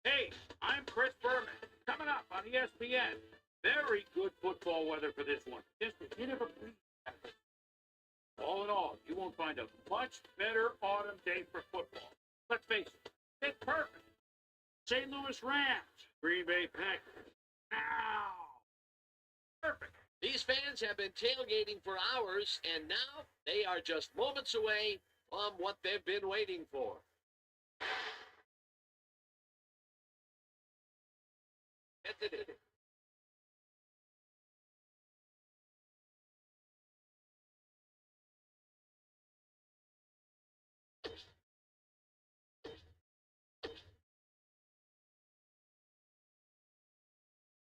Hey, I'm Chris Berman. Coming up on ESPN. Very good football weather for this one. Just a hit of a breeze. All in all, you won't find a much better autumn day for football. Let's face it, it's perfect. St. Louis Rams, Green Bay Packers. Now, perfect. These fans have been tailgating for hours, and now they are just moments away from what they've been waiting for.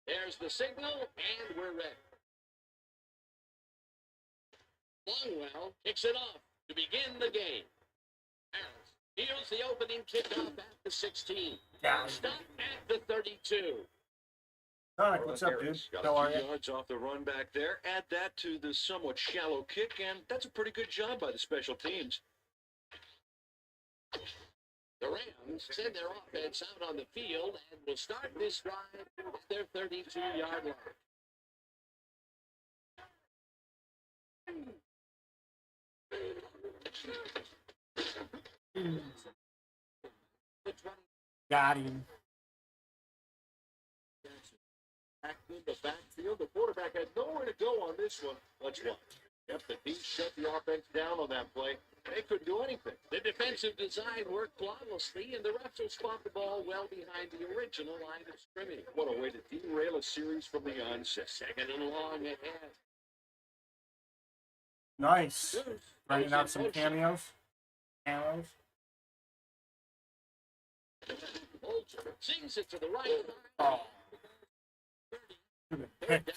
There's the signal, and we're ready. Longwell kicks it off to begin the game. Harris deals the opening kickoff at the 16. Stop at the 32. Sonic, what's up, dude? Got How a are few you? yards off the run back there. Add that to the somewhat shallow kick, and that's a pretty good job by the special teams. The Rams send their offense out on the field and will start this drive at their 32-yard line. Got him. Back in the backfield. The quarterback had nowhere to go on this one. Let's watch. Yep, the D shut the offense down on that play. They couldn't do anything. The defensive design worked flawlessly, and the refs will spot the ball well behind the original line of scrimmage. What a way to derail a series from the onset. Second and long ahead. Nice. Running out some Motion. cameos. Bolger sings it to the right. Oh. 30. Good Third pick. down.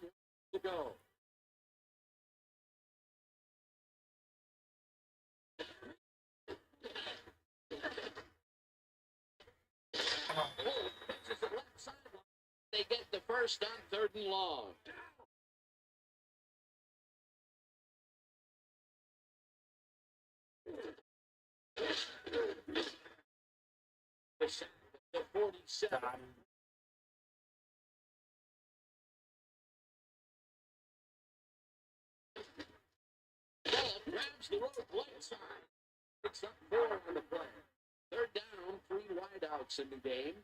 9 to go. Pitches it left sideline. They get the first on 3rd and long. The 47. Got him. Ball grabs the road left side. Picks up 4 on the play. 3rd down, 3 wideouts in the game.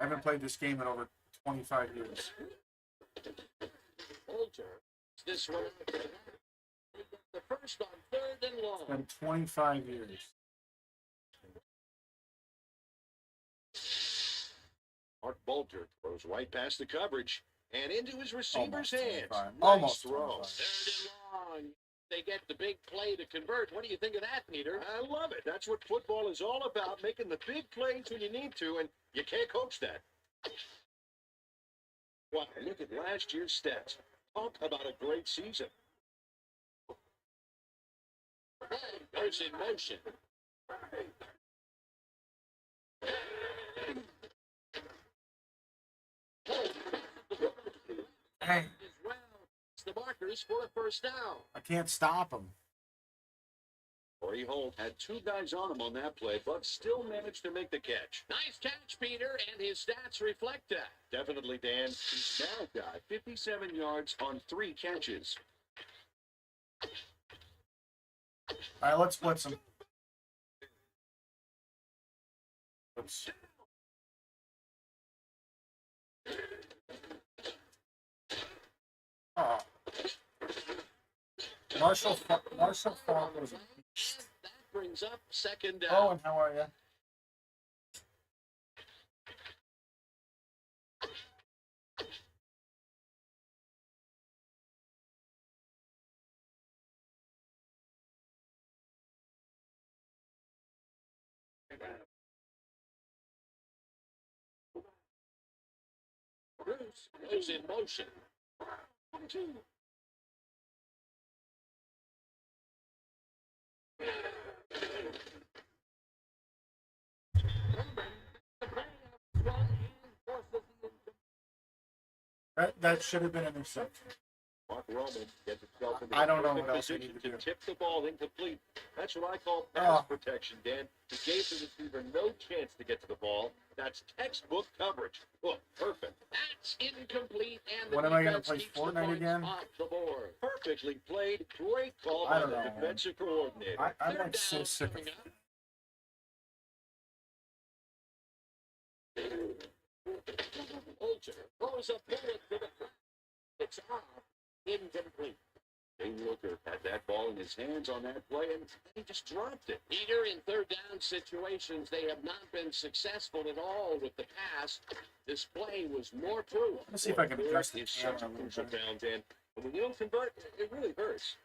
I haven't played this game in over 25 years. Bolger. This one out to the left. They get the first on 3rd and long. It's been 25 years. Mark Bolter throws right past the coverage and into his receiver's Almost hands. 25. Nice Almost throw. 25. 3rd and long. They get the big play to convert. What do you think of that, Peter? I love it. That's what football is all about, making the big plays when you need to, and you can't coach that. Wow, look at last year's stats. Talk about a great season. Play goes in motion. Hey, As well, it's the markers for a first down. I can't stop him. Corey Holt had 2 guys on him on that play, but still managed to make the catch. Nice catch, Peter, and his stats reflect that. Definitely, Dan. He's now got 57 yards on 3 catches. All right, let's blitz him. Let's. Oh. Marshall Falk was. And that brings up 2nd down. Owen, how are you? Bruce goes in motion. That should have been an interception. Mark Roman gets itself in I don't know perfect what else I position need to do. tip the ball incomplete. That's what I call pass protection, Dan. He gave the receiver no chance to get to the ball. That's textbook coverage. Look, perfect. That's incomplete, and the When am I gonna defense play keeps the Fortnite points again? off the board. Perfectly played. Great call I by don't the know, man. defensive coordinator. I'm Third like so down sick of coming it. up. Holter throws a bullet to the front. It's off. Incomplete. Dane Wilker had that ball in his hands on that play, and he just dropped it. Peter, in third down situations, they have not been successful at all with the pass. This play was more proof. Let's see if I can adjust the It's such a camera a crucial little bit. down, Dan. And when you don't convert, it really hurts.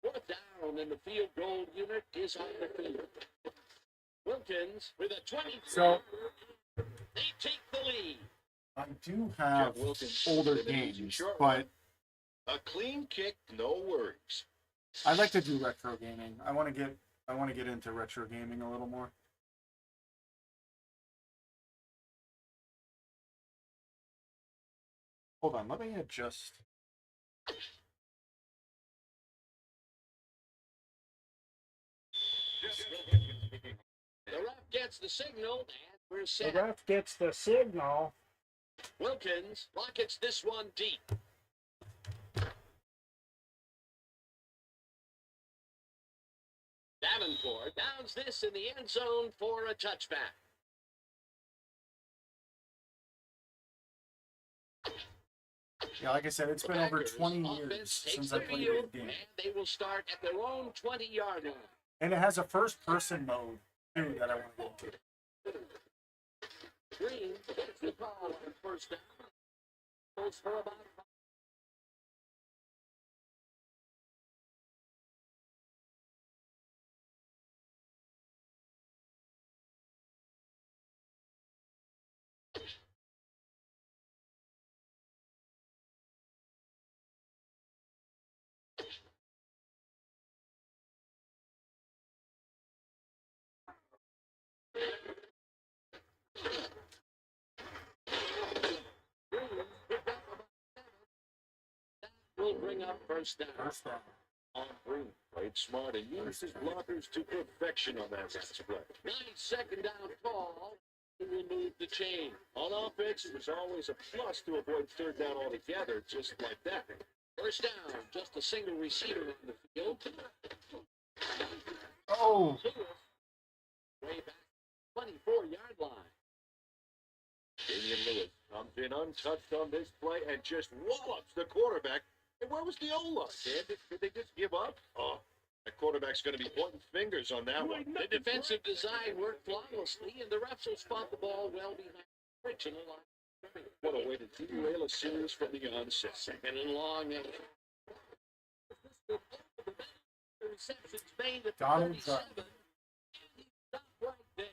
Fourth down, and the field goal unit is on the field. Wilkins with a 20. So They take the lead. I do have Jeff Wilkins older did an easy games, short but A clean kick, no worries. I like to do retro gaming. I want to get into retro gaming a little more. Hold on, let me adjust. The ref gets the signal, and we're The set. ref gets the signal. Wilkins rockets this one deep. Davenport downs this in the end zone for a touchback. Yeah, like I said, it's been over Packers 20 years offense takes since I the played field, this game. and they will start at their own 20-yard line. And it has a first-person mode, too, that I want to get into. Green gets the call on first down. Goes for about 5. Will bring up first down. First down. On Green played smart and used his blockers to perfection on that last play. Nice second down call. He will move the chain. On offense, it was always a plus to avoid third down altogether, just like that. First down, just a single receiver on the field. Oh, Way back, 24-yard line. Damian Lewis comes in untouched on this play and just wallops the quarterback. And where was the O-line, Dan? Did they just give up? Oh, that quarterback's going to be pointing fingers on that one. The defensive design worked flawlessly, and the refs will spot the ball well behind the original line. What a way to derail a series from the onset. Second and long. And the reception's made at Donald 37. Trump. And he stopped right there.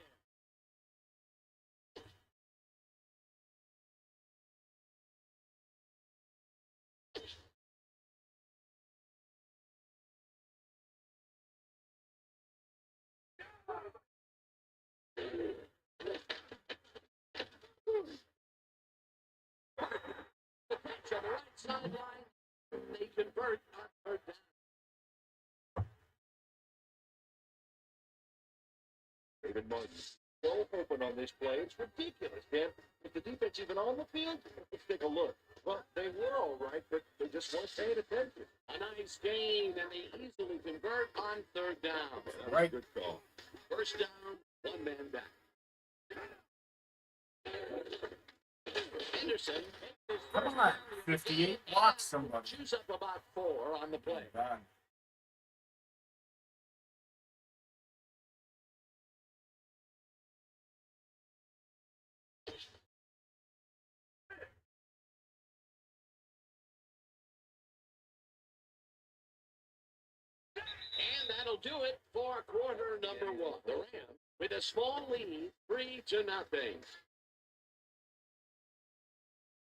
The catch on the right sideline. They convert on third down. David Martin so open on this play. It's ridiculous, Dan. Is the defense even on the field? Let's take a look. Well, they were all right, but they just weren't paying attention. A nice gain, and they easily convert on third down. That was Right. a good call. First down, one man back. Henderson come on. 58 blocks somebody. chews up about 4 on the play. God. And that'll do it for quarter number 1. The Rams with a small lead, 3-0.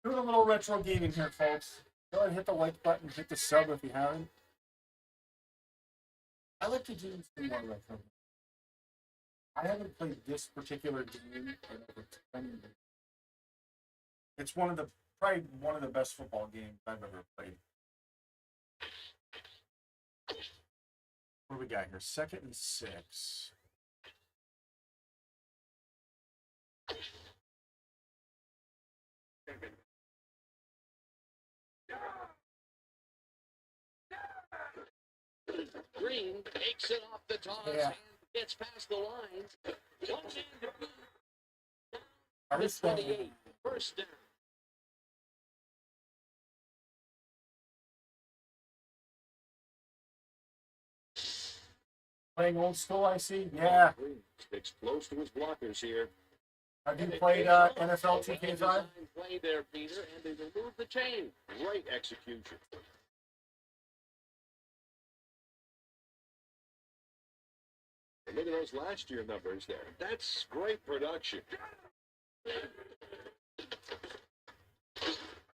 Doing a little retro gaming here, folks. Go ahead and hit the like button, hit the sub if you haven't. I like to do some more retro. I haven't played this particular game in over 10 years. It's probably one of the best football games I've ever played. What do we got here? 2nd and 6. Green takes it off the toss and gets past the line. One man to beat. The 28. First down. Playing old school, I see. Yeah. Sticks close to his blockers here. Have you played NFL2K5? Play there, Peter, and they remove the chain. Great execution. And look at those last year numbers there. That's great production.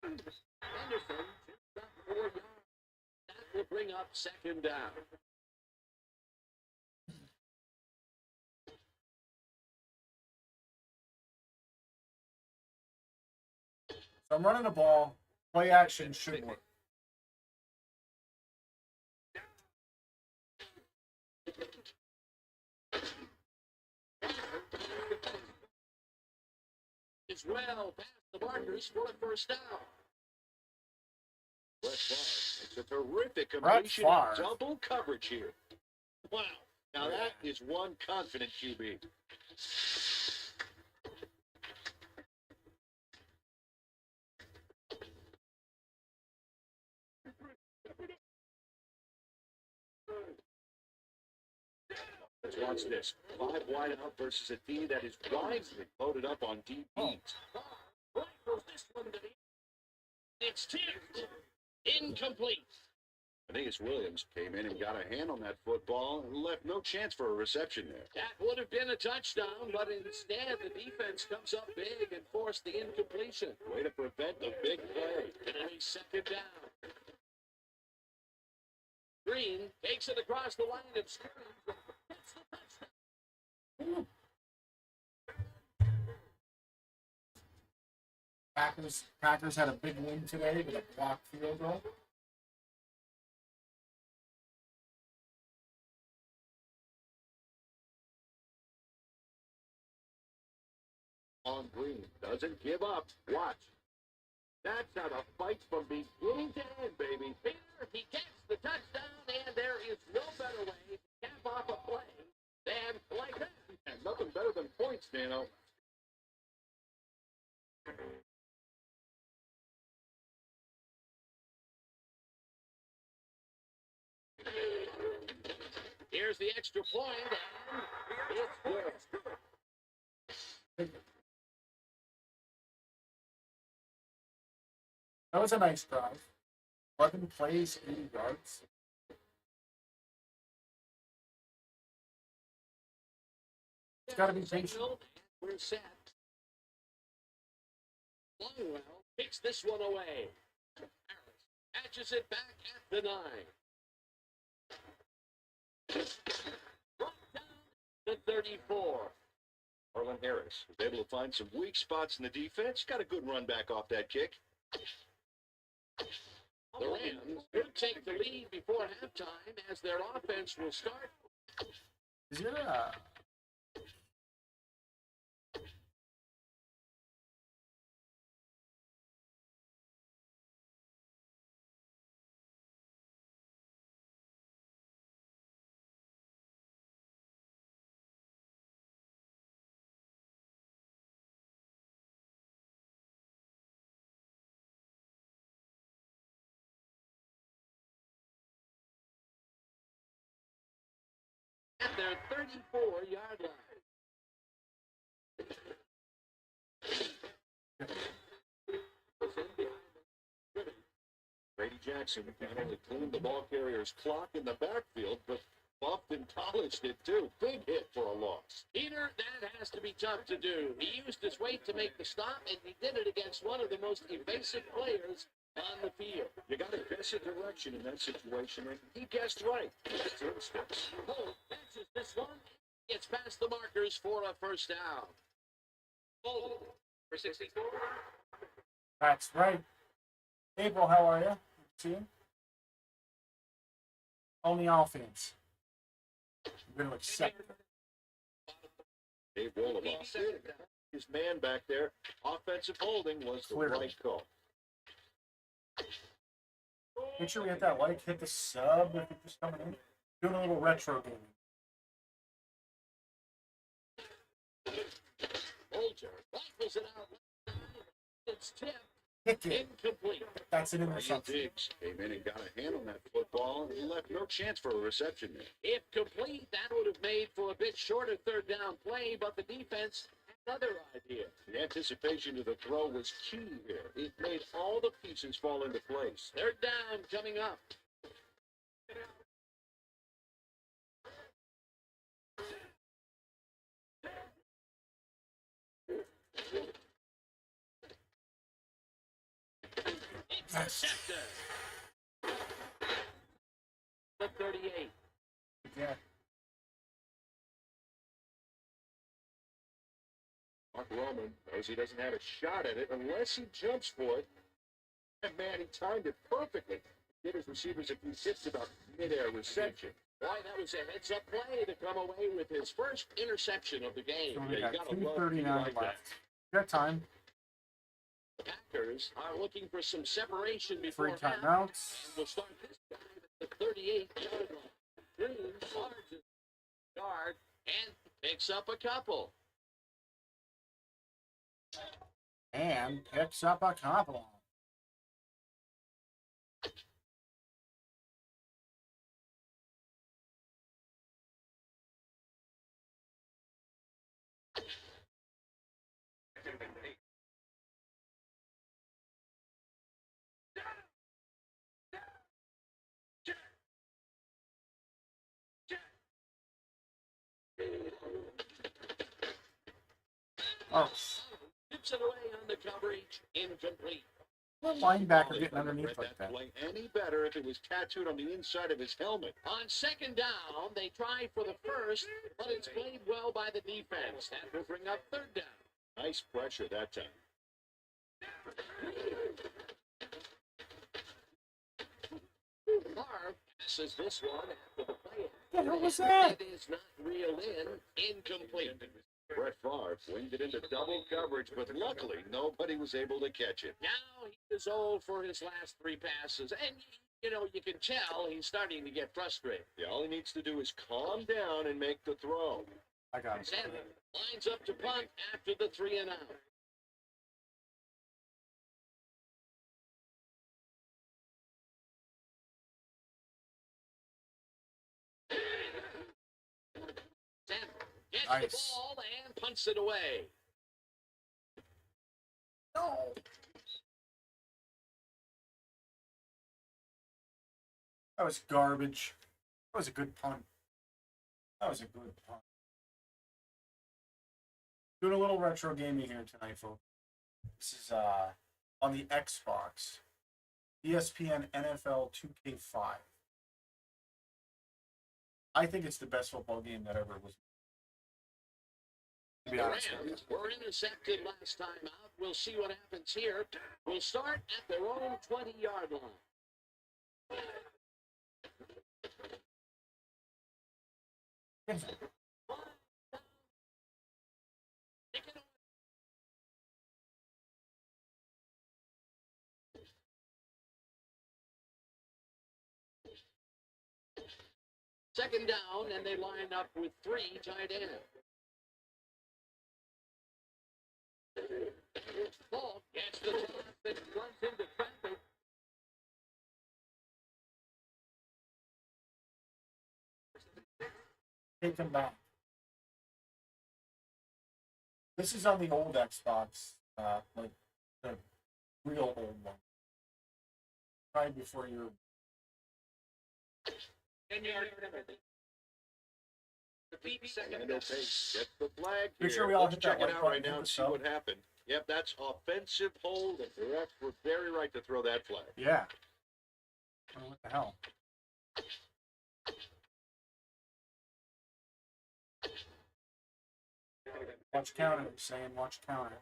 Henderson got 4 yards. That will bring up 2nd down. So I'm running the ball. Play action should work. Is well past the markers for a first down. Brett Favre makes a terrific completion and double coverage here. Wow. Now that is one confident QB. Let's watch this. 5 wide out versus a team that is wisely loaded up on DBs. Right goes this one to the. It's tipped. Incomplete. Aeneas Williams came in and got a hand on that football and left no chance for a reception there. That would have been a touchdown, but instead the defense comes up big and forced the incompletion. Way to prevent the big play. It'll be 2nd down. Green takes it across the line and screams. That's the touchdown. Packers had a big win today with a blocked field goal. On Green doesn't give up. Watch. That's how the fight's from beginning to end, baby. Peter, he gets the touchdown, and there is no better way to cap off a play than like that. And nothing better than points, Dano. Here's the extra point, and it's good. That was a nice drive. 11 plays, 80 yards. It's got to be patient. We're set. Longwell takes this one away. Harris catches it back at the 9. Brought down to 34. Harlan Harris was able to find some weak spots in the defense. Got a good run back off that kick. The Rams could take the lead before halftime as their offense will start. Is there a... At their 34-yard line. Brady Jackson not only cleaned the ball carrier's clock in the backfield, but buffed and polished it too. Big hit for a loss. Peter, that has to be tough to do. He used his weight to make the stop, and he did it against one of the most evasive players on the field. You got to guess a direction in that situation, and he guessed right. That's instincts. Holt catches this one. Gets past the markers for a first down. Holt for 64. That's right. April, how are you? See you? On the offense. We're going to accept it. Dave Woloff. His man back there. Offensive holding was the Clearly. right call. Make sure we hit that like, hit the sub if you're just coming in. Doing a little retro gaming. Bolger rifles it out. It's tipped. Kick it. Incomplete. That's an Ryan interception. Diggs came in and got a hand on that football, and he left no chance for a reception there. If complete, that would have made for a bit shorter third down play, but the defense had another idea. The anticipation of the throw was key here. It made all the pieces fall into place. Third down coming up. Interceptor. The 38. Yeah. Mark Roman knows he doesn't have a shot at it unless he jumps for it. And man, he timed it perfectly. Did his receivers a few tips about mid-air reception. Boy, that was a heads-up play to come away with his first interception of the game. So Yeah, we you got gotta love a team 2:39 like that. left. Got time. The Packers are looking for some separation before Free half. timeouts. And we'll start this time at the 38-yard line. Green charges yard and picks up a couple. And picks up a couple. Oh, Tips it away on the coverage. Incomplete. the linebacker They getting couldn't have underneath read like that. play any better if it was tattooed on the inside of his helmet. On second down, they try for the first, but it's played well by the defense. That will bring up third down. Nice pressure that time. Favre passes this one after the play. What the hell was that? It is not reeled in. Incomplete. Brett Favre winged it into double coverage, but luckily nobody was able to catch it. Now he is 0 for his last three passes. And, you can tell he's starting to get frustrated. Yeah, all he needs to do is calm down and make the throw. I got it. Sandler lines up to punt after the 3 and out. Sandler gets the Nice. ball and punts it away. No. That was garbage. That was a good punt. That was a good punt. Doing a little retro gaming here tonight, folks. This is on the XBOX. ESPN NFL2K5. I think it's the best football game that ever was. To be The honest with you. Rams were intercepted last time out. We'll see what happens here. We'll start at their own 20-yard line. Second down, and they line up with 3 tight ends. Ball gets the toss and runs into traffic. Take them back. This is on the old Xbox, like the real old one. Right before your 10-yard penalty. Repeat second And down. okay, get the flag Make here. sure we all Let's hit that check it like out button, right now hit and the see sub. what happened. Yep, that's offensive hold, and the refs were very right to throw that flag. yeah. Oh, what the hell? Watch counter, saying watch counter.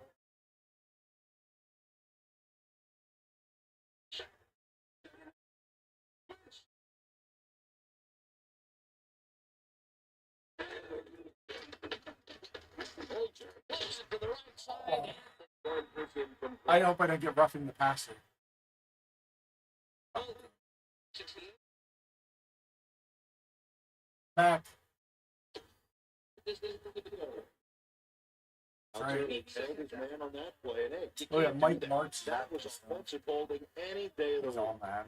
I hope I don't get roughing the passer. Back. Right. His man on that play, and hey, Oh yeah, Mike Martz. that was offensive holding any day of the He's week. all man.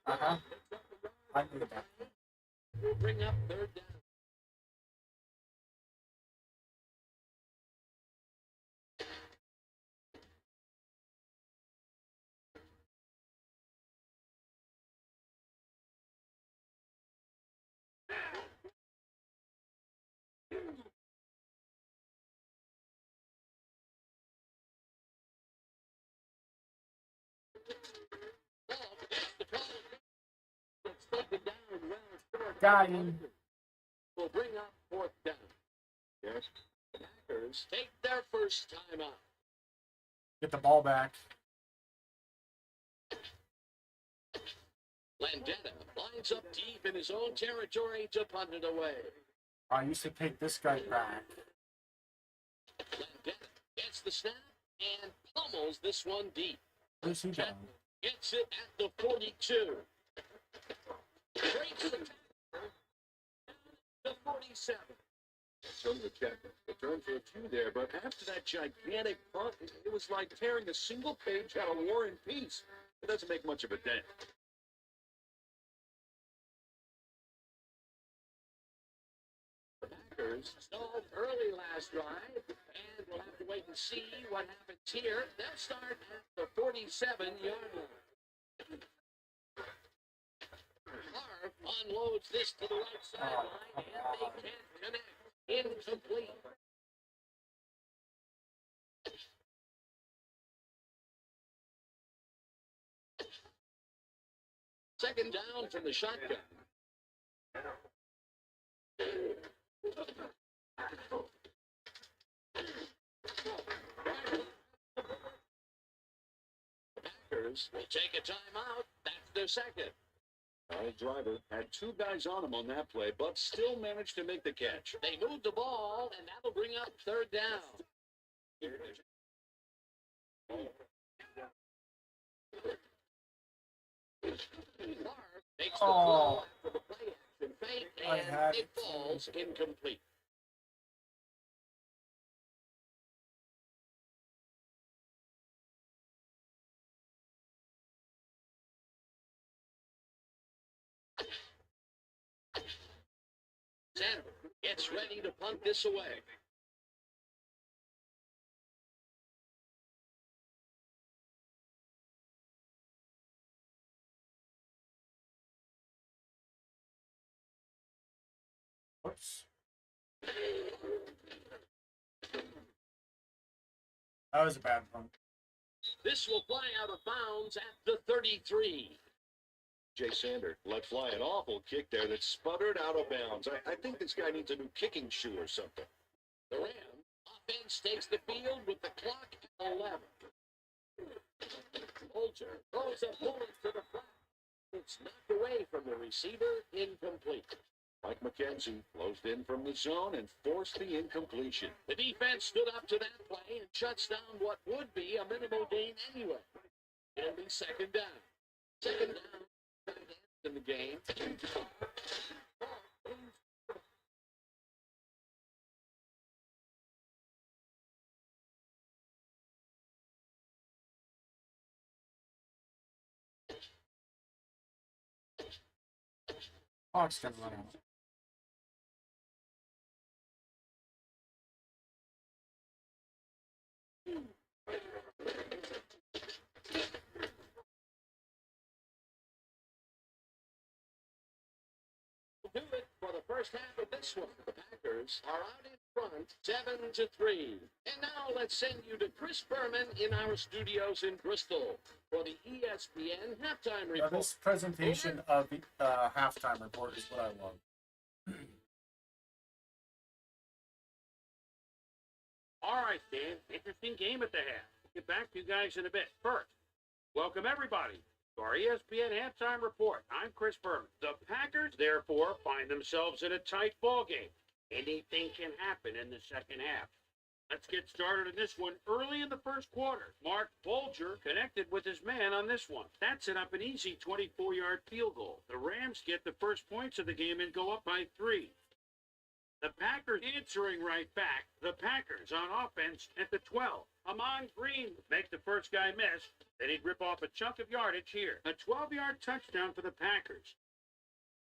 Uh-huh. I knew that. Will bring up third down. Got him. Will bring up fourth down. Yes. Packers take their first time out. Get the ball back. Landetta lines up deep in his own territory to punt it away. I used to take this guy back. Landetta gets the snap and pummels this one deep. Where's he going? Gets it at the 42. Breaks the tackle to 47. So the check. Return for a few there, but after that gigantic punt, it was like tearing a single page out of War and Peace. It doesn't make much of a dent. The Packers stalled early last drive, and we'll have to wait and see what happens here. They'll start at the 47-yard line. Harv unloads this to the right sideline, and they can't connect. Incomplete. Second down from the shotgun. Packers will take a timeout. That's their second. Our driver had two guys on him on that play, but still managed to make the catch. They moved the ball, and that'll bring up third down. Clark takes the ball after the play action fake, and it falls incomplete. Sandberg gets ready to punt this away. Whoops. That was a bad one. This will fly out of bounds at the 33. Jay Sander let fly an awful kick there that sputtered out of bounds. I think this guy needs a new kicking shoe or something. The Rams offense takes the field with the clock at 11. Bolger throws a bullet to the flat. It's knocked away from the receiver, incomplete. Mike McKenzie closed in from the zone and forced the incompletion. The defense stood up to that play and shuts down what would be a minimal gain anyway. It'll be second down. Second down in the game. Hawks gonna run out. Do it for the first half of this one. The Packers are out in front, 7-3. And now let's send you to Chris Berman in our studios in Bristol for the ESPN halftime Now, report. this presentation of the halftime report is what I love. All right, Dan. Interesting game at the half. Get back to you guys in a bit. First, welcome everybody to our ESPN halftime report. I'm Chris Berman. The Packers, therefore, find themselves in a tight ball game. Anything can happen in the second half. Let's get started in this one early in the first quarter. Mark Bolger connected with his man on this one. That set up an easy 24-yard field goal. The Rams get the first points of the game and go up by 3. The Packers answering right back. The Packers on offense at the 12. Amon Green make the first guy miss. Then he'd rip off a chunk of yardage here. A 12-yard touchdown for the Packers.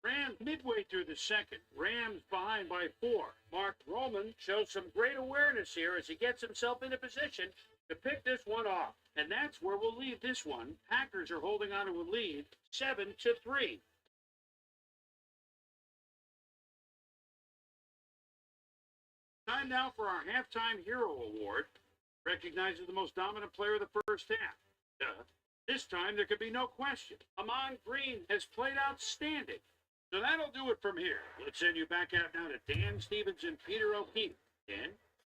Rams midway through the second. Rams behind by 4. Mark Roman shows some great awareness here as he gets himself into position to pick this one off. And that's where we'll leave this one. Packers are holding on to a lead, 7-3. Time now for our Halftime Hero Award. Recognizes the most dominant player of the first half. This time there could be no question. Amon Green has played outstanding. So that'll do it from here. Let's send you back out now to Dan Stevens and Peter O'Keefe. Dan?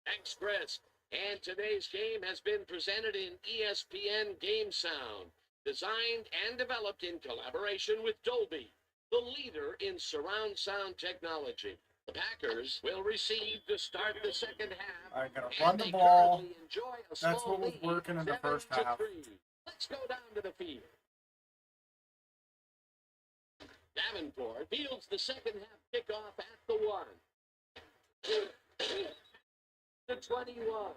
Thanks, Chris. And today's game has been presented in ESPN Game Sound, designed and developed in collaboration with Dolby, the leader in surround sound technology. The Packers will receive to start the second half. All right, gotta run the ball. That's what was lead, working in the first 7-3. half. Let's go down to the field. Davenport fields the second half kickoff at the 1. The 21. Well,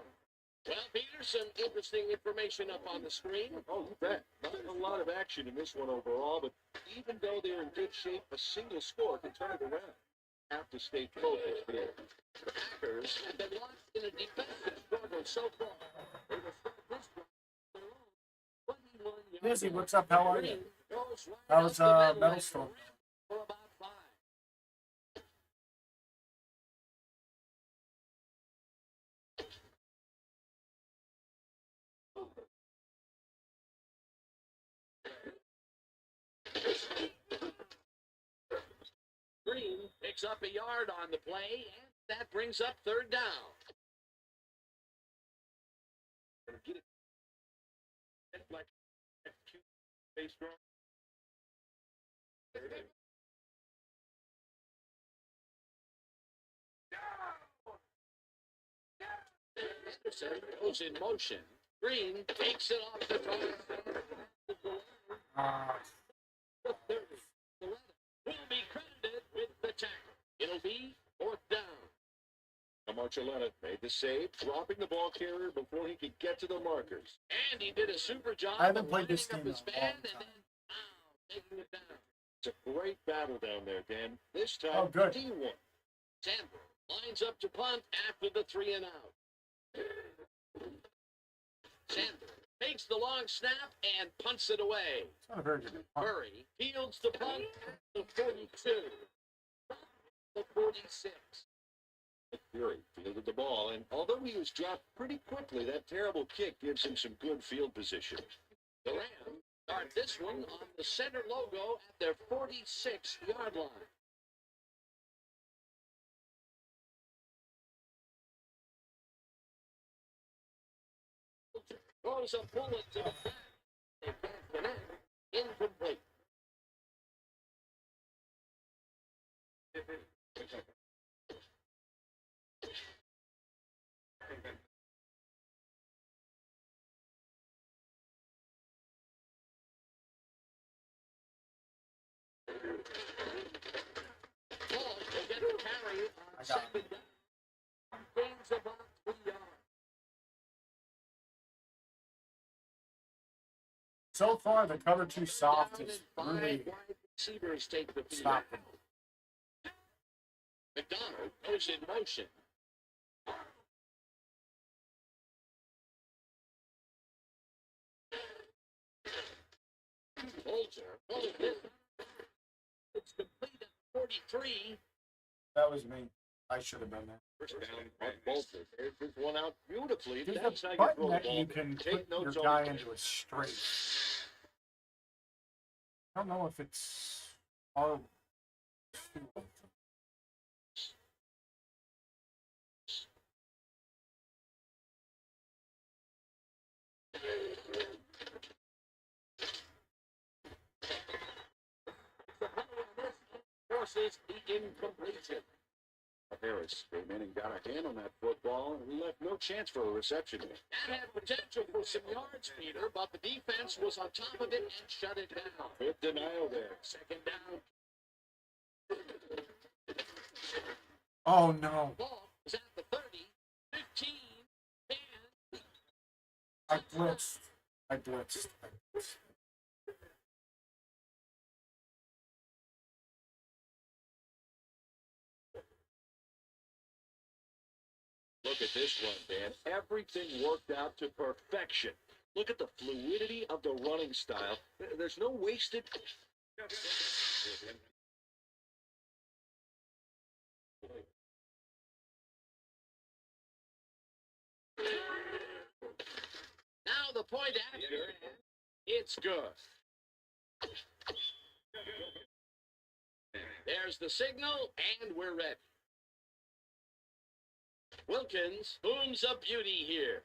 Peter, some interesting information up on the screen. Oh, you bet. Not a lot of action in this one overall, but even though they're in good shape, a single score can turn it around. Have to stay focused here. The Packers have been locked in a defensive struggle so far. They will start this one on their own 21-yard Lizzie, line. what's up? How are you? Green goes right How up was the middle Metal and Storm? for about 5. Green picks up a yard on the play, and that brings up third down. Get it. Like face draw. Anderson goes in motion. Green takes it off the target. The 30, 11 will be credited with the tackle. It'll be fourth down. Marcelletta made the save, dropping the ball carrier before he could get to the markers. And he did a super job. I haven't of played this lining game up in his a long man and time. then taking it down. It's a great battle down there, Dan. This time, Oh, good. he won. Sandberg lines up to punt after the 3 and out. Sandberg takes the long snap and punts it away. It's not a very good punt. Murray fields the punt at the 42. The 46. Fury fielded the ball, and although he was dropped pretty quickly, that terrible kick gives him some good field position. The Rams start this one on the center logo at their 46-yard line. Throws a bullet to the back. They can't connect. Incomplete. Paul will get the carry on got second down. Gains about 3 yards. So far, the cover 2 soft is Five really wide receivers take the field. stopping. McDonald goes in motion. Bolger goes this. It's complete at 43. That was me. I should have been there. First down on Bolter. There's this one out beautifully. There's That's how a you button throw the that ball. you can Take put your notes guy on into a straight. I don't know if it's our forces the incompletion. Harris came in and got a hand on that football and left no chance for a reception. That had potential for some yards, Peter, but the defense was on top of it and shut it down. Good denial there. Second down. Oh no! Ball is at the 30, 15, 10. I blitzed. I blitzed. Look at this run, Dan. Everything worked out to perfection. Look at the fluidity of the running style. There's no wasted. Now the point after, it's good. There's the signal, and we're ready. Wilkins, whom's a beauty here.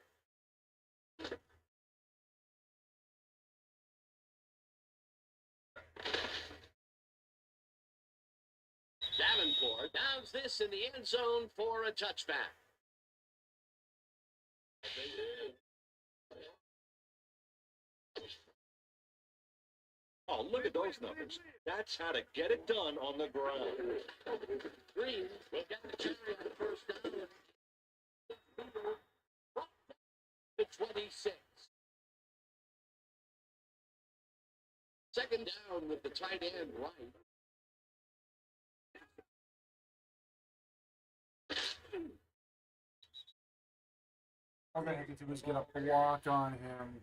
Davenport downs this in the end zone for a touchback. Oh, look at those numbers. That's how to get it done on the ground. Green will get the carry on the first down. To 26. Second down with the tight end right. All they have to do is get a block on him.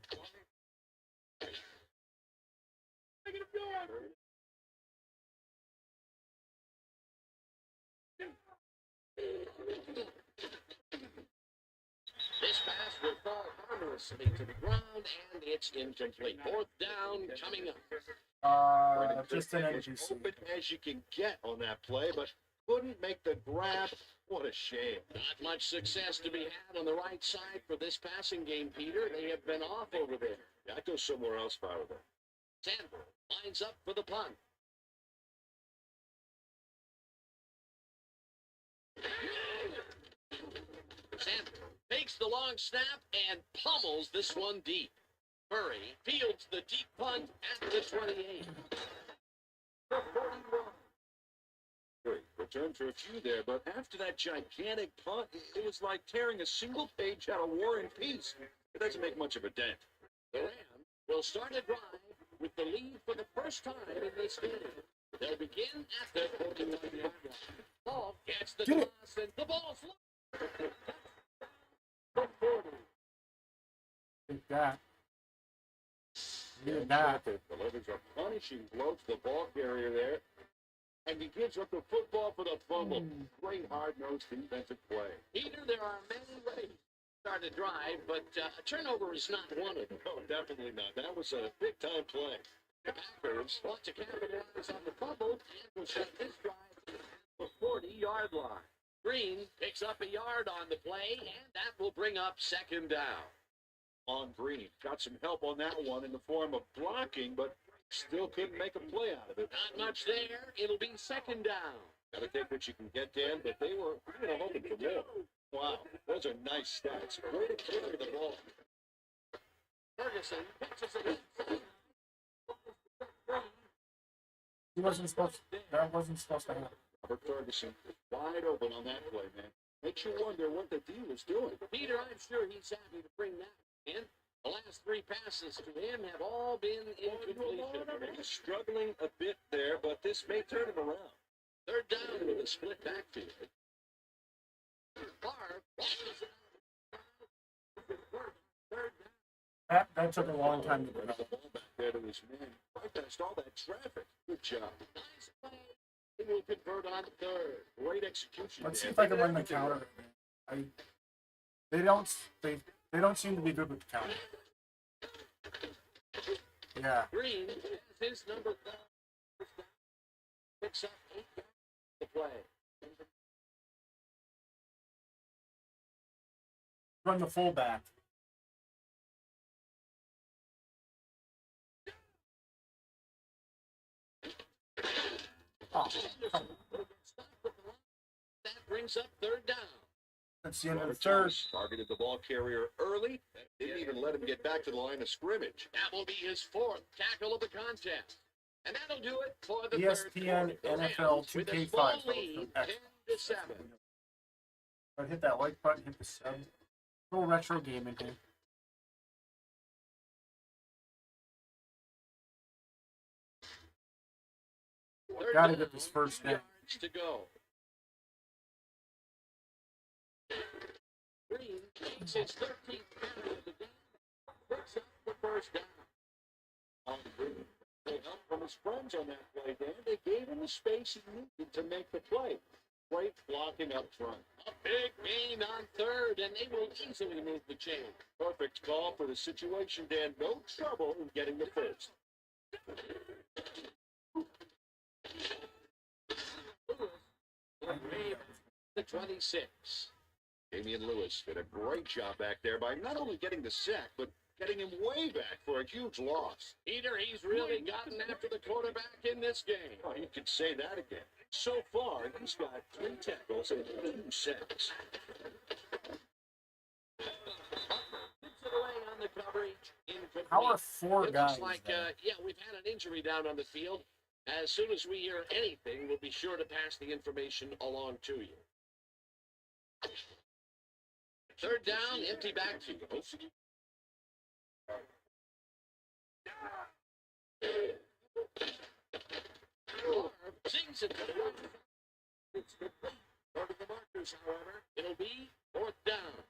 This pass will fall harmlessly to the ground, and it's incomplete. Fourth down coming up. Just an As NBC. open as you can get on that play, but couldn't make the grab. What a shame. Not much success to be had on the right side for this passing game, Peter. They have been off over there. Yeah, I'd go somewhere else, Fowler. Sandberg lines up for the punt. Sandberg takes the long snap and pummels this one deep. Murray fields the deep punt at the 28. The 41. Great. Return for a few there, but after that gigantic punt, it was like tearing a single page out of War and Peace. It doesn't make much of a dent. The Rams will start a drive with the lead for the first time in this game. They'll begin at their 41-yard line. Ball gets the toss, and the ball's loose. The 40. Take that. Needed that. Delivers a punishing blow to the ball carrier there, and he gives up the football for the fumble. Great hard-nosed defensive play. Peter, there are many ways to start a drive, but a turnover is not one of them. No, definitely not. That was a big-time play. The Packers want to capitalize on the fumble and will shut this drive to the 40-yard line. Green picks up a yard on the play, and that will bring up second down. On Green. Got some help on that one in the form of blocking, but still couldn't make a play out of it. Not much there. It'll be second down. Got to take what you can get, Dan, but they were hoping for more. Wow, those are nice stats. Way to carry the ball. Ferguson pitches it inside. He wasn't supposed. That wasn't supposed to happen. Robert Ferguson wide open on that play, man. Makes you wonder what the D was doing. Peter, I'm sure he's happy to bring that in. The last three passes to him have all been incompletion. He's struggling a bit there, but this may turn him around. Third down with a split backfield. Favre watches it out. Third down. That took a long time to Brings develop. the ball back there to his man. Right past all that traffic. Good job. Nice play. He will convert on third. Great execution. Let's see Dan. if I can run the counter. They don't seem to be good with the counter. Yeah. Green has his number 12. Picks up 8 yards to play. Run the fullback. Oh, come on. brings up third down. That's the end of the Robert third. Thomas targeted the ball carrier early. Didn't even let him get back to the line of scrimmage. That will be his fourth tackle of the contest. And that'll do it for the ESPN third quarter. With a NFL2K5 small from lead, Xbox. 10-7. But hit that like button, hit the sub. Little retro game in here. Gotta get this first down. Yards to go. Green takes his 13th carry of the game. Picks up the first down. They helped from his friends on that play, Dan. They gave him the space he needed to make the play. Great blocking up front. A big gain on third, and they will easily move the chain. Perfect call for the situation, Dan. No trouble in getting the first. The 26. Damian Lewis did a great job back there by not only getting the sack, but getting him way back for a huge loss. Peter, he's really gotten after the quarterback in this game. Oh, you could say that again. So far, he's got 3 tackles and 2 sacks. Puts it away on the coverage. Incomplete. How are four It guys? looks like, there? we've had an injury down on the field. As soon as we hear anything, we'll be sure to pass the information along to you. Third down, empty backfield. Sings it. It's complete. Go to the markers, however. It'll be fourth down.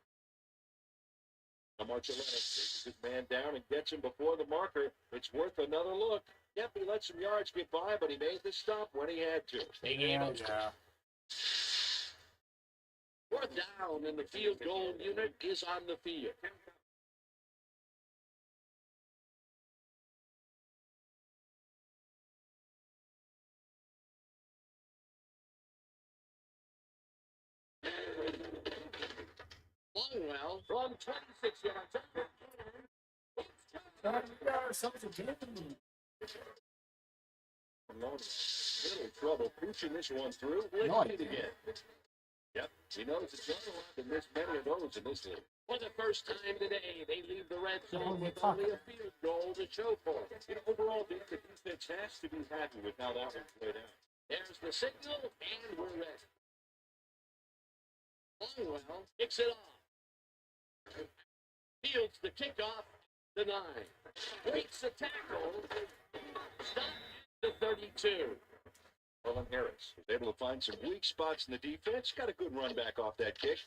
Marcellus takes his man down and gets him before the marker. It's worth another look. Yep, he let some yards get by, but he made the stop when he had to. Yeah. Fourth down, and the field goal unit is on the field. Longwell from 26 yards Little trouble pushing this one through. Let's No, see it again. Yep, he knows it's not allowed to miss many of those in this league. For the first time today, they leave the red zone with only a field goal to show for it. Overall, the defense has to be happy with how that one played out. There's the signal, and we're ready. Longwell kicks it off. Fields the kickoff, the 9. Breaks the tackle. Stop the 32. Colin Harris was able to find some weak spots in the defense. Got a good run back off that kick.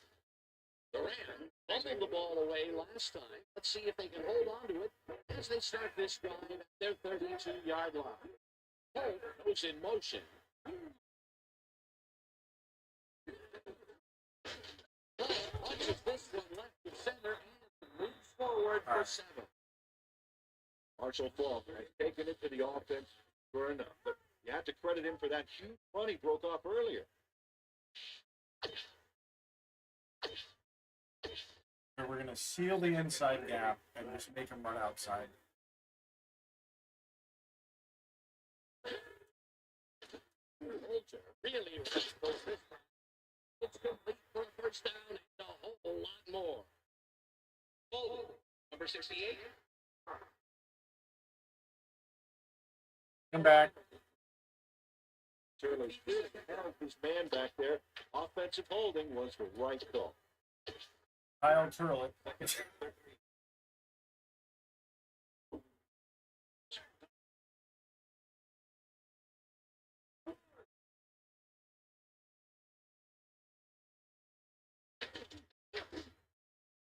Duran fumbled the ball away last time. Let's see if they can hold on to it as they start this drive at their 32-yard line. Holt was in motion. Punches this one left to center and moves forward for 7. Marshall Falk has taken it to the offense for enough, but you have to credit him for that huge run he broke off earlier. And we're gonna seal the inside gap and just make him run outside. Holter really wrestles this time. It's complete for a first down and a whole lot more. Oh, number 68. Come back. Turley's good to have his man back there. Offensive holding was the right call. Kyle Turley.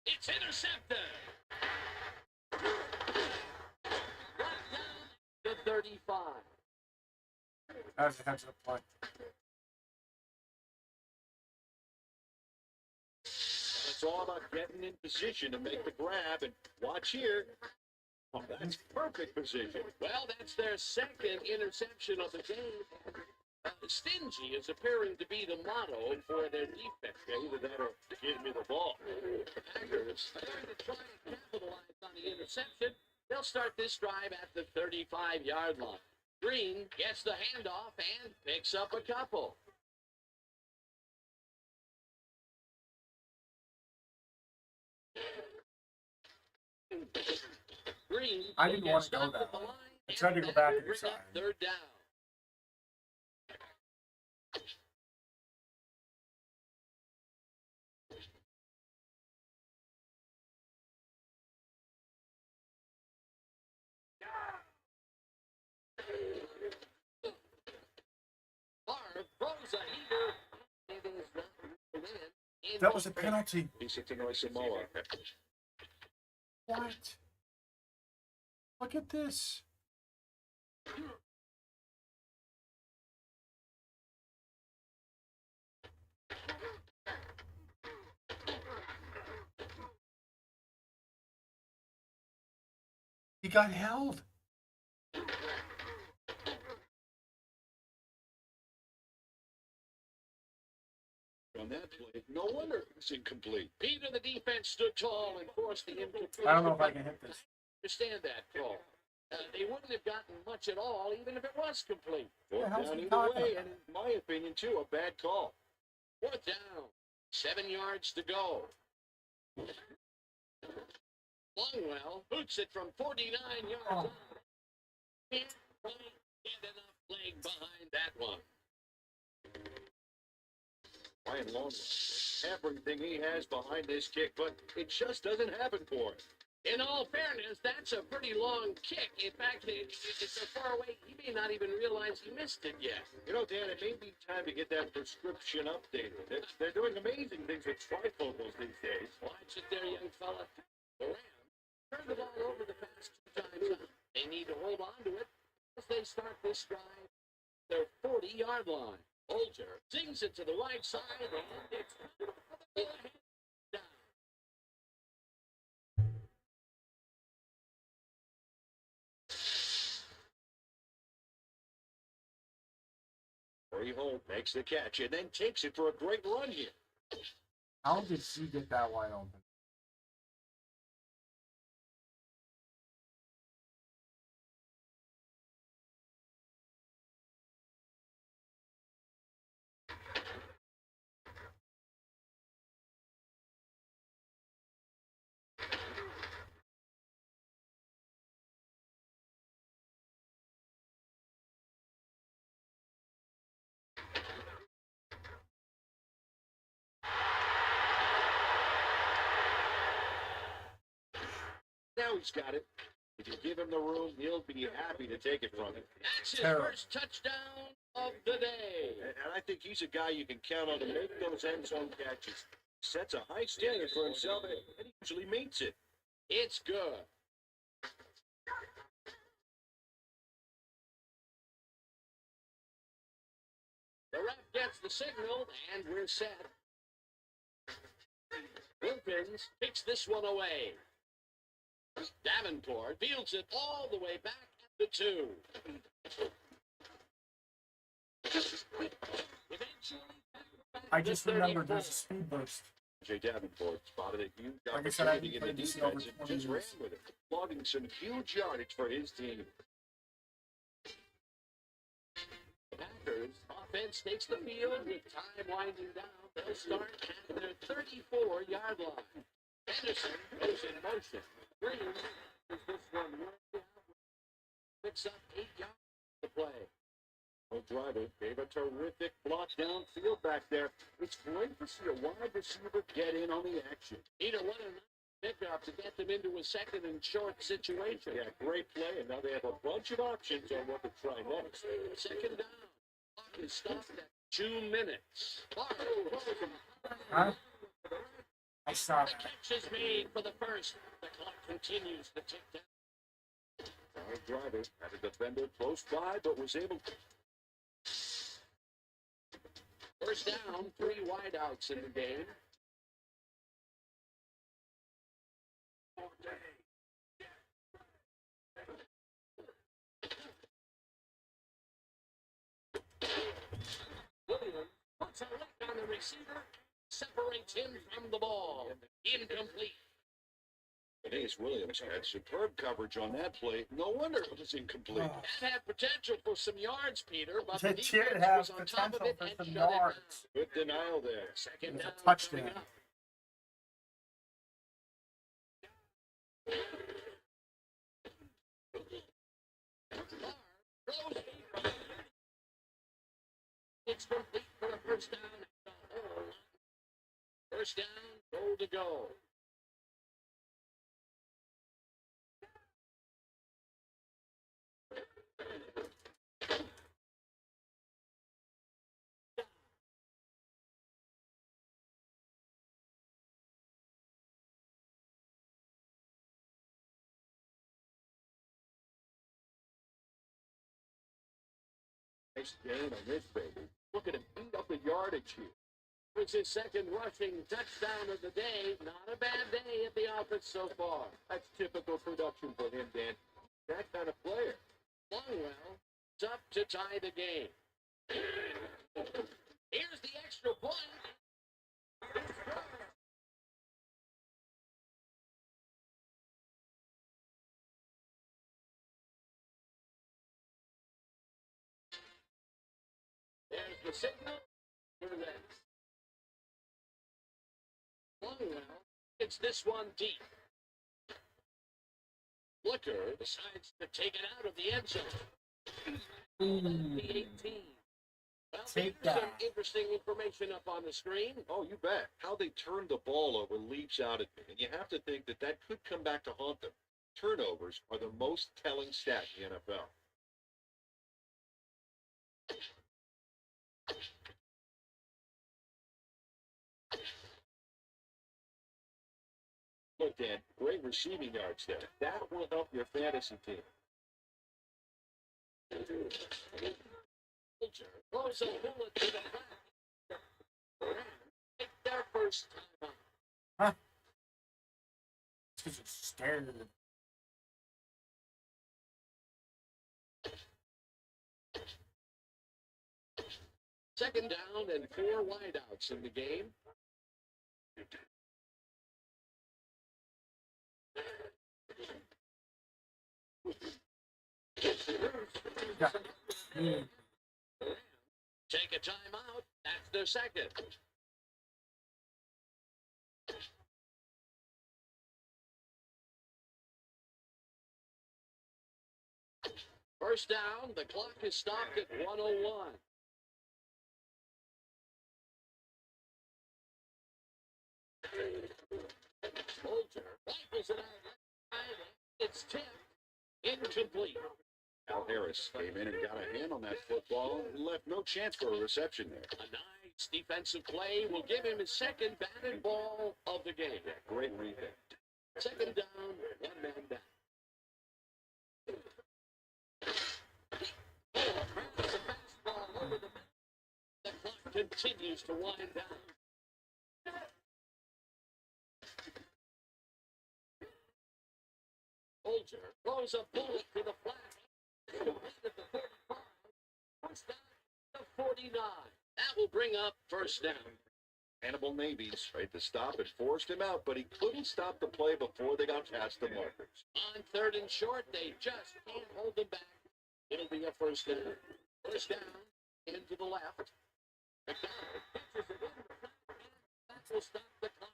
It's intercepted. Brought down to 35. That's a heads up play. It's all about getting in position to make the grab, and watch here. Oh, that's perfect position. Well, that's their second interception of the game. Stingy is appearing to be the motto for their defense. Yeah, either that or give me the ball. The Packers are going to try and capitalize on the interception. They'll start this drive at the 35-yard line. Green gets the handoff and picks up a couple. Green. I didn't want to go stopped that at the way. line, I tried to and go back that will inside. bring up 3rd down. Favre throws a heater. It is not ruled in. That was a penalty. He's hit the Samoa. What? Look at this. He got held. On that play, no wonder it's incomplete. Peter, the defense stood tall and forced the incomplete. I don't know if I can hit this. Understand that call. They wouldn't have gotten much at all, even if it was complete. Fourth hell's down he either talking way, about? and in my opinion, too, a bad call. 4th down. 7 yards to go. Longwell boots it from 49 yards Oh. out. Can't quite get enough leg behind that one. Ryan Longwell, everything he has behind this kick, but it just doesn't happen for him. In all fairness, that's a pretty long kick. In fact, it's so far away, he may not even realize he missed it yet. You know, Dan, it may be time to get that prescription updated. They're doing amazing things with trifocals these days. Watch it there, young fella. The Rams turned the ball over the past 2 times out. They need to hold on to it as they start this drive. Their 40-yard line. Holger zings it to the right side, and it's down. Corey Holt makes the catch and then takes it for a great run here. How did he get that wide open? Now he's got it. If you give him the room, he'll be happy to take it from him. That's his Terrible. first touchdown of the day. And I think he's a guy you can count on to make those end zone catches. Sets a high standard for himself, and he usually meets it. It's good. The ref gets the signal, and we're set. Wilkins kicks this one away. Davenport fields it all the way back at the 2. Eventually, I just remembered there's a speed burst. Jay Davenport spotted a huge Like I said, I opportunity in the haven't played this in over defense and 20 just ran years. with it, logging some huge yardage for his team. the Packers offense takes the field with time winding down. They'll start at their 34-yard line. Henderson goes in motion. Green is this one way out. Picks up 8 yards to play. The driver gave a terrific block downfield back there. It's great to see a wide receiver get in on the action. Either one of them pickup to get them into a second and short situation. Yeah, great play, and now they have a bunch of options on what to try next. Second down. Clock is stopped at 2 minutes. Huh? I saw The that. catch is made for the first. The clock continues to tick down. Our driver had a defender close by, but was able to. First down, 3 wideouts in the game. Williams puts a lick on the receiver, separates him from the ball. Incomplete. Ace Williams had superb coverage on that play. No wonder it was incomplete. Oh. That had potential for some yards, Peter, but the It did defense have was on top of potential it for and some shut yards. it down. Good denial there. Second It was down a touchdown. coming up. It's complete for the first down. First down, goal to go. Nice gain on this, baby. Look at him beat up the yardage here. It's his second rushing touchdown of the day. Not a bad day at the office so far. That's typical production for him, Dan. That kind of player. Longwell is up to tie the game. Here's the extra point. There's the signal for that. Longwell gets this one deep. Flicker decides to take it out of the end zone. The 18. Well, Take there's some that. interesting information up on the screen. Oh, you bet. How they turned the ball over leaps out at me, and you have to think that that could come back to haunt them. Turnovers are the most telling stat in the NFL. Look, Dan, great receiving yards there. That will help your fantasy team. Throws a bullet to the back. Take their first time out. It's because you're scared. Second down and 4 wideouts in the game. Take a timeout. That's their second. First down. The clock is stopped at 1:01. Bolger rifles it out. It's tipped. Incomplete. Al Harris came in and got a hand on that football and left no chance for a reception there. A nice defensive play will give him his second batted ball of the game. Great read there. Second down, 1 man down. The clock continues to wind down. Bolger throws a bullet to the flat. At the 45. First down to 49. That will bring up first down. Hannibal Navies right to stop and forced him out, but he couldn't stop the play before they got past the markers. On third and short, they just can't hold them back. It'll be a first down. First down, into the left. McDonald catches it in the front. That will stop the clock.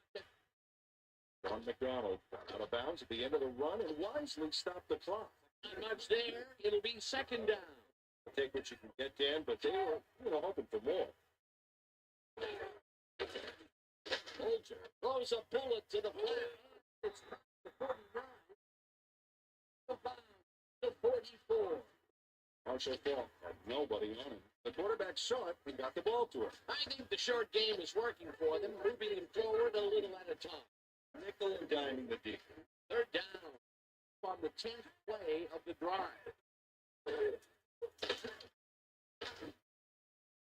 John McDonald got out of bounds at the end of the run and wisely stopped the clock. Not much there. It'll be second down. Take what you can get, Dan, but they were hoping for more. Bolger throws a bullet to the flat. It's the 49. The 44. Marshall Falk had nobody on him. The quarterback saw it and got the ball to him. I think the short game is working for them, moving him forward a little at a time. Nickel and diming the deep. Third down on the 10th play of the drive.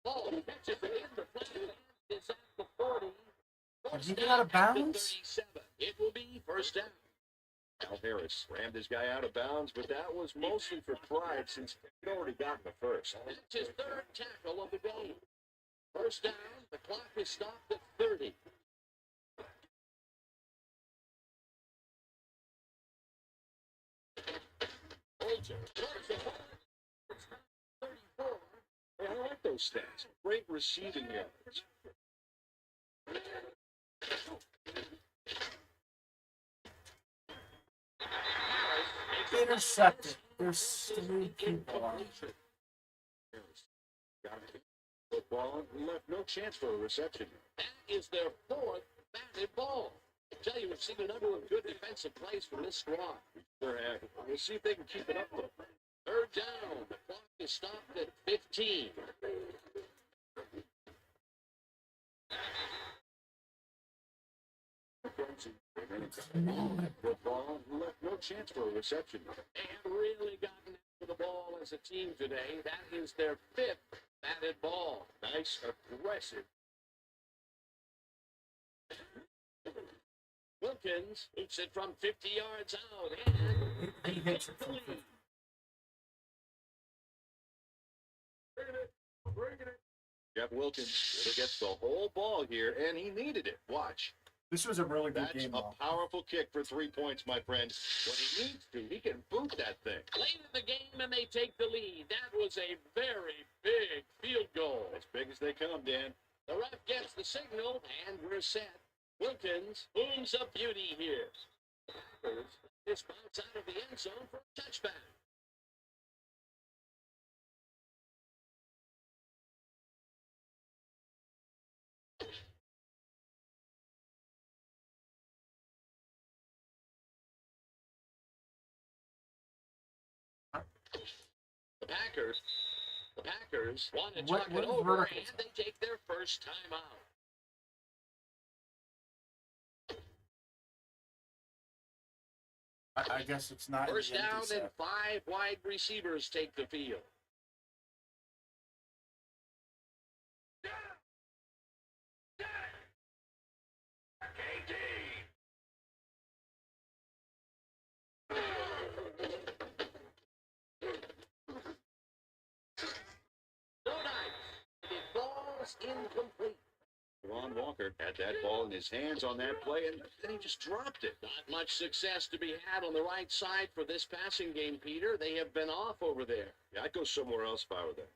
Ball catches it in the flat. It's at the 40. Did he get out of bounds? 37. It will be first down. Al Harris rammed his guy out of bounds, but that was mostly for pride since he'd already gotten the first. That's his third tackle of the game. First down. The clock is stopped at 30. Bolger throws it hard. It's 34. Hey, I like those stats. Great receiving yards. Intercepted. There's 3 people on it. Harris got it. football and left no chance for a reception. That is their fourth batted ball. I tell you, we've seen a number of good defensive plays from this squad. Sure have. We'll see if they can keep it up, though. Third down. The clock is stopped at 15. Football and left no chance for a reception. They have really gotten after the ball as a team today. That is their fifth batted ball. Nice, aggressive. Wilkins hits it from 50 yards out, and they get the lead. Jeff Wilkins really gets the whole ball here, and he needed it. Watch. This was a really good That's game. a powerful kick for 3 points, my friend. When he needs to, he can boot that thing. Late in the game, and they take the lead. That was a very big field goal. As big as they come, Dan. The ref gets the signal, and we're set. Wilkins booms a beauty here. This bounce out of the end zone for a touchback. The Packers want to talk it over, and they take their first time out. I guess it's not. First down and 5 wide receivers take the field. No dice. It falls incomplete. Ron Walker had that ball in his hands on that play, and then he just dropped it. Not much success to be had on the right side for this passing game, Peter. They have been off over there. Yeah, I'd go somewhere else if I were there.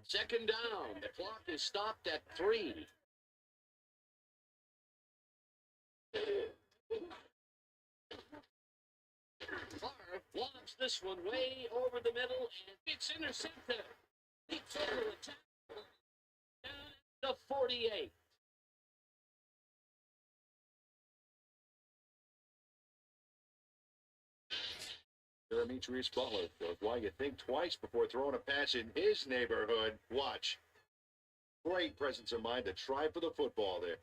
Second down. The clock is stopped at 3. Favre lobs this one way over the middle, and it's intercepted. Leaps over the tackle. Down to 48. Demetrius Butler shows why you think twice before throwing a pass in his neighborhood. Watch. Great presence of mind to try for the football there.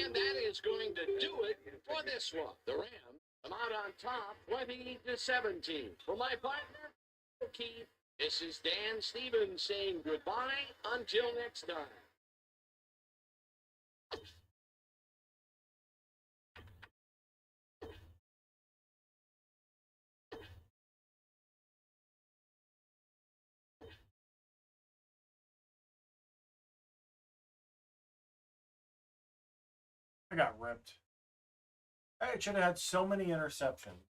And that is going to do it for this one. The Rams come out on top, 20-17. For my partner, Keith, this is Dan Stevens saying goodbye until next time. I got ripped. I should have had so many interceptions.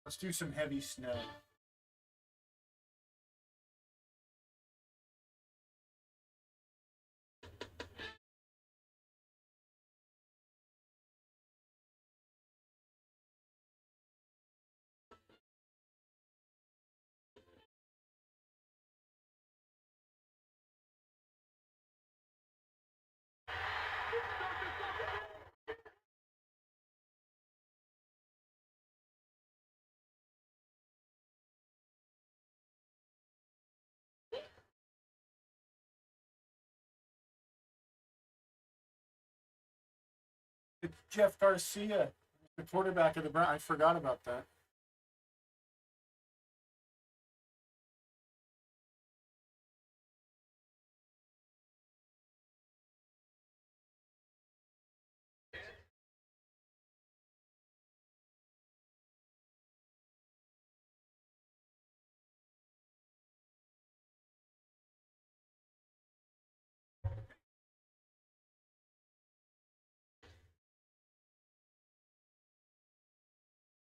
Let's do some heavy snow. It's Jeff Garcia, the quarterback of the Browns. I forgot about that.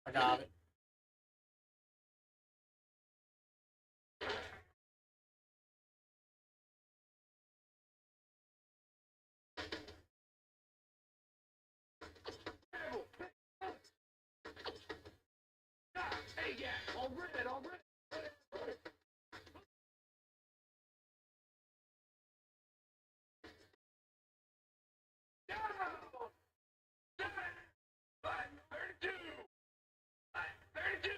I got it. Hey, yeah, all red, all red. Down! 32! 32!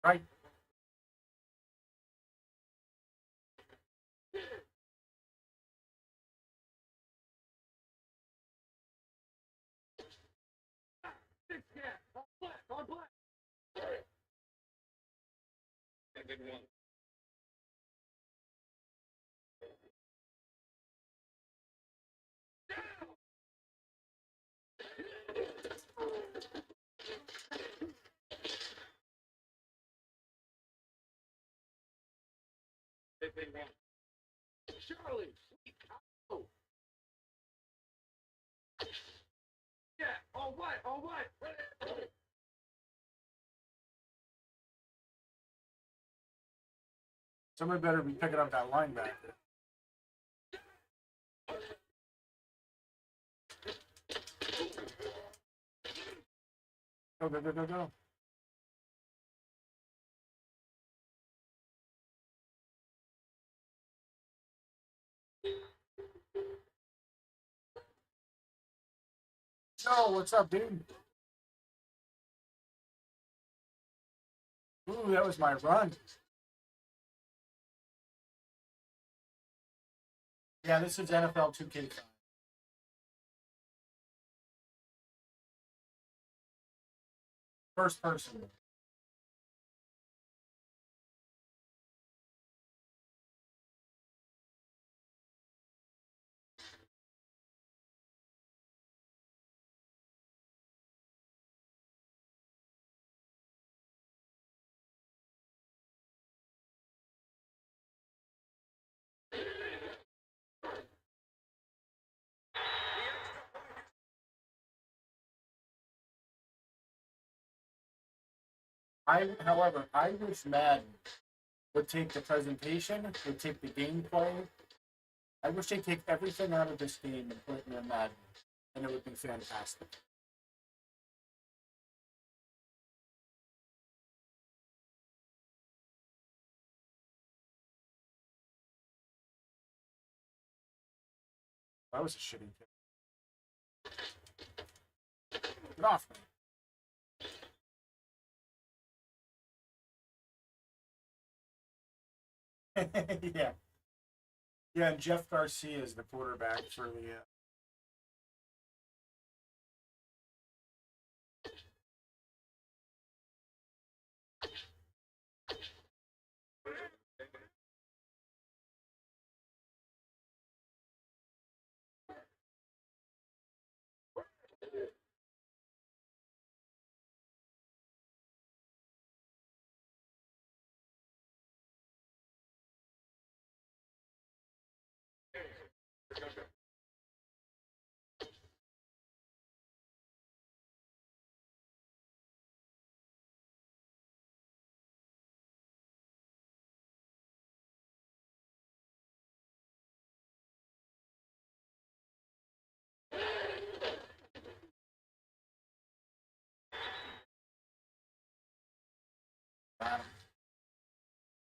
Right. Six, yeah, all black, all black. Good one. Big one. Charlie, sweet cow. Yeah, all white, all white. Somebody better be picking up that linebacker. Go, go, go, go, go. Yo, what's up, dude? Ooh, that was my run. Yeah, this is NFL2K5. First person. However, I wish Madden would take the presentation, would take the gameplay. I wish they'd take everything out of this game and put it in a Madden, and it would be fantastic. That was a shitty kick. Get off me. Yeah. Yeah, and Jeff Garcia is the quarterback for the.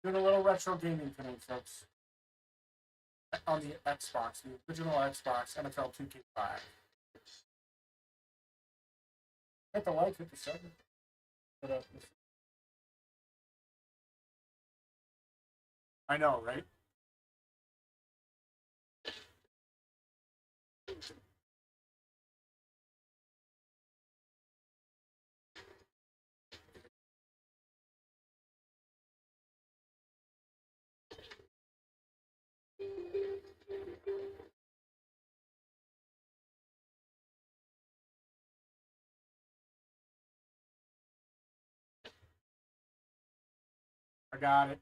Doing a little retro gaming tonight, folks. On the Xbox, the original Xbox, NFL2K5. Hit the like, hit the sub. I know, right? I got it.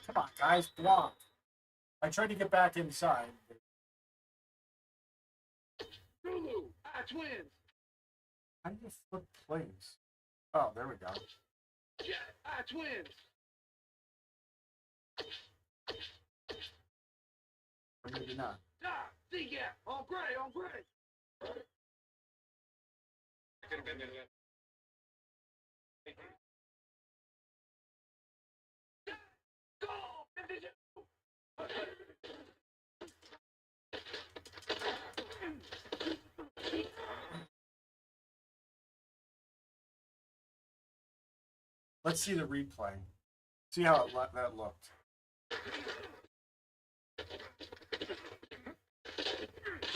Come on, guys, block. I tried to get back inside. Lulu, Twins. I just flipped plays. Oh, there we go. Jet, Twins. Or maybe not. D-gap, on gray. Go! Let's see the replay. See how that looked.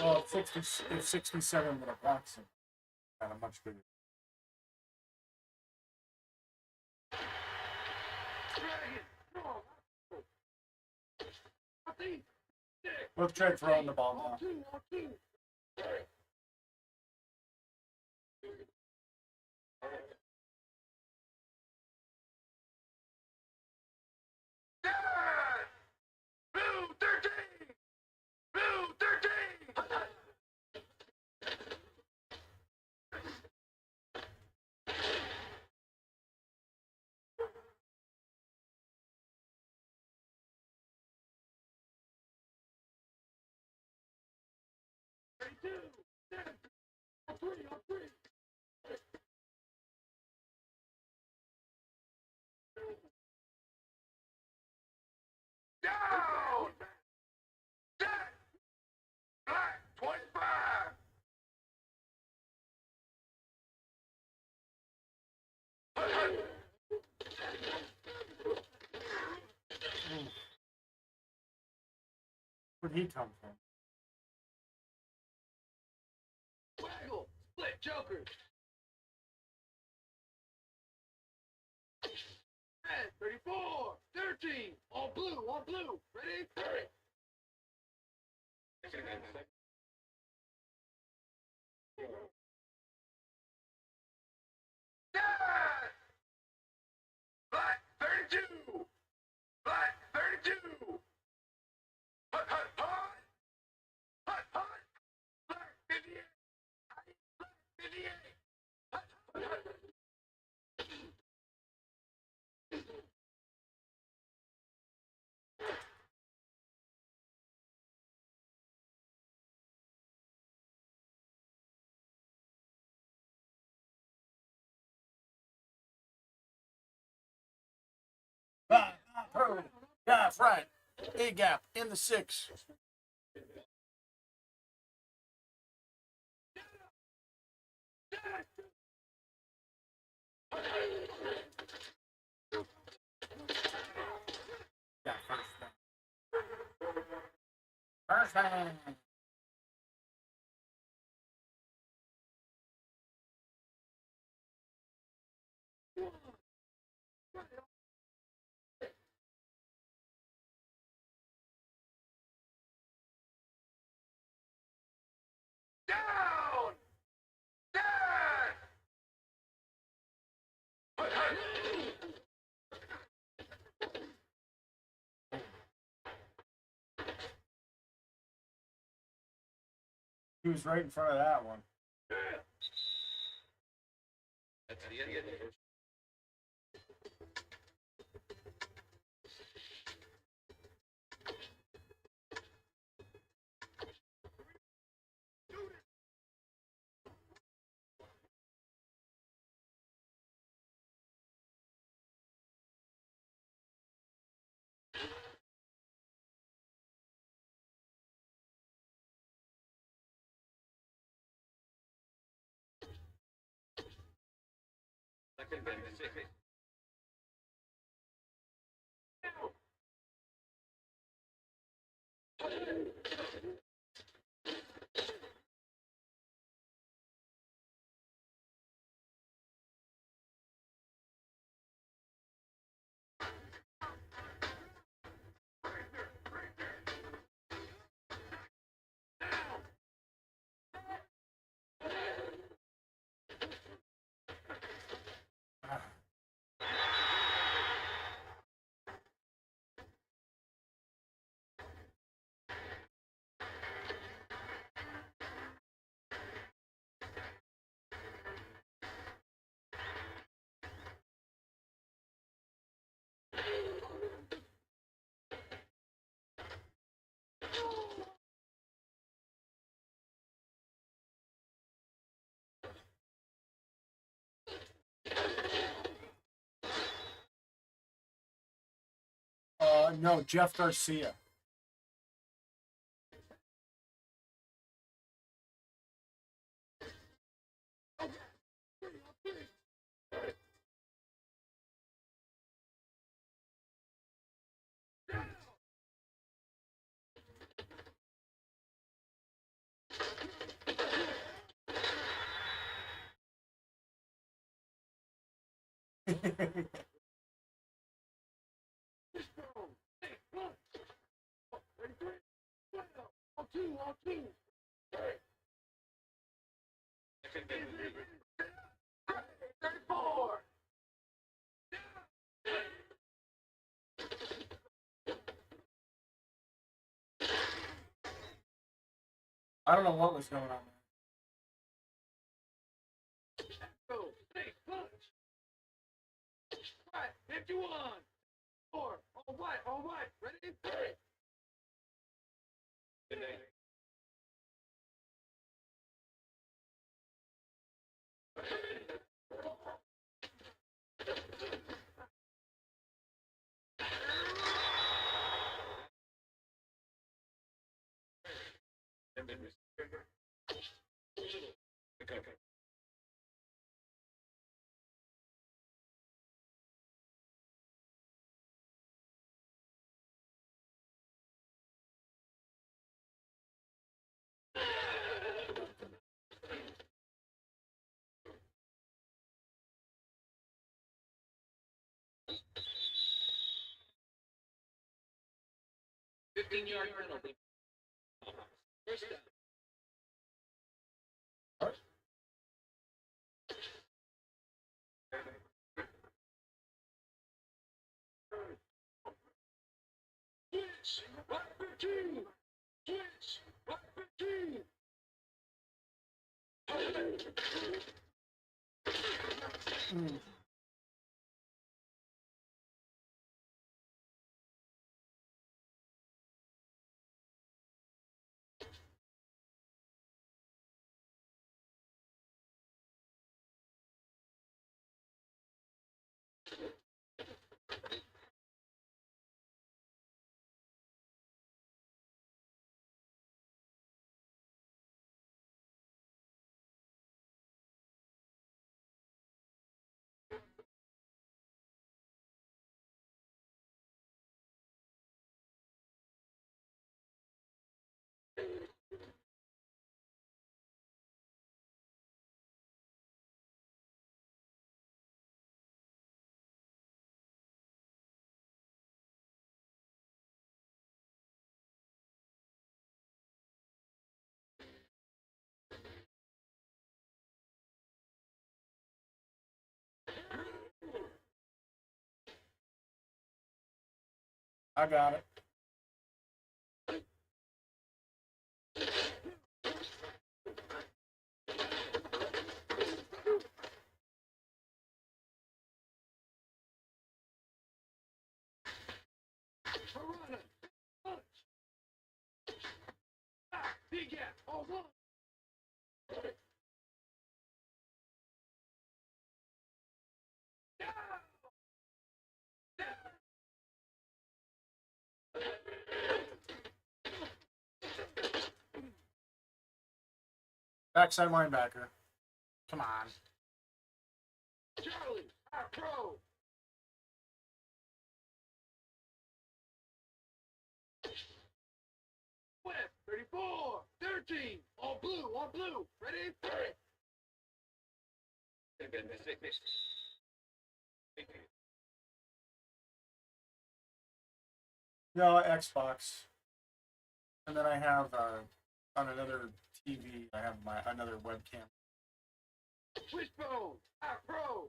Well, if 67 would have blocked him, got a much bigger. Look, try throwing the ball now. Blue 13! Blue 13! Down! Set! Black 25! Where'd he come from? Waggle! Split Joker! Red 34! 13! All blue! Ready? Hurry! Dead! Black 32! Black 32! Hut, hut, hut! Hut, hut! Black 58! Black 58! Hut, hut, hut! Through. Yeah, right. A gap in the 6. Yeah, first man. Down! Dead! Hut, hut! He was right in front of that one. That's the end of the first. Second and 6. No, Jeff Garcia. I don't know what was going on there. Go. Hey, punch. Right, 51. 4. All right. Ready? Okay. 15-yard penalty. First down. Switch. Back 15. Switch. Back 15. I got it. Piranha. Punch. Ah, big gap. On one. Backside linebacker. Come on. Charlie, our pro. Web, 34, 13, on blue, ready? No, Xbox. And then I have on another TV, I have another webcam. Wishbone, our pro.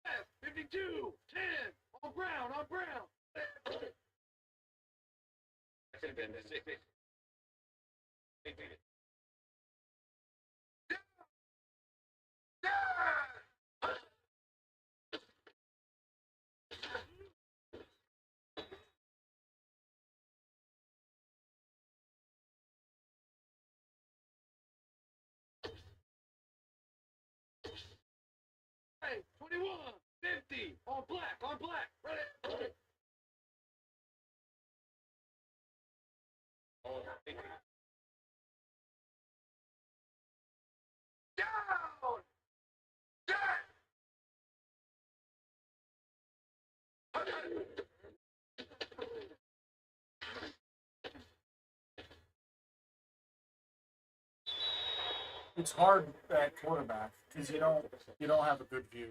F, 52, 10, on brown. Hey, 21, 50, on black, ready? Down! It's hard at quarterback because you don't have a good view.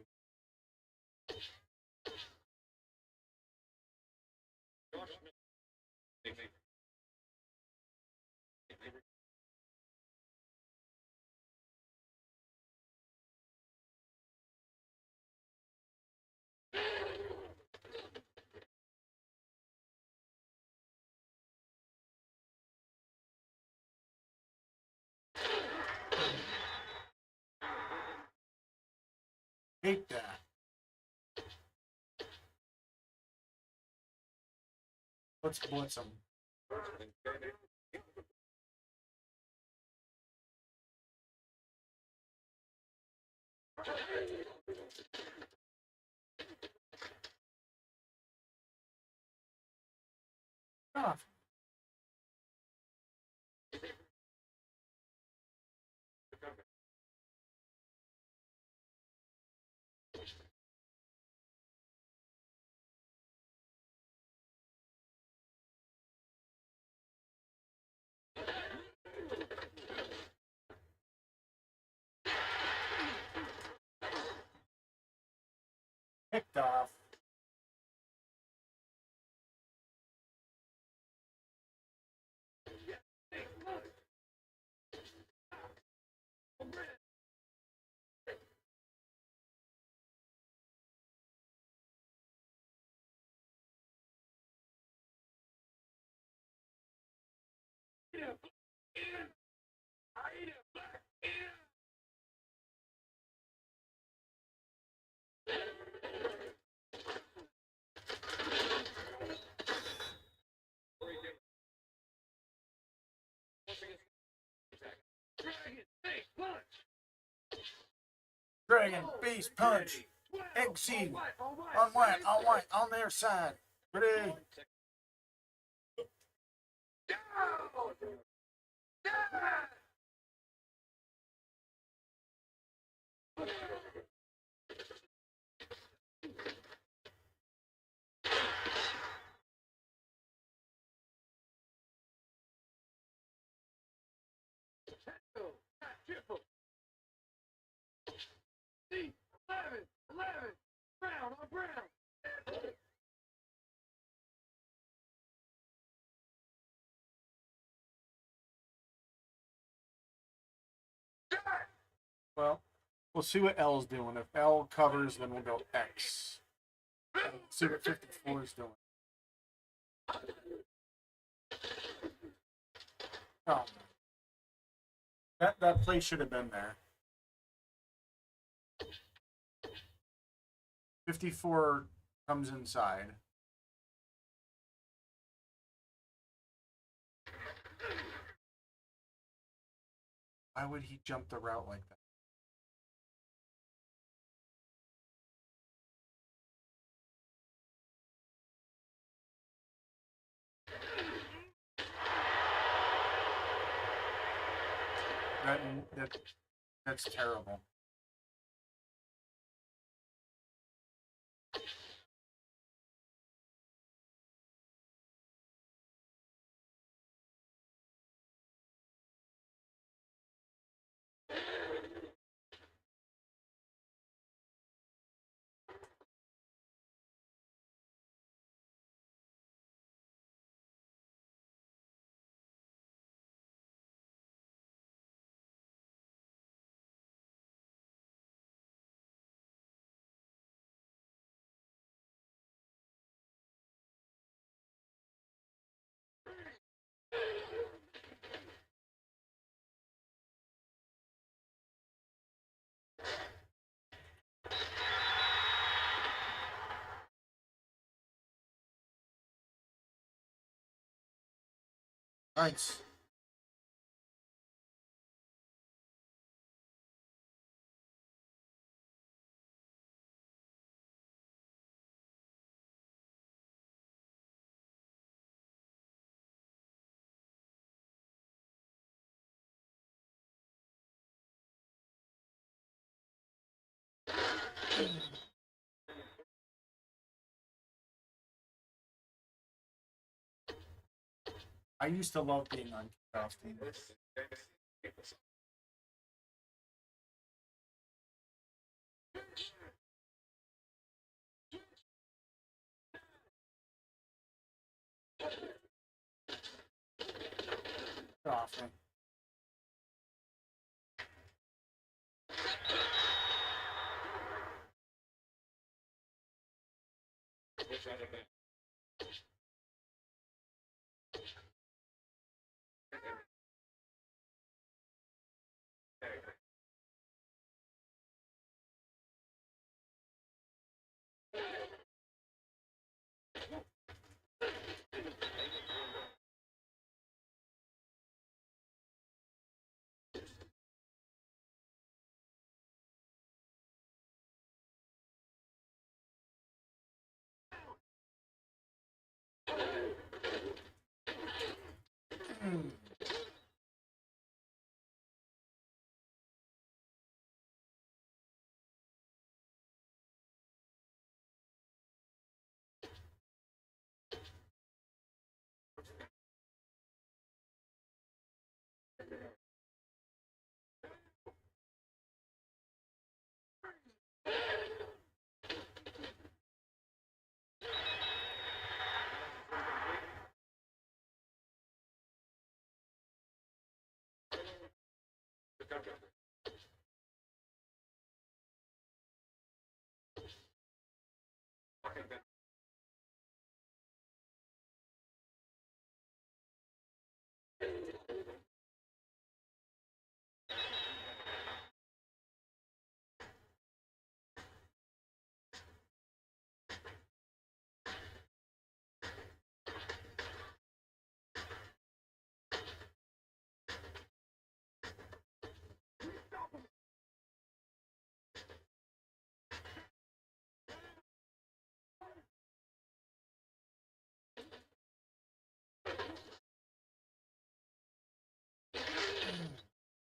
Hate that. Let's blitz them. Ah. Picked off. Dragon, beast, punch, egg seed, on white, on their side. Ready? Triple. C, 11, brown on brown. Well, we'll see what L's doing. If L covers, then we'll go X. See what 54 is doing. Oh. That play should have been there. 54 comes inside. Why would he jump the route like that? That, that that's terrible. Nice. I used to love being on kickoff teams. Awesome.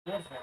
Good for him.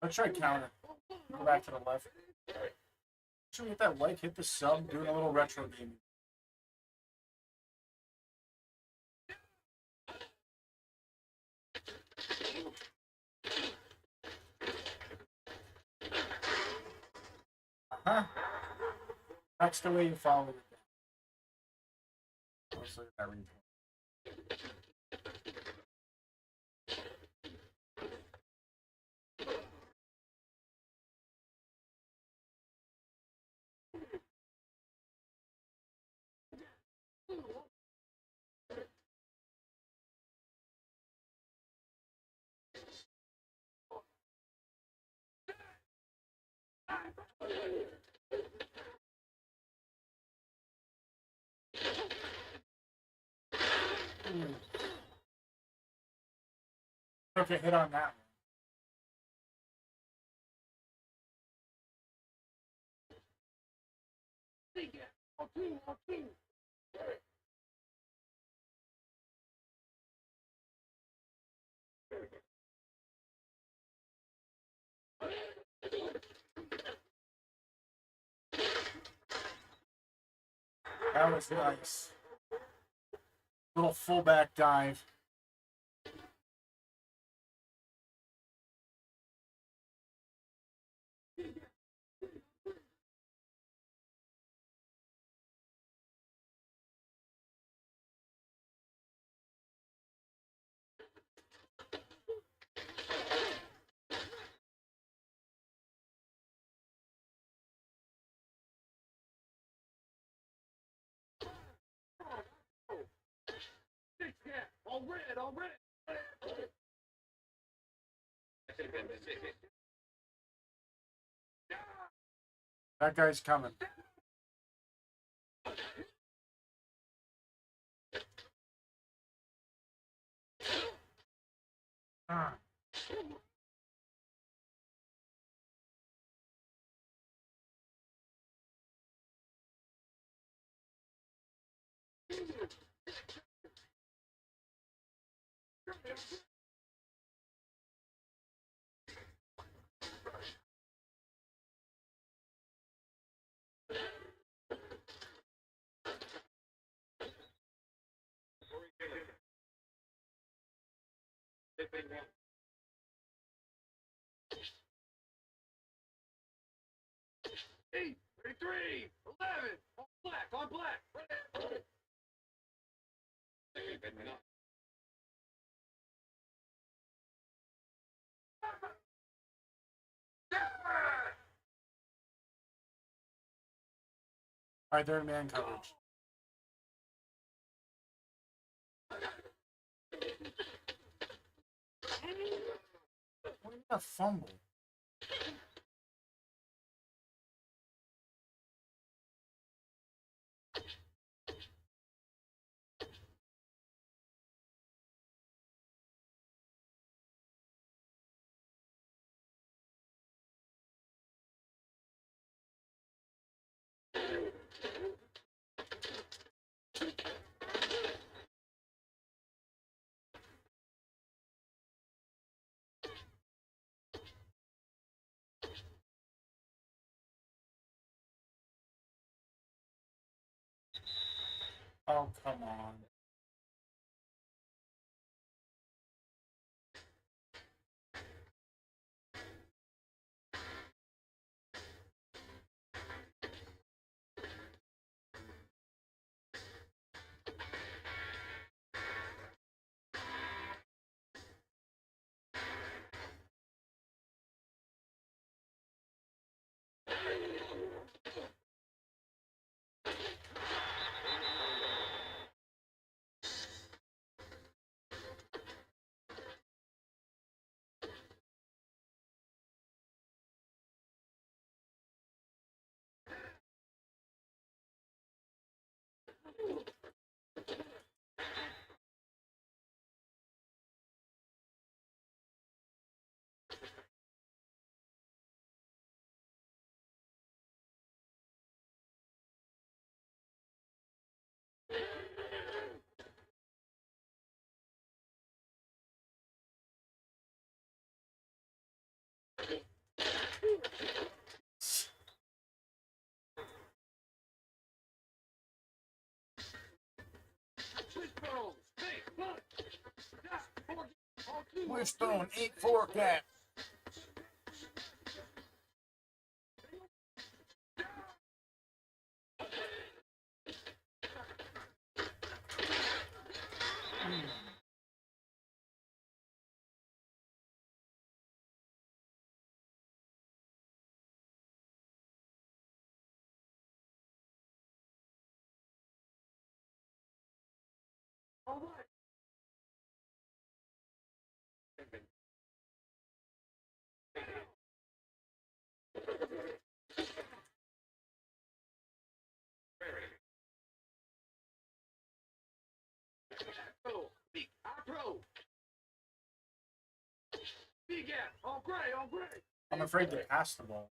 Let's try counter. Go back to the left. Should we hit that like, hit the sub, doing a little retro gaming. That's the way you follow it. Let's look at that replay. Took a hit on that one. That was nice. Little fullback dive. All red, all red. That guy's coming. Ah. Eight, 33, 11, on black, on black. All right, they're in man coverage. What is a fumble? Oh, come on. Wishbone, 8-4 cap. All right. Big Afro. Big F. On gray, on gray. I'm afraid to pass the ball.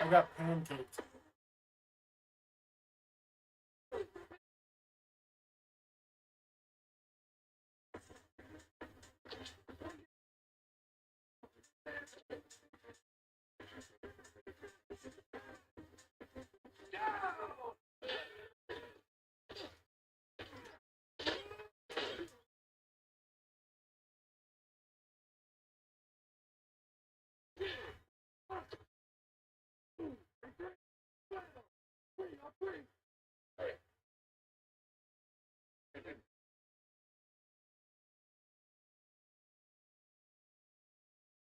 I got pancaked.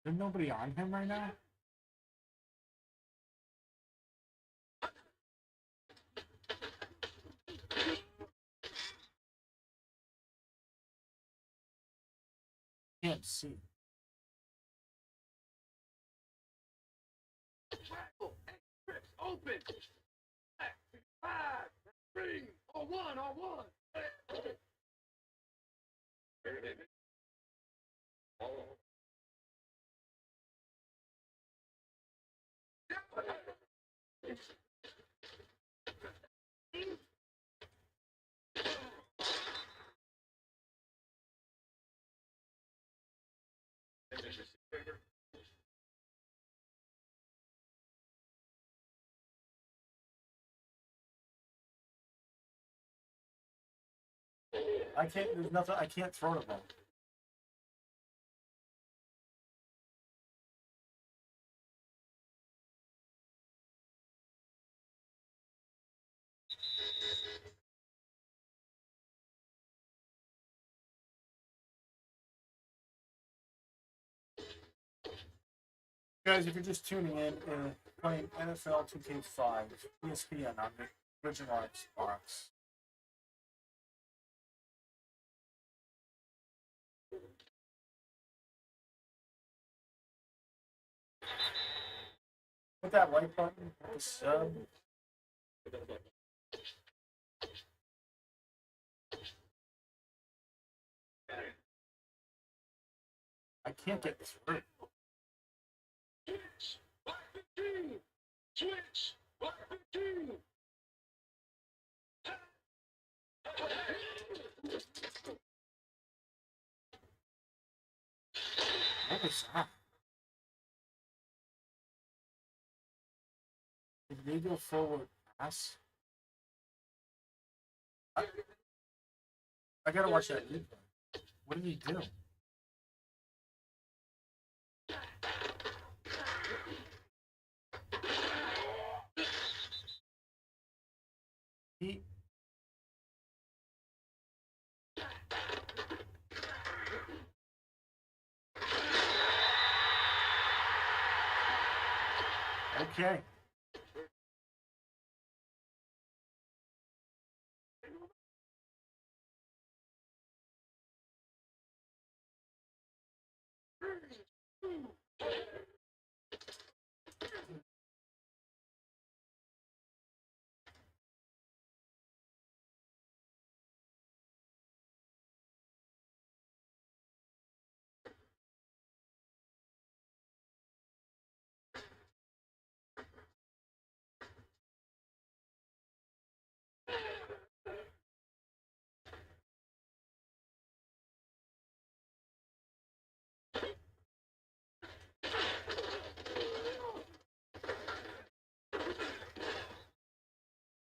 There's nobody on him right now? Can't see. Open. 5, 3, on one, on one. I can't, there's nothing, I can't throw the ball. Guys, if you're just tuning in, playing NFL2K5, ESPN on the original XBOX. Hit that like button, hit the sub. I can't get through. Switch. Black 15. What was that? Did they go forward pass? I gotta watch that replay. What did he do? He. Okay.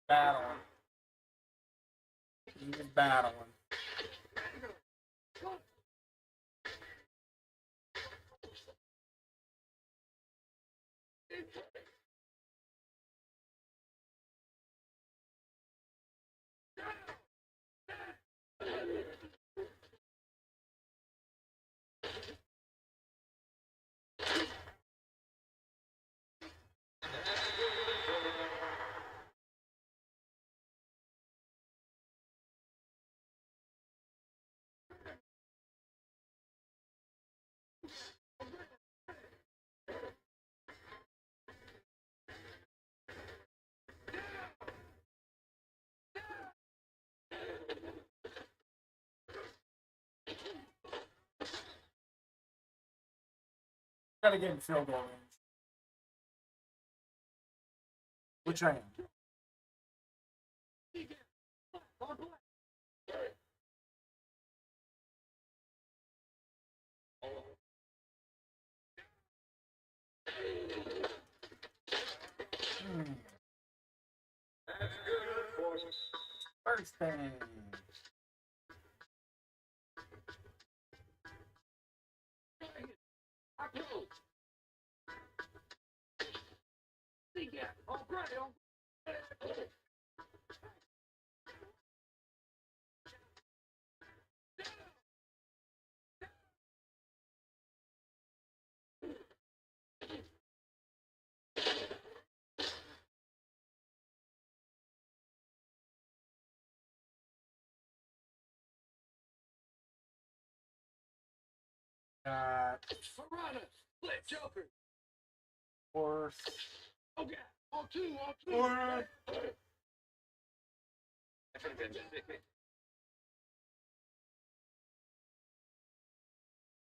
Battling. He was battling. Gotta get in field goal range. Which I am. First thing. Split Joker. Fourth. Okay. All two. Fourth.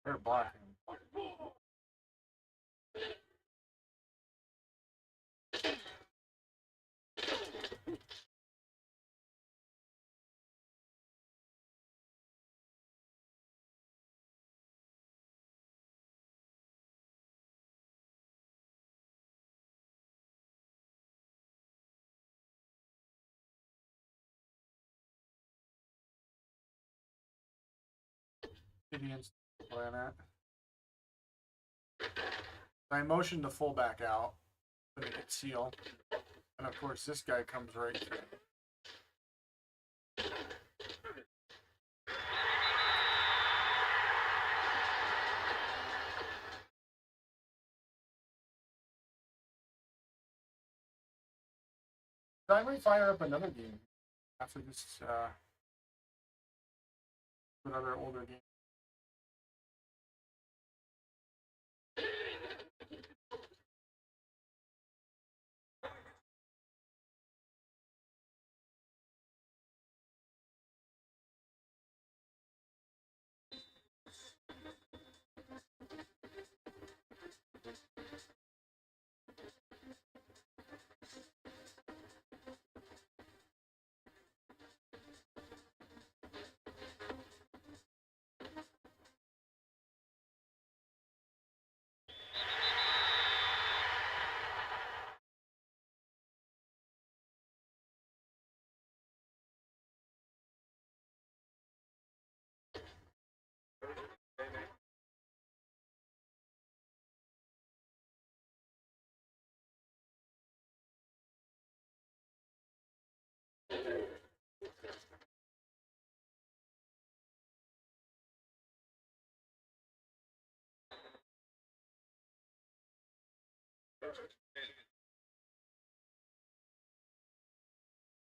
They're blocking. Indians playing that. I motioned the fullback out to make it seal. And of course, this guy comes right through. I might fire up another game after this, another older game.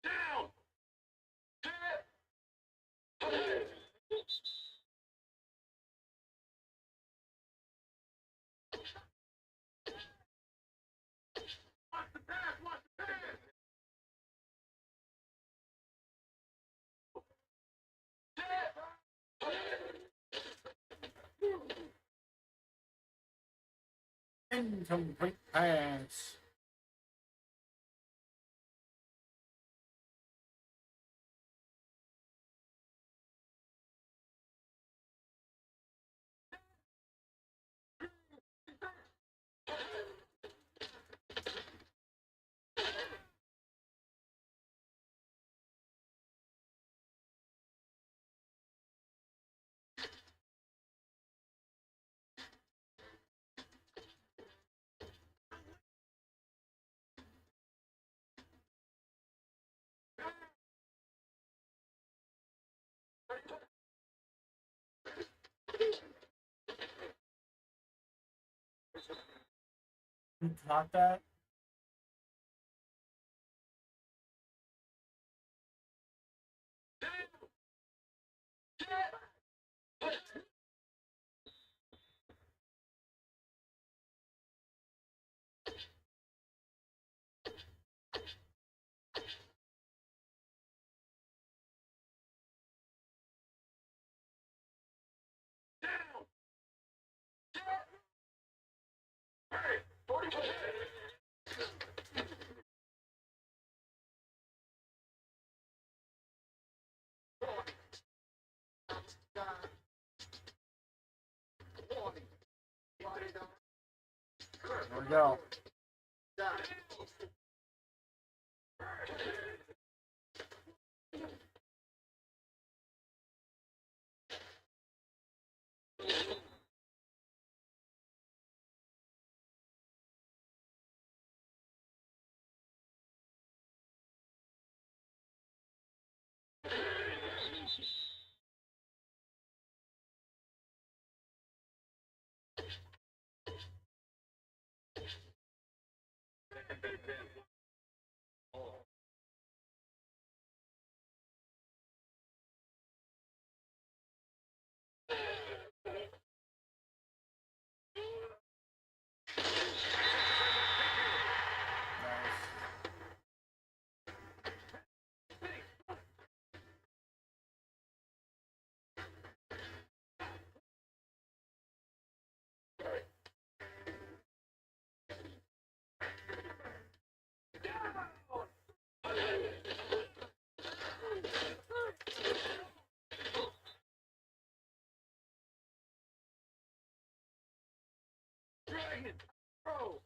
Down. Watch the pass. Watch the pass. Incomplete pass. You caught that? There we go. Dragon, bro.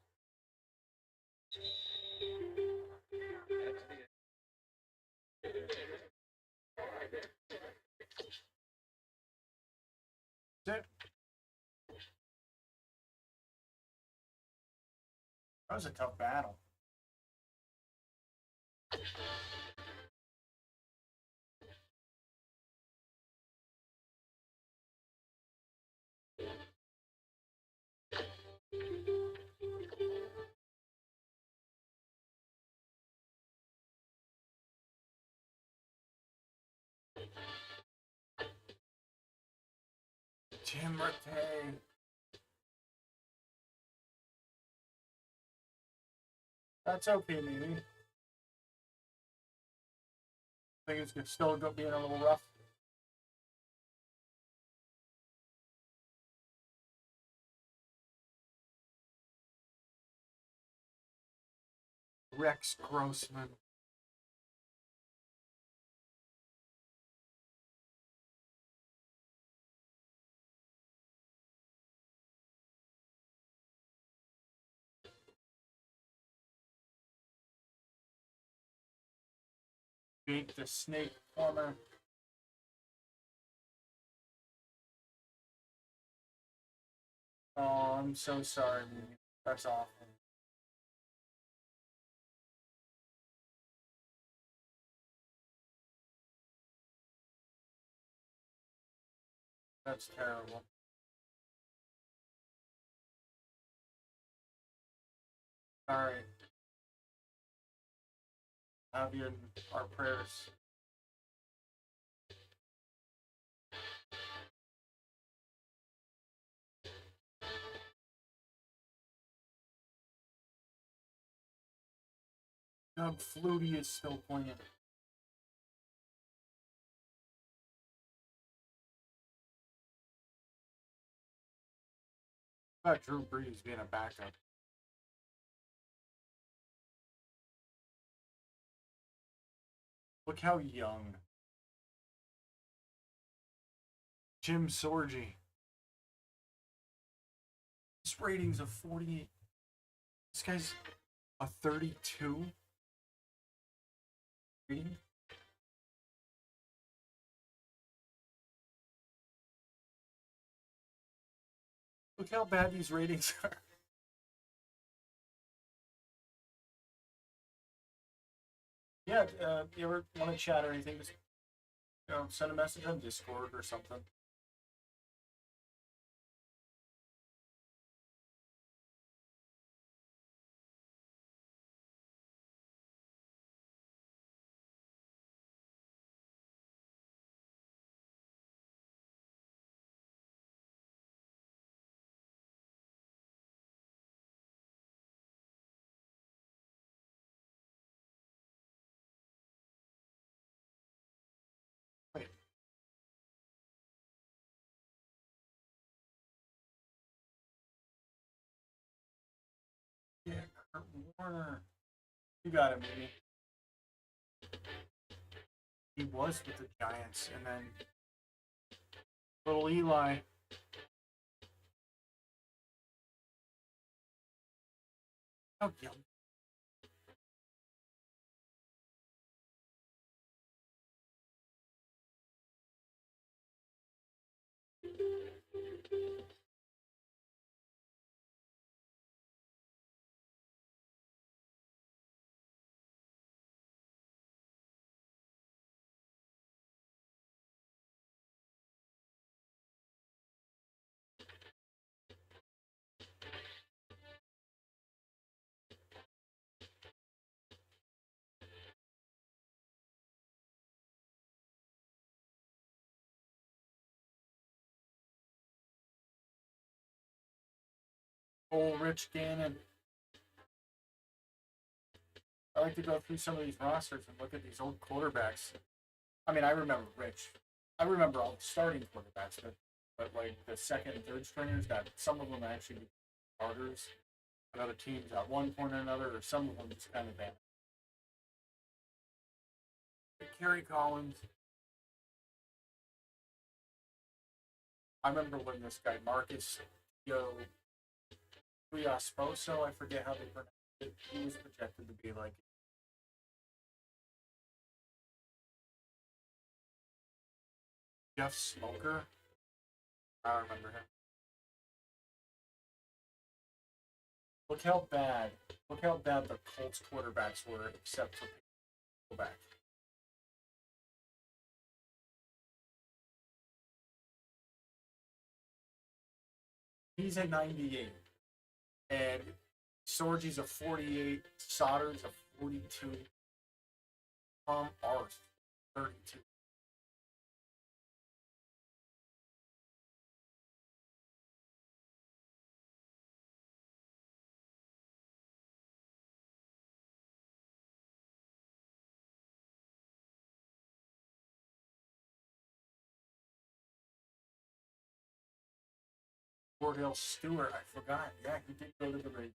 That was a tough battle. Tim Rattay. That's okay, maybe. I think it's still being a little rough. Rex Grossman. Jake the Snake Former. Oh, I'm so sorry, man. That's awful. That's terrible. All right. Have you in our prayers. Doug Flutie is still playing. How about Drew Brees being a backup? Look how young. Jim Sorgi. His rating's a 48. This guy's a 32 rating. Look how bad these ratings are. Yeah, you ever want to chat or anything? Just send a message on Discord or something. Wait. Yeah, Kurt Warner. You got him, maybe. He was with the Giants, and then little Eli. How young? Old Rich Gannon. I like to go through some of these rosters and look at these old quarterbacks. I mean, I remember Rich. I remember all the starting quarterbacks, but like the second and third stringers, got some of them actually starters. And other teams at one point or another, or some of them just kind of bad. Kerry Collins. I remember when this guy Marcus Sposo, I forget how they pronounce it. He was projected to be like Jeff Smoker. I don't remember him. Look how bad the Colts quarterbacks were, except for quarterback. He's a 98, and Sorgi's a 48. Sauter's a 42. Tom Arth, 32. Cordell Stewart, I forgot. Yeah, he did go to the Ravens.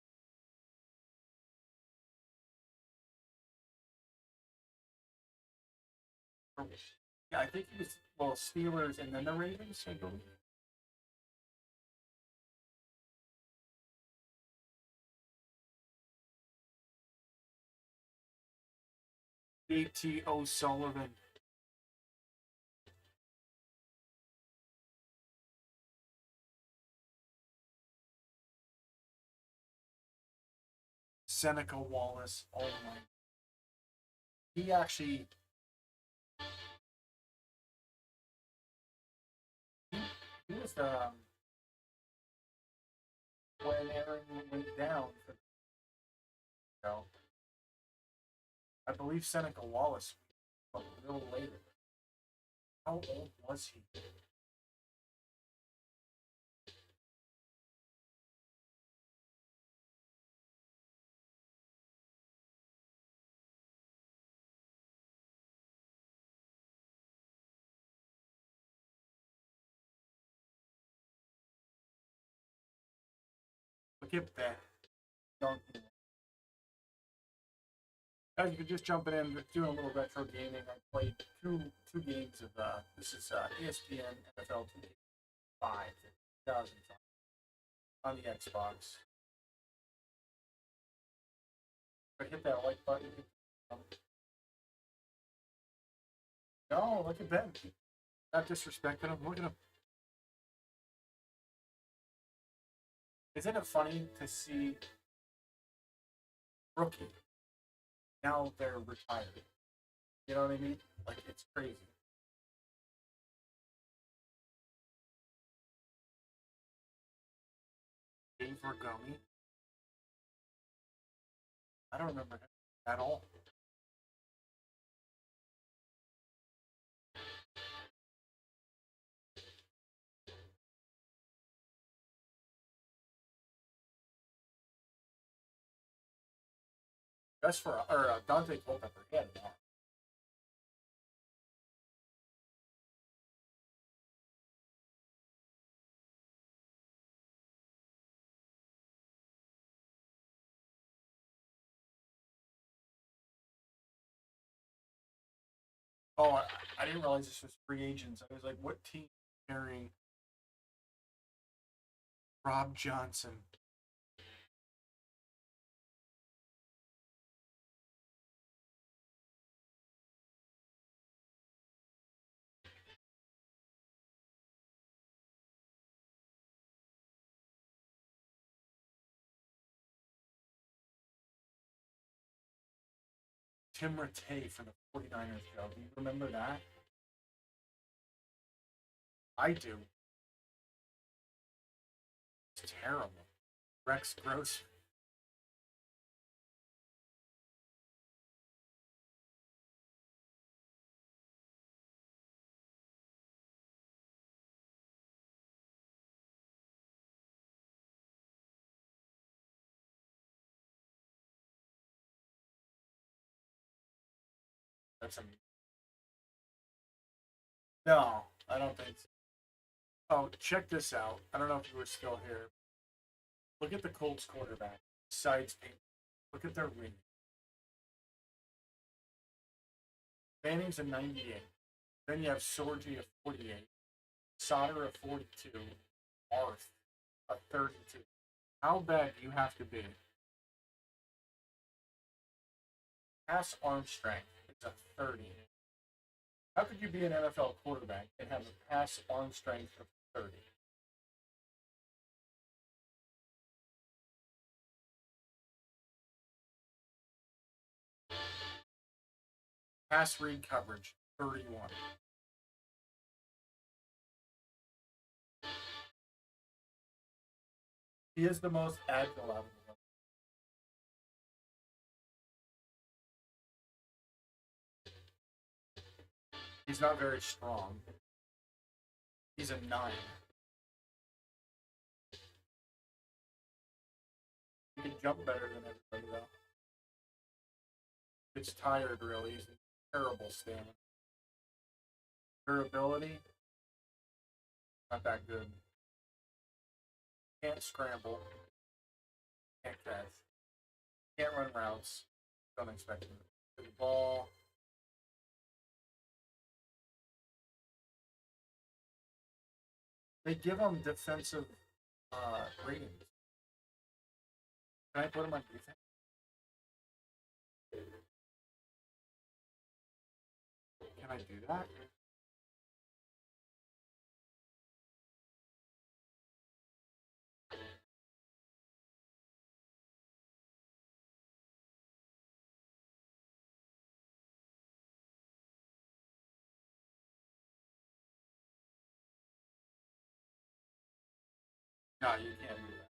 Yeah, I think he was Steelers and then the Ravens, I believe. A.T. O'Sullivan. Seneca Wallace. Oh my. He actually. He was the. When Aaron went down. I believe Seneca Wallace a little later. How old was he? Look at that. Don't. As you could just jump in, doing a little retro gaming. I played two games of this is ESPN NFL2K5 2005 on the Xbox. But hit that like button. No, look at Ben. Not disrespecting him. Look at him. Isn't it funny to see rookie? Now they're retired. You know what I mean? Like, it's crazy. Dave Ragoni? I don't remember him at all. That's for Dante Culpepper. He had an arm. Oh, I didn't realize this was free agents. I was like, what team carrying Rob Johnson? Tim Rattay for the 49ers, Joe. Do you remember that? I do. It's terrible. Rex Gross. That's a... No, I don't think so. Oh, check this out. I don't know if you were still here. Look at the Colts quarterback. Besides Peyton. Look at their win. Manning's a 98. Then you have Sorgi a 48. Sauter a 42. Arth a 32. How bad do you have to be? Pass arm strength is a 30. How could you be an NFL quarterback and have a pass arm strength of 30? Pass read coverage, 31. He is the most agile out of them. He's not very strong. He's a 9. He can jump better than everybody, though. It's tired, really. He's terrible stamina. Durability, not that good. Can't scramble. Can't catch. Can't run routes. Don't expect him to the ball. They give him defensive ratings. Can I put him on defense? Can I do that? No, you can't do that.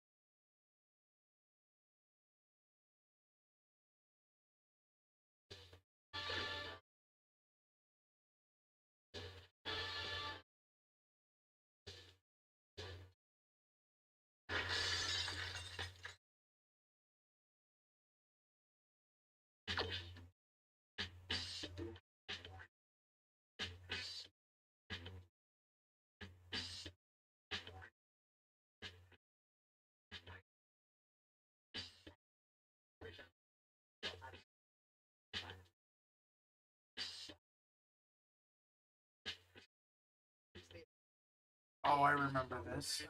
Oh, I remember this.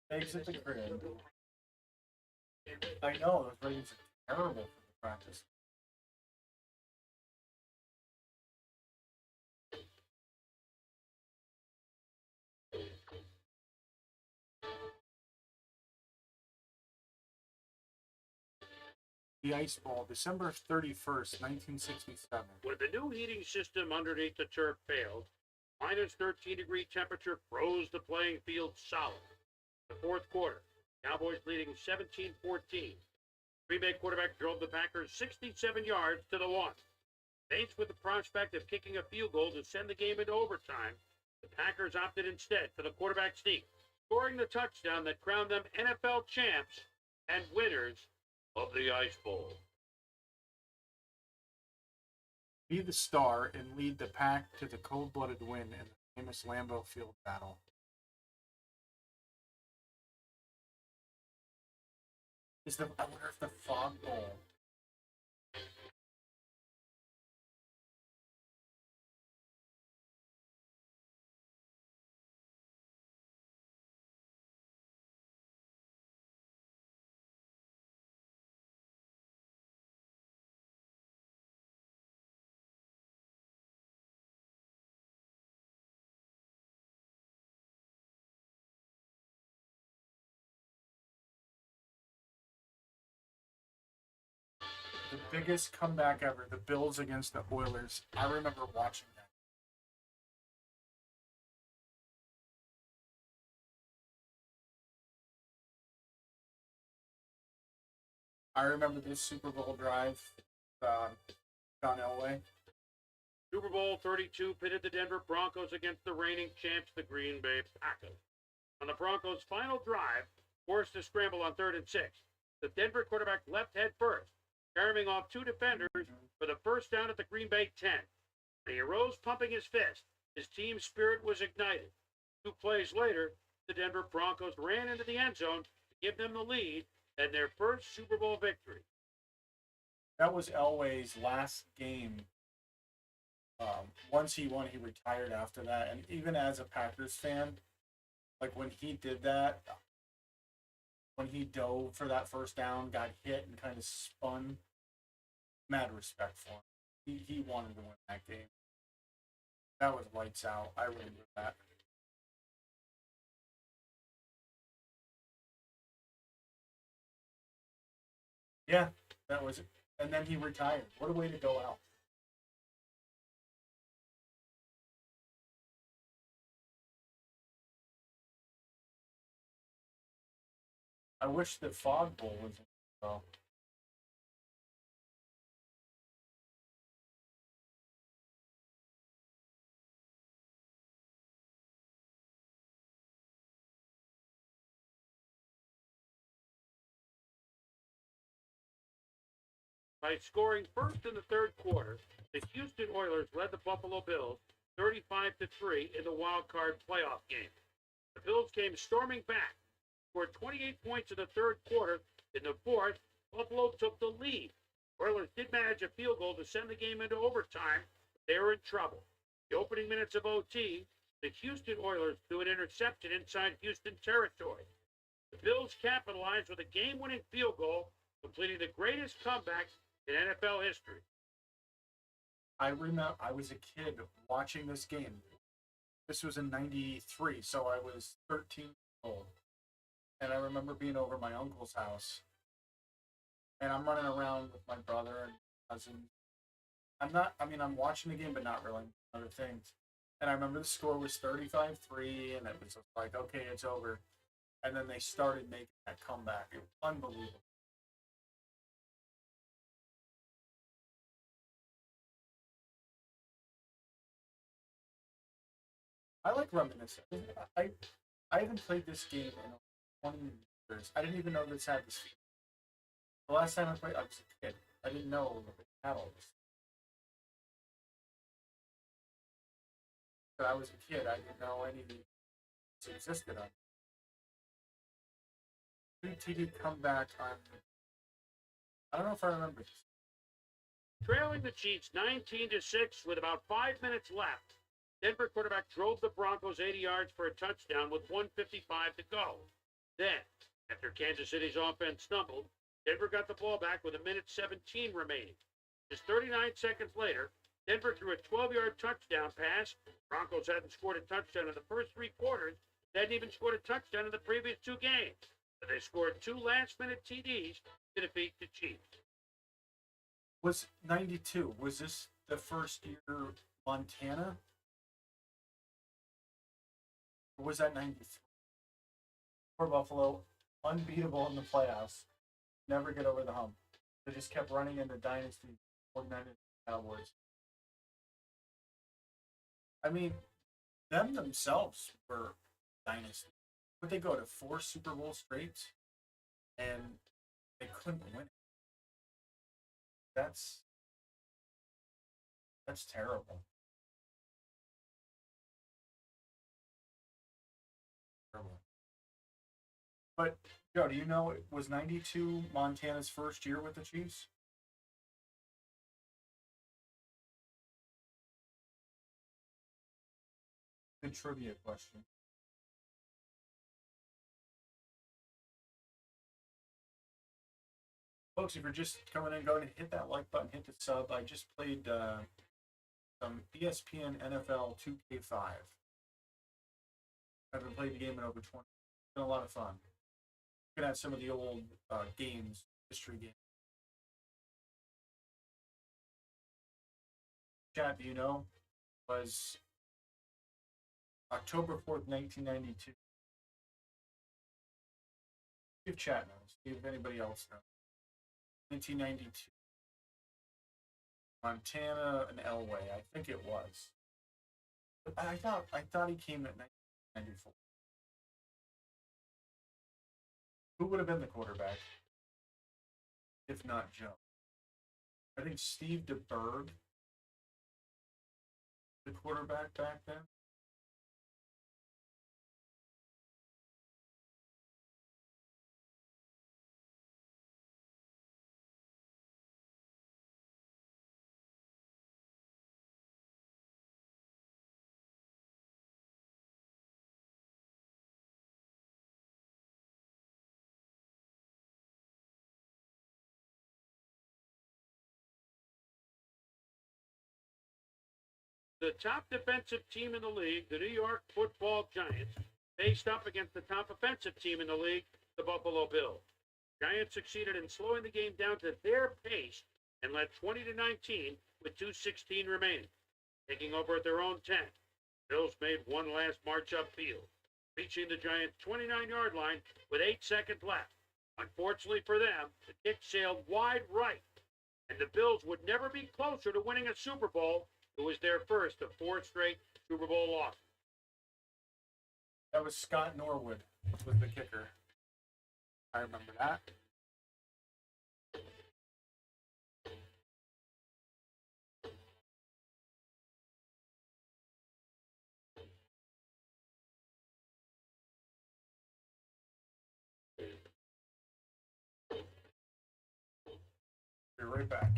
Eggs at the crib. I know, those ratings are terrible for the practice. The Ice Bowl, December 31st, 1967. When the new heating system underneath the turf failed, minus 13-degree temperature froze the playing field solid. The fourth quarter, Cowboys leading 17-14. Green Bay quarterback drove the Packers 67 yards to the 1. Faced with the prospect of kicking a field goal to send the game into overtime, the Packers opted instead for the quarterback sneak, scoring the touchdown that crowned them NFL champs and winners of the Ice Bowl. Be the star and lead the Pack to the cold-blooded win in the famous Lambeau Field battle. I wonder if the Fog Bowl. The biggest comeback ever, the Bills against the Oilers. I remember watching that. I remember this Super Bowl drive, John Elway. Super Bowl 32 pitted the Denver Broncos against the reigning champs, the Green Bay Packers. On the Broncos' final drive, forced to scramble on 3rd and 6, the Denver quarterback left head first, carrying off 2 defenders for the first down at the Green Bay 10. He arose pumping his fist. His team spirit was ignited. 2 plays later, the Denver Broncos ran into the end zone to give them the lead and their first Super Bowl victory. That was Elway's last game. Once he won, he retired after that. And even as a Packers fan, like when he did that, when he dove for that first down, got hit and kind of spun, mad respect for him. He wanted to win that game. That was lights out. I remember that. Yeah, that was it. And then he retired. What a way to go out. I wish the Fog Bowl was in well. By scoring first in the third quarter, the Houston Oilers led the Buffalo Bills 35-3 in the wild card playoff game. The Bills came storming back, scored 28 points in the third quarter. In the fourth, Buffalo took the lead. Oilers did manage a field goal to send the game into overtime, but they were in trouble. The opening minutes of OT, the Houston Oilers threw an interception inside Houston territory. The Bills capitalized with a game-winning field goal, completing the greatest comeback in NFL history. I remember I was a kid watching this game. This was in '93, so I was 13 years old. And I remember being over my uncle's house. And I'm running around with my brother and cousin. I'm watching the game, but not really other things. And I remember the score was 35-3, and it was just like, okay, it's over. And then they started making that comeback. It was unbelievable. I like reminiscing. I haven't played this game in 20 years. I didn't even know this had this feature. The last time I played, I was a kid. I didn't know it had all this. But I was a kid. I didn't know any of these existed on. 3 TD comeback on. I don't know if I remember this. Trailing the Chiefs 19-6 with about 5 minutes left. Denver quarterback drove the Broncos 80 yards for a touchdown with 1:55 to go. Then, after Kansas City's offense stumbled, Denver got the ball back with 1:17 remaining. Just 39 seconds later, Denver threw a 12-yard touchdown pass. Broncos hadn't scored a touchdown in the first 3 quarters. They hadn't even scored a touchdown in the previous 2 games. But they scored 2 last-minute TDs to defeat the Chiefs. Was 92? Was this the first year Montana? Or was that 93? For Buffalo, unbeatable in the playoffs. Never get over the hump. They just kept running into dynasty 49ers Cowboys. I mean, them themselves were dynasty. But they go to 4 Super Bowl straight, and they couldn't win. That's terrible. But Joe, do you know it was 92 Montana's first year with the Chiefs? Good trivia question. Folks, if you're just coming in, go ahead and hit that like button, hit the sub. I just played some ESPN NFL2K5. I haven't played the game in over 20. It's been a lot of fun. Looking at some of the old games, history games. Chat, do you know, was October 4th, 1992. See if chat knows. See if anybody else knows. 1992. Montana and Elway. I think it was. But I thought he came at 1994. Who would have been the quarterback if not Joe? I think Steve DeBerg, the quarterback back then. The top defensive team in the league, the New York Football Giants, faced up against the top offensive team in the league, the Buffalo Bills. Giants succeeded in slowing the game down to their pace and led 20-19 with 2:16 remaining. Taking over at their own 10, Bills made one last march upfield, reaching the Giants' 29-yard line with 8 seconds left. Unfortunately for them, the kick sailed wide right, and the Bills would never be closer to winning a Super Bowl. It was their first of 4 straight Super Bowl losses. That was Scott Norwood was the kicker. I remember that. Be right back.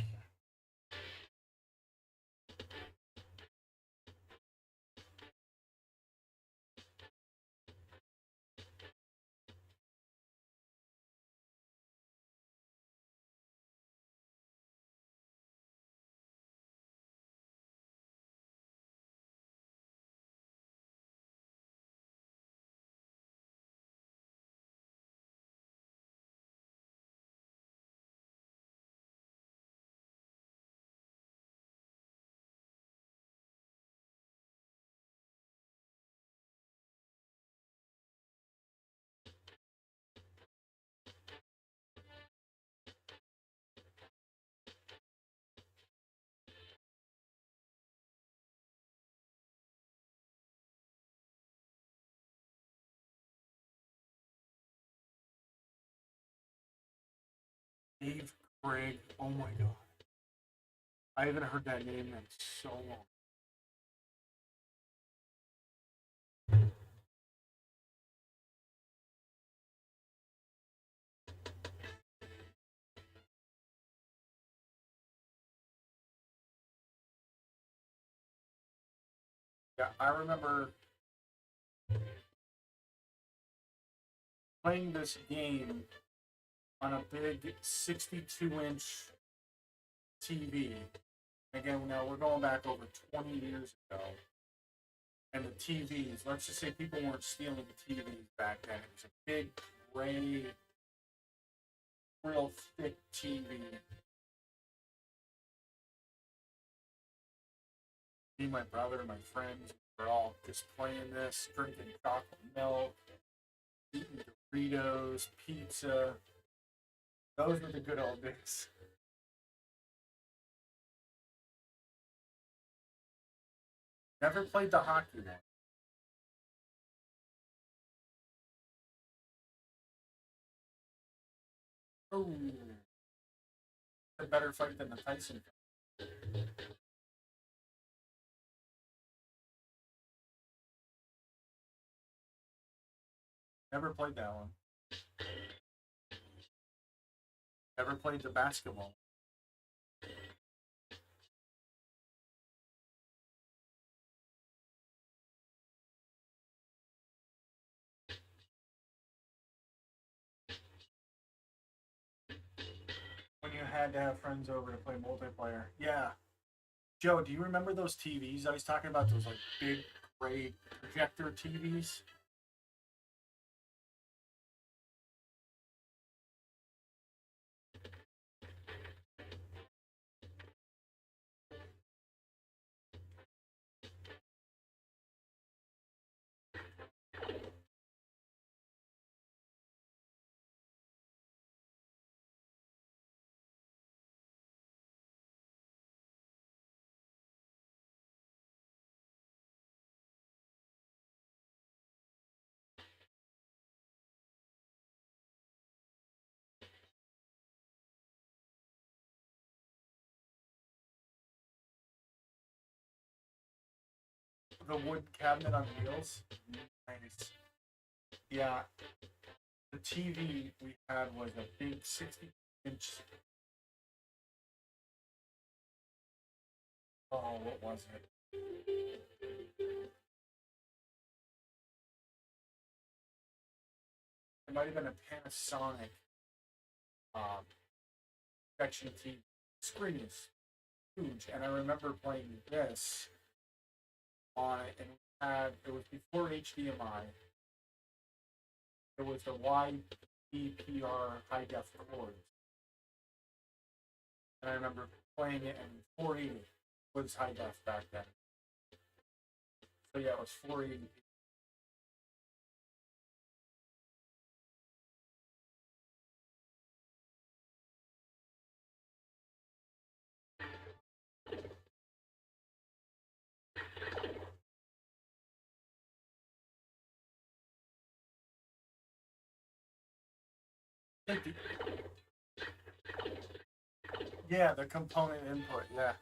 Dave Craig. Oh my god. I haven't heard that name in so long. Yeah, I remember playing this game on a big 62-inch TV. Again, now we're going back over 20 years ago. And the TVs, let's just say people weren't stealing TVs back then. It was a big, gray, real thick TV. Me, my brother, my friends, we're all just playing this, drinking chocolate milk, eating Doritos, pizza. Those were the good old days. Never played the hockey one. Ooh. A better fight than the Tyson fight. Never played that one. Never played the basketball. When you had to have friends over to play multiplayer. Yeah. Joe, do you remember those TVs I was talking about? Those like big gray projector TVs? The wood cabinet on wheels. Nice. Yeah. The TV we had was a big 60-inch. Oh, what was it? It might have been a Panasonic projection TV. Screen is huge, and I remember playing this on it, and it was before HDMI. It was the wide DPR high def cords, and I remember playing it, and 480 was high def back then. So yeah, it was 480. Yeah, the component input, yeah.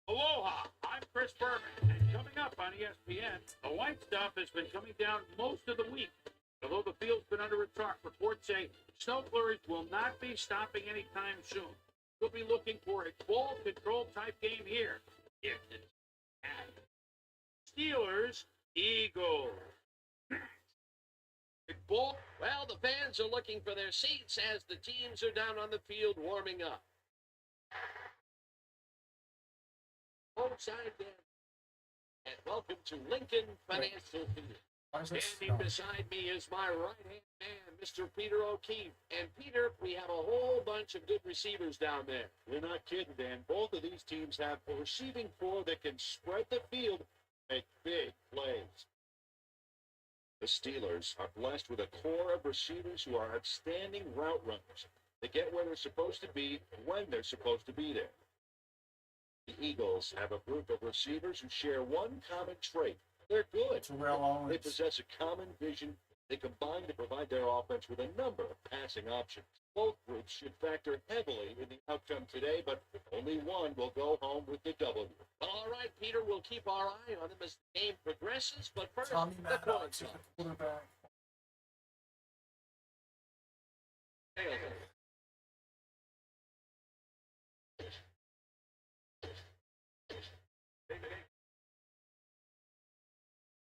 Aloha, I'm Chris Berman, and coming up on ESPN, the white stuff has been coming down most of the week. Although the field's been under attack, reports say snow flurries will not be stopping anytime soon. We'll be looking for a ball control type game here. If it's Steelers, Eagles. Well, the fans are looking for their seats as the teams are down on the field warming up. Home side there. And welcome to Lincoln Financial Field. Standing beside me is my right-hand man, Mr. Peter O'Keefe. And Peter, we have a whole bunch of good receivers down there. You're not kidding, Dan. Both of these teams have a receiving core that can spread the field and make big plays. The Steelers are blessed with a core of receivers who are outstanding route runners. They get where they're supposed to be when they're supposed to be there. The Eagles have a group of receivers who share one common trait. They're good. Terrell They Owens. possess a common vision. They combine to provide their offense with a number of passing options. Both groups should factor heavily in the outcome today, but only one will go home with the W. All right, Peter, we'll keep our eye on him as the game progresses, but first, Tommy the Maddox, coin toss. the quarterback.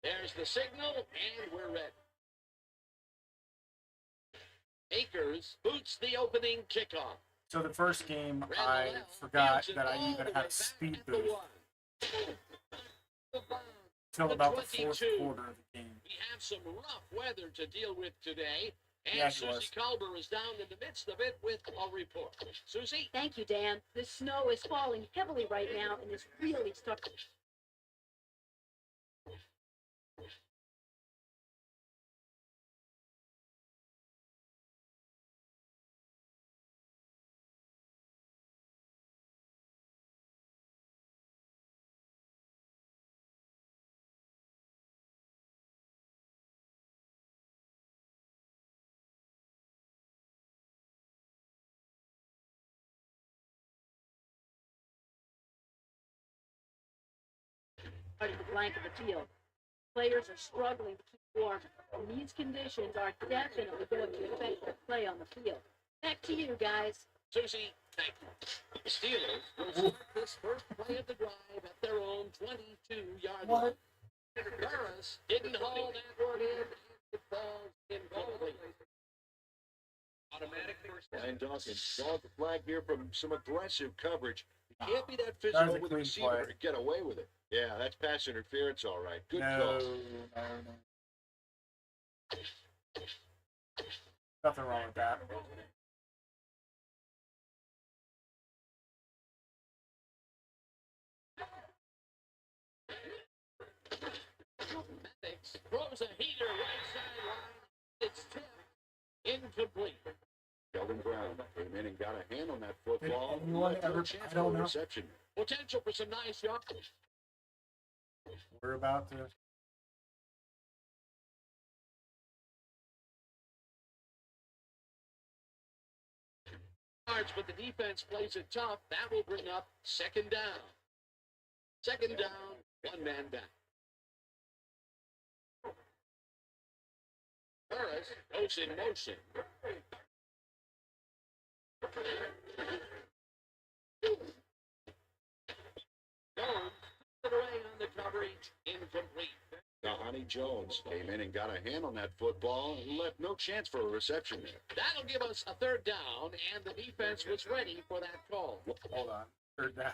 There's the signal, and we're ready. Akers boots the opening kickoff. So the first game, Ran I the left, forgot fields it that I all even the had way a speed back at the boost one. The bomb. till the about the fourth 22. quarter of the game. We have some rough weather to deal with today, and Yeah, he Susie was. Culber is down in the midst of it with a report. Susie? Thank you, Dan. The snow is falling heavily right now and is really starting. Part of the blank of the field. Players are struggling to keep warm, and these conditions are definitely going to affect their play on the field. Back to you, guys. Susie, thank you. The Steelers will start this first play of the drive at their own 22-yard line. What? Burris didn't hold that one in, and it falls incomplete. Automatic first down. And Dawkins saw the flag here from some aggressive coverage. You can't be that That physical was a with a clean receiver play. and get away with it. Yeah, that's pass interference, all right. Good No, call. no. Nothing wrong with that. Maddox throws a heater right sideline. It's tipped. Incomplete. Sheldon Brown came in and got a hand on that football. Did anyone Left no ever- chance I don't for a know. reception. Potential for some nice yards. We're about to. But the defense plays it tough. That will bring up second down. Second down, one man down. Burris goes in motion. Jones put it away on the coverage, incomplete. Honey Jones came in and got a hand on that football and left no chance for a reception there. That'll give us a third down, and the defense was ready for that call. Hold on. Third down.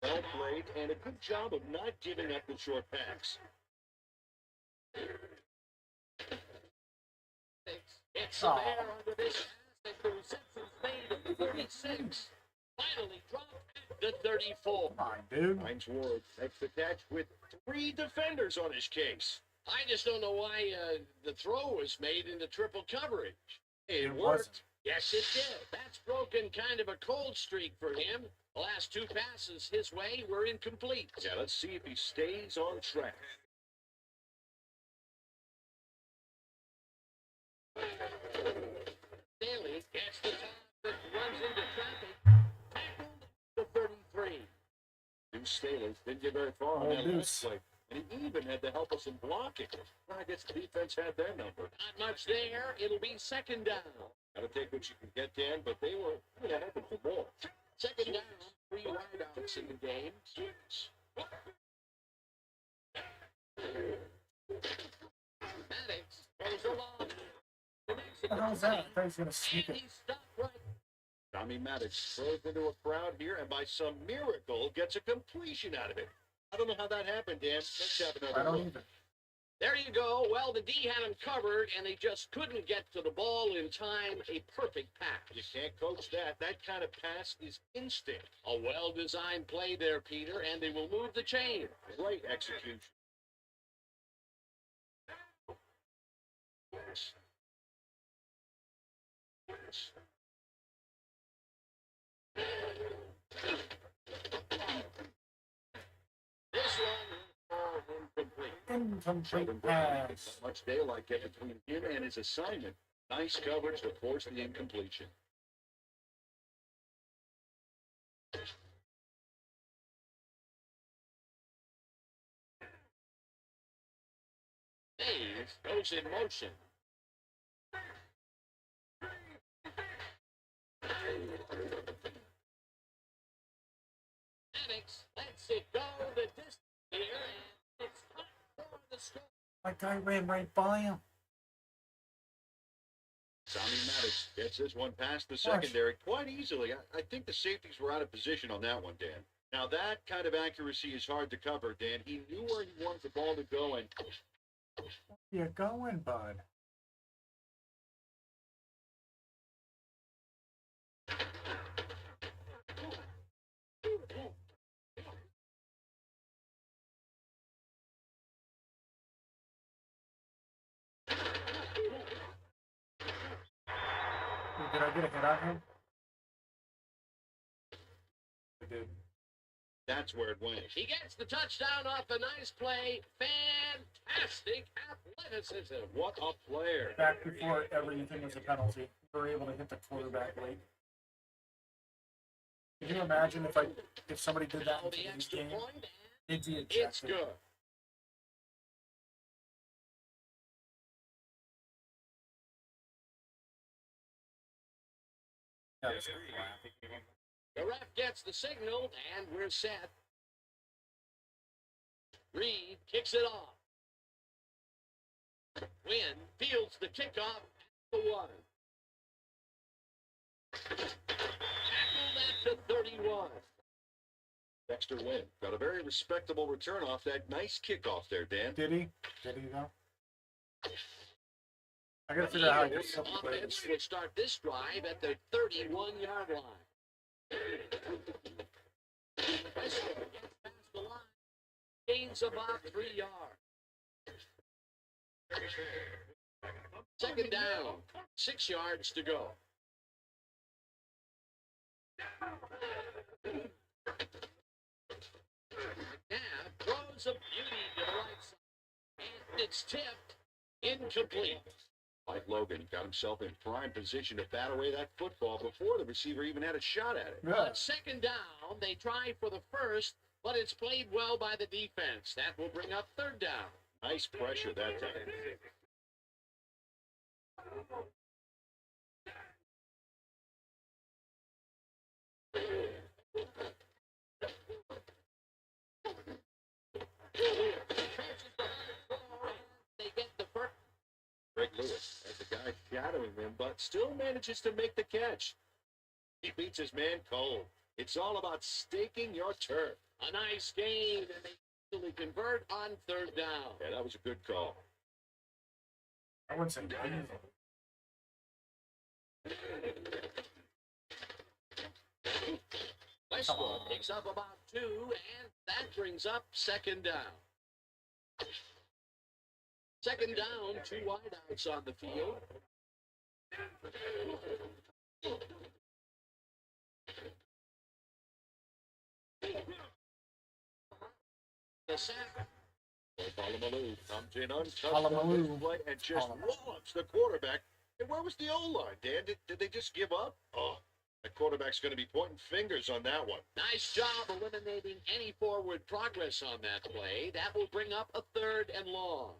Well played and a good job of not giving up the short pass. It's some air under this pass, and the reception's made at 36. Finally dropped at the 34. Come on, dude. Hines Ward makes the catch with 3 defenders on his case. I just don't know why the throw was made into triple coverage. It worked. wasn't. Yes, it did. That's broken kind of a cold streak for him. The last 2 passes his way were incomplete. Yeah, let's see if he stays on track. Daly gets the top that runs into traffic. Tackled the 33. Deuce Staley didn't get very far on Oh, that last Deuce. play. And he even had to help us in blocking. Well, I guess the defense had their number. Not much there. It'll be second down. Got to take what you can get, Dan, but they were hoping for more. Second down. 3 wideouts in the game. Maddox goes along. What the hell is that? I thought he was going to sneak And it. he stopped right. Tommy Maddox throws into a crowd here and by some miracle gets a completion out of it. I don't know how that happened, Dan. Let's have I another don't look. either. There you go. Well, the D had him covered, and they just couldn't get to the ball in time. A perfect You pass. can't coach that. That kind of pass is instinct. A well-designed play there, Peter, and they will move the chain. Great execution. pass. This one incomplete. Incomplete pass. Not much daylight kept between him and his assignment. Nice coverage to force the incompletion. Mays goes in motion. Maddox lets it go the distance here, and it's time for the score. My guy ran right by him. Tommy Maddox gets this one past the secondary quite easily. I think the safeties were out of position on that one, Dan. Now, that kind of accuracy is hard to cover, Dan. He knew where he wanted the ball to go, and Where you going, bud? Did I get a hit on him? I did. that's where it went. He gets the touchdown off a nice play. Fantastic athleticism. What a player. Back before everything was a penalty, we were able to hit the quarterback late. Can you imagine if somebody did that Now in the today's extra game? point, It'd be and it's ejected. good. Yeah, it's crap. The ref gets the signal, and we're set. Reed kicks it off. Wynn fields the kickoff at the 1. Tackled at the 31. Dexter Wynn got a very respectable return off that nice kickoff there, Dan. Did he? Did he though? I gotta figure out how to get Eagles something. offense will start this drive at the 31-yard line. Westbrook gets past the line, gains about 3 yards. Second down, 6 yards to go. McNabb throws a beauty to the right side, and it's tipped incomplete. Mike Logan got himself in prime position to bat away that football before the receiver even had a shot at it. Yeah. On second down, they try for the first, but it's played well by the defense. That will bring up third down. Nice pressure that time. They get the first. Greg Lewis has the guy shadowing him, but still manages to make the catch. He beats his man cold. It's all about staking your turf. A nice gain, and they easily convert on third down. Yeah, that was a good call. I wouldn't say easy. Westbrook picks up about 2, and that brings up second down. Second down, 2 wideouts on the field. The sack. Palomalu comes in untouched Palomalu. on this play and just Palomalu. wallops the quarterback. And where was the O-line, Dan? Did they just give up? Oh, the quarterback's going to be pointing fingers on that one. Nice job eliminating any forward progress on that play. That will bring up a third and long.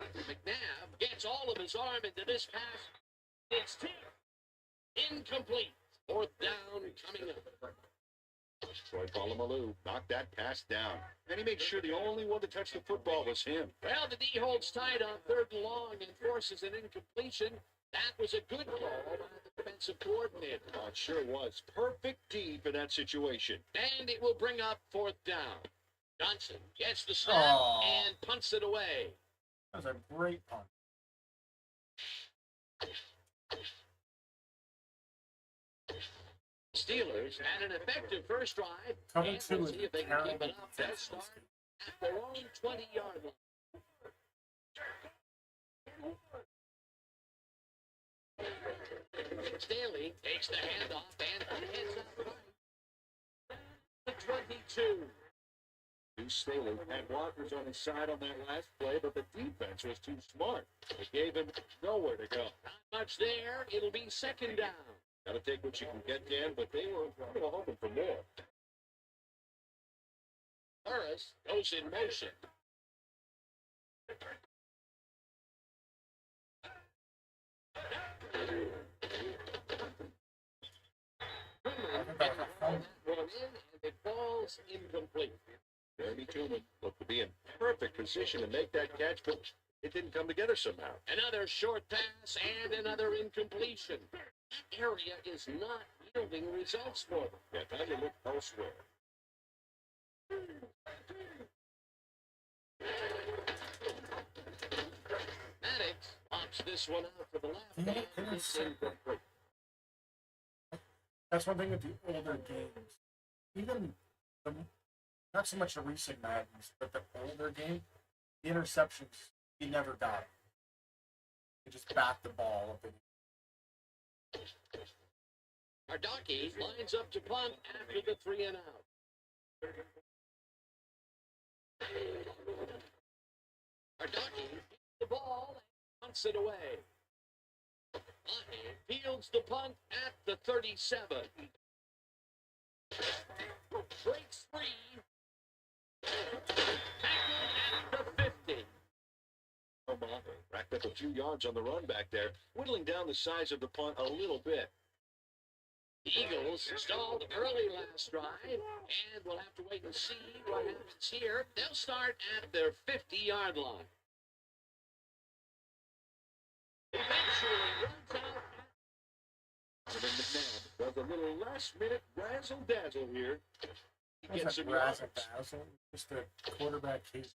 McNabb gets all of his arm into this pass. It's tipped. Incomplete. Fourth down coming up. Troy Palomalu knocked that pass down. And he made sure the only one to touch the football was him. Well, the D holds tight on third and long and forces an incompletion. That was a good call by the defensive coordinator. Oh, it sure was. Perfect D for that situation. And it will bring up fourth down. Johnson gets the snap Aw. and punts it away. That was a great punt. Steelers had an effective first drive, Coming and to we'll is see if they can terrible keep it up. They'll defense. start at their own 20-yard line. Staley takes the handoff and heads up right. 22. Staley had blockers on his side on that last play, but the defense was too smart. It gave him nowhere to go. Not much there. It'll be second down. Got to take what you can get, Dan, but they were hoping for more. Harris goes in motion. One in, and it falls incomplete. Jeremy Truman looked to be in perfect position to make that catch, but it didn't come together somehow. Another short pass and another incompletion. That area is not yielding results for them. Yeah, time to look elsewhere. Maddox pops this one out for the left, and it's incomplete. That's one thing with the older games. Even the, not so much the recent Maddens, but the older game, the interceptions, he never got. He just backed the ball up. Ardaki lines up to punt after the 3 and out. Ardaki gets the ball and punts it away. Lonnie fields the punt at the 37. Breaks free. Tackled at the 50. Omar racked up a few yards on the run back there, whittling down the size of the punt a little bit. The Eagles stalled early last drive, and we'll have to wait and see what happens here. They'll start at their 50-yard line. Eventually runs out. Donovan McNabb does a little last-minute razzle-dazzle here. He gets some yards. Just a quarterback case.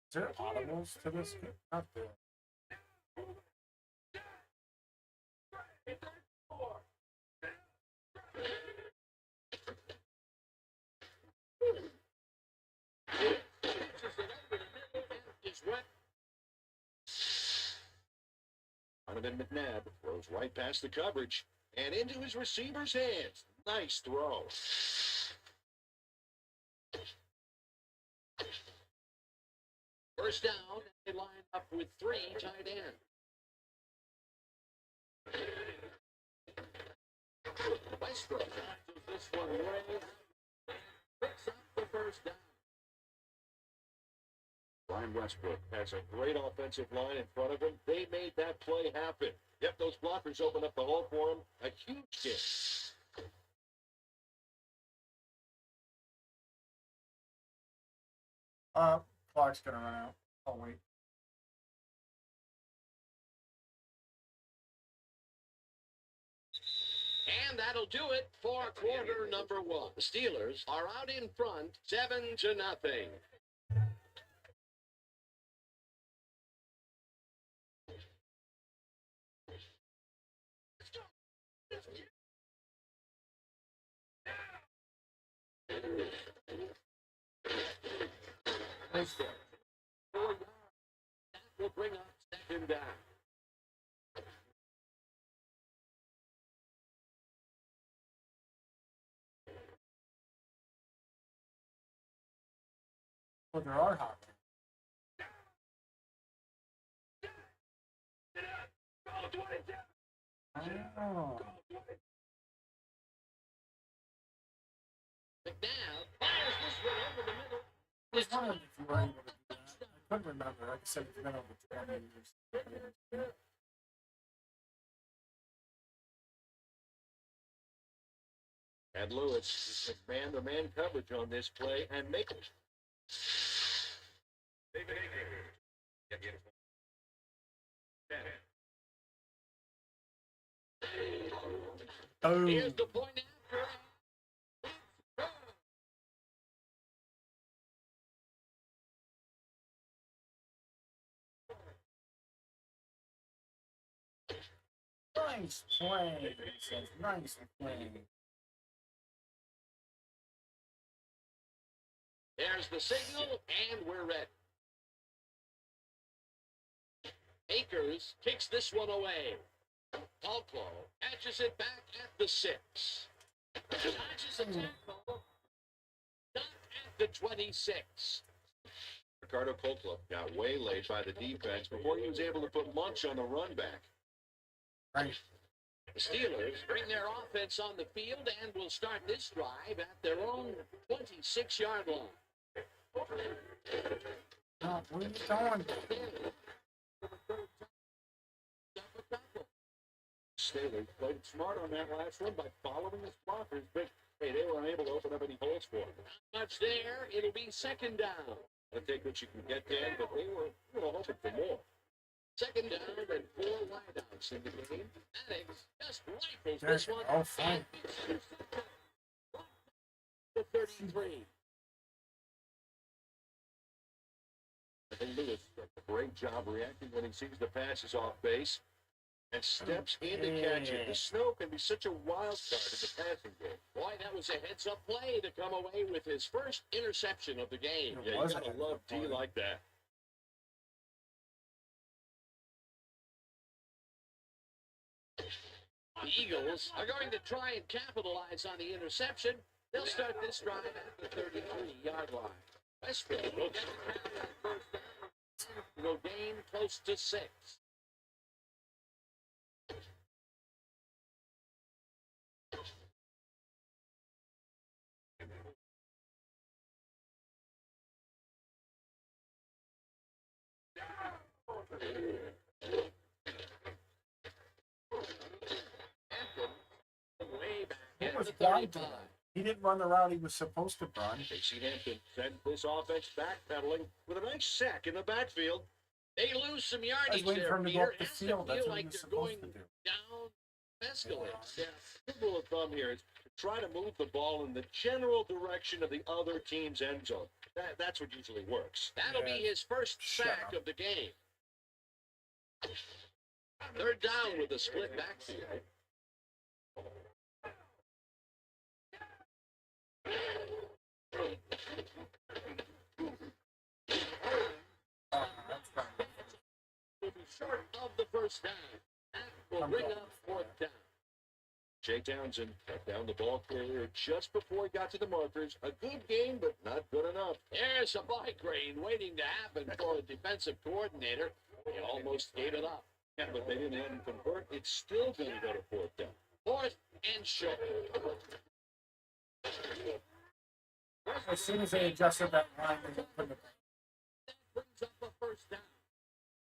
Is there audibles to this? Not there. Donovan McNabb throws right past the coverage and into his receiver's hands. Nice throw. First down, they line up with 3 tight ends. Westbrook launches this one away. Picks up the first down. Brian Westbrook has a great offensive line in front of him. They made that play happen. Yep, those blockers opened up the hole for him. A huge game. Clark's gonna run out. Oh wait. And that'll do it for quarter number 1. The Steelers are out in front, 7-0. Nice there. 4 yards. That will bring up second down. Well, there are hot. Oh. McNabb fires this one over the middle. I was wondering if you were able to do that. I couldn't remember. Like I said, it's been over 20 years. And Lewis is man-to-man coverage on this play and make it. Oh. Here's the point after. Nice play. He says, nice play. There's the signal, and we're ready. Akers kicks this one away. Palco catches it back at the 6. Dodges a tackle. Not at the 26. Ricardo Colclough got waylaid by the defense before he was able to put Munch on the run back. Right. The Steelers bring their offense on the field and will start this drive at their own 26-yard line. Where are you going? Steelers played smart on that last one by following his blockers, but hey, they were unable to open up any holes for him. Not much there. It'll be second down. I'll take what you can get there, but they were hoping for more. Second down and 4 wideouts in the game. Maddox just rifles There this you one. go, fine. The 33. I think Lewis does a great job reacting when he sees the passes off base and steps in to catch it. The snow can be such a wild card in the passing game. Boy, that was a heads-up play to come away with his first interception of the game. It Yeah, was you a gotta heads-up love D play. like that. The Eagles are going to try and capitalize on the interception. They'll start this drive at the 33-yard line. Westbrook will get the carry on first down. Will gain close to 6. Way back He at was the down 35. He didn't run the route he was supposed to run. Casey Hampton sent this offense backpedaling with a nice sack in the backfield. They lose some I was yardage waiting for there, him to go Peter. up the Has to field. That's feel what he like was they're going supposed to do. down escalates. Yeah, good rule of thumb here is to try to move the ball in the general direction of the other team's end zone. That's what usually works. That'll be Yeah. his first Shut sack up. of the game. Third down with a split backfield. Oh, that's fine. Will be short of the first down. That will bring up fourth down. Jay Townsend cut down the ball carrier just before he got to the markers. A good game, but not good enough. There's a migraine waiting to happen for a defensive coordinator. He almost gave it up. Yeah, but they didn't have him convert. It's still going to go to fourth down. Fourth and short. As soon as they adjusted that line, they put the That brings up a first down.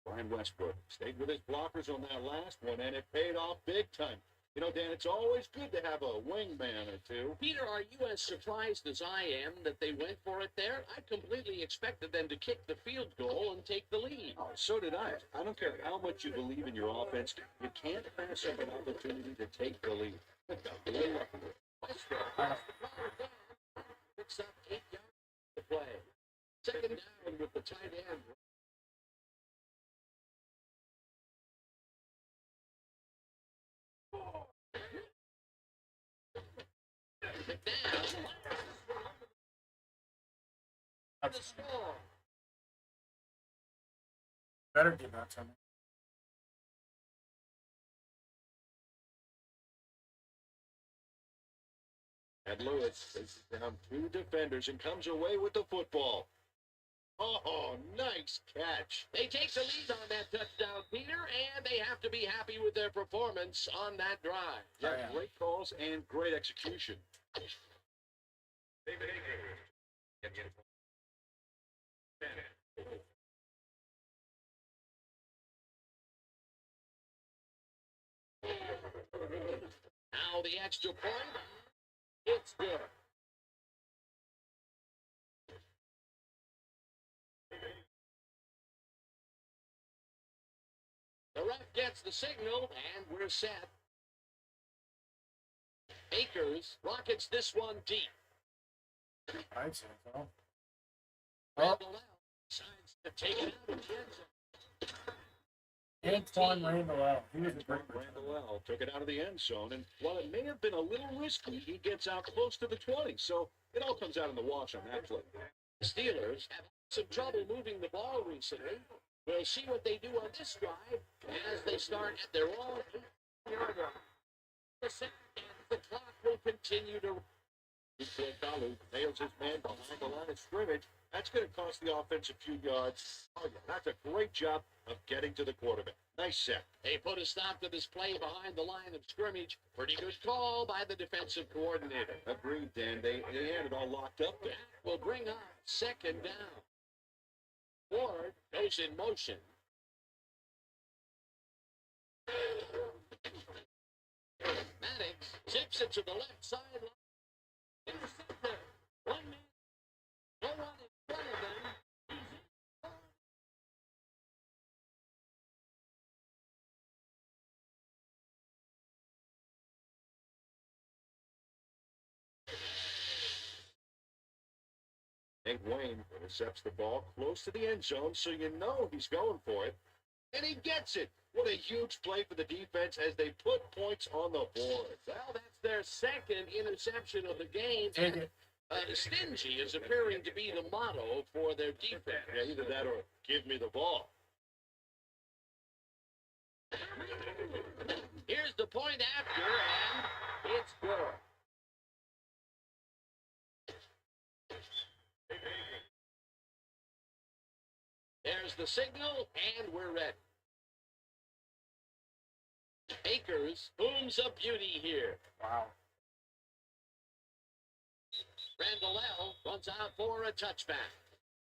Brian Westbrook stayed with his blockers on that last one, and it paid off big time. You know, Dan, it's always good to have a wingman or two. Peter, are you as surprised as I am that they went for it there? I completely expected them to kick the field goal and take the lead. Oh, so did I. I don't care how much you believe in your offense. You can't pass up an opportunity to take the lead. Westbrook picks up 8 yards to play. Second down with the tight end. McNabb. The score. better give that to me. And Lewis faces down 2 defenders and comes away with the football. Oh, nice catch. They take the lead on that touchdown, Peter, and they have to be happy with their performance on that drive. Yeah, Yeah. great calls and great execution. Now the extra point. It's good. The ref gets the signal, and we're set. Akers rockets this one deep. I'd say so. Randall out decides to take it out of the end zone. Antoine Randall. He was a great Randall took it out of the end zone, and while it may have been a little risky, he gets out close to the 20, so it all comes out in the wash on that play. The Steelers have had some trouble moving the ball recently. We'll see what they do on this drive as they start at their own 8-yard line. The clock will continue to. Kalu nails his man behind the line of scrimmage. That's going to cost the offense a few yards. Oh, yeah, that's a great job of getting to the quarterback. Nice set. They put a stop to this play behind the line of scrimmage. Pretty good call by the defensive coordinator. Agreed, Dan. They had it all locked up there. That will bring up second down. Ward goes in motion. Maddox zips it to the left sideline. Intercepted. One man. No one in front of them. Hank Wayne intercepts the ball close to the end zone, so you know he's going for it. And he gets it. What a huge play for the defense as they put points on the board. Well, that's their second interception of the game. Take it. Stingy is appearing to be the motto for their defense. Yeah, either that or give me the ball. Here's the point after, and it's good. There's the signal, and we're ready. Akers booms a beauty here. Wow. Randall runs out for a touchback.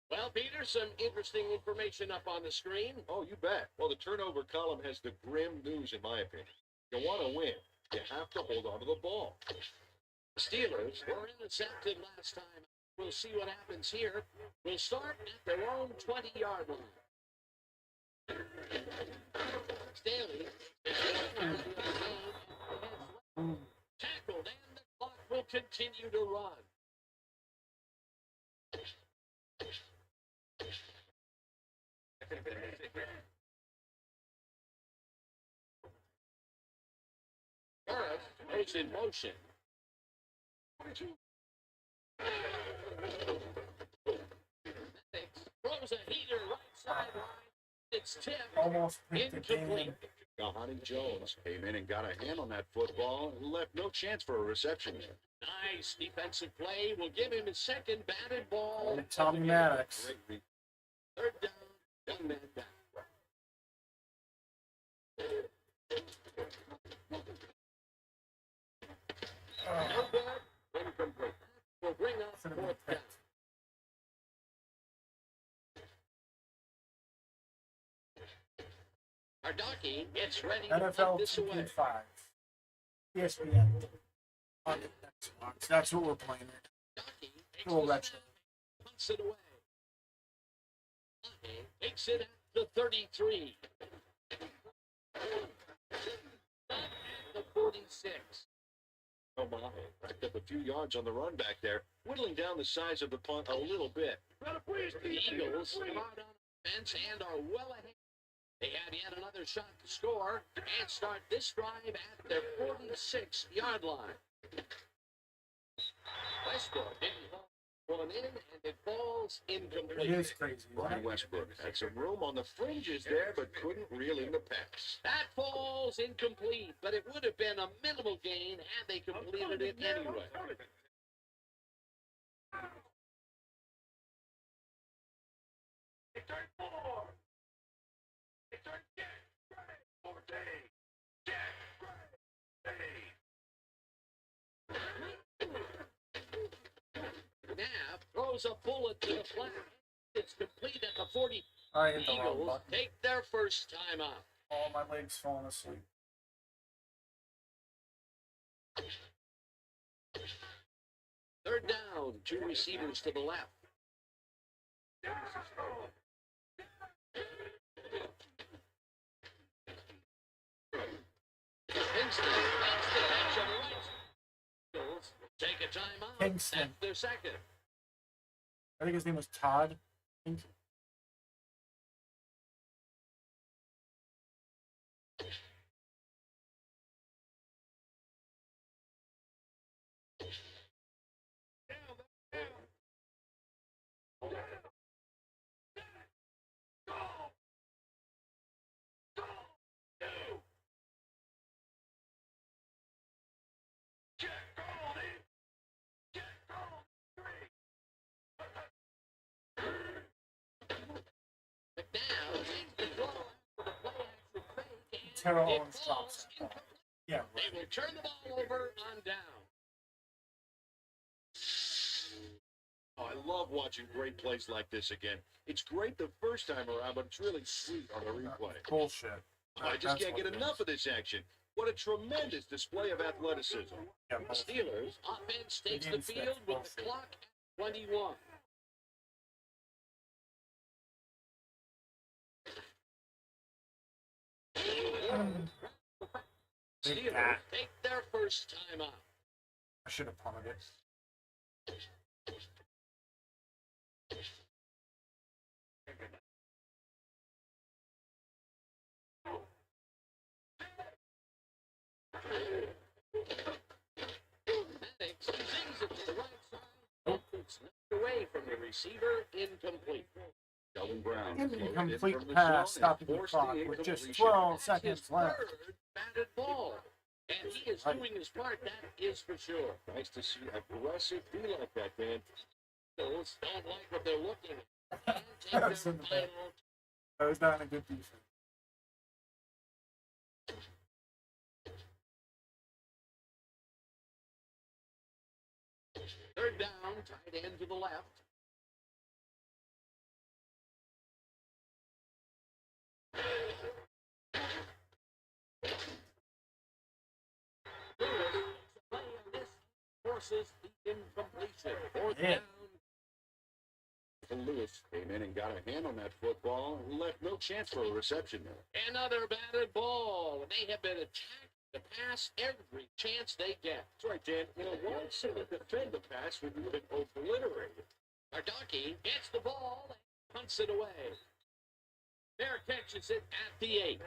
Well, Peter, some interesting information up on the screen. Oh, you bet. Well, the turnover column has the grim news, in my opinion. You want to win, you have to hold on to the ball. The Steelers were intercepted last time. We'll see what happens here. We'll start at their own 20-yard line. Staley is tackled, and the clock will continue to run. Burris goes in motion. Throws a heater right sideline. It's tipped. Almost picked the Incomplete. game. Now, Honey Jones came in and got a hand on that football and left no chance for a reception there. Nice defensive play will give him his second batted ball. And Tommy Maddox. Great read. Third down, one man down. No good. Incomplete. Will bring up Should have been fourth down. picked. Ardaki gets ready to put this away. NFL2K5. ESPN. On the Xbox. That's what we're playing. Ardaki takes Little the retro. snap, punts it away. Ardaki takes it at the 33. At the 46. Oh, my. Racked up a few yards on the run back there, whittling down the size of the punt a little bit. The Eagles are on offense and are well ahead. They have yet another shot to score and start this drive at their 46-yard line. Westbrook didn't hold one in, and it falls It incomplete. is crazy. Brian Westbrook had some room on the fringes there, but couldn't reel in the pass. That falls incomplete, but it would have been a minimal gain had they completed it anyway. Knapp throws a bullet to the flat. It's complete at the 40. I hit the wrong Eagles button. take their first time out. All my legs falling asleep. Third down, two receivers to the left. Kingston makes the catch on the right. Eagles take a timeout. Kingston. That's their second. I think his name was Todd. I think. Terrell It Owens falls drops it. incomplete. Yeah, They right. will turn the ball over on down. Oh, I love watching great plays like this again. It's great the first time around, but it's really sweet on the replay. Bullshit. Oh, I just That's can't what get it enough is. of this action. What a tremendous display of athleticism. Yeah, The bullshit. Steelers offense takes the Against field that with the bullshit. clock at 21. Big Steelers cat. take their first time out. I should have punted it. Maddox sings it to the right side. It's knocked away from the receiver, incomplete. Sheldon Brown. Incomplete pass, stopping the clock with just 12 seconds His left. third batted ball. And he is doing his part, that is for sure. Nice to see aggressive D like that, man. Those don't like what they're looking at. And take their That's in the final. back. That was not a good defense. Third down, tight end to the left. Lewis, play on this, forces the incompletion. Fourth Yeah. down. And Lewis came in and got a hand on that football and left no chance for a reception there. Another batted ball. They have been attacked to pass every chance they get. That's right, Dan. You know, why sit and defend the pass when you've been obliterated? Ardaki gets the ball and punts it away. Bear catches it at the 8.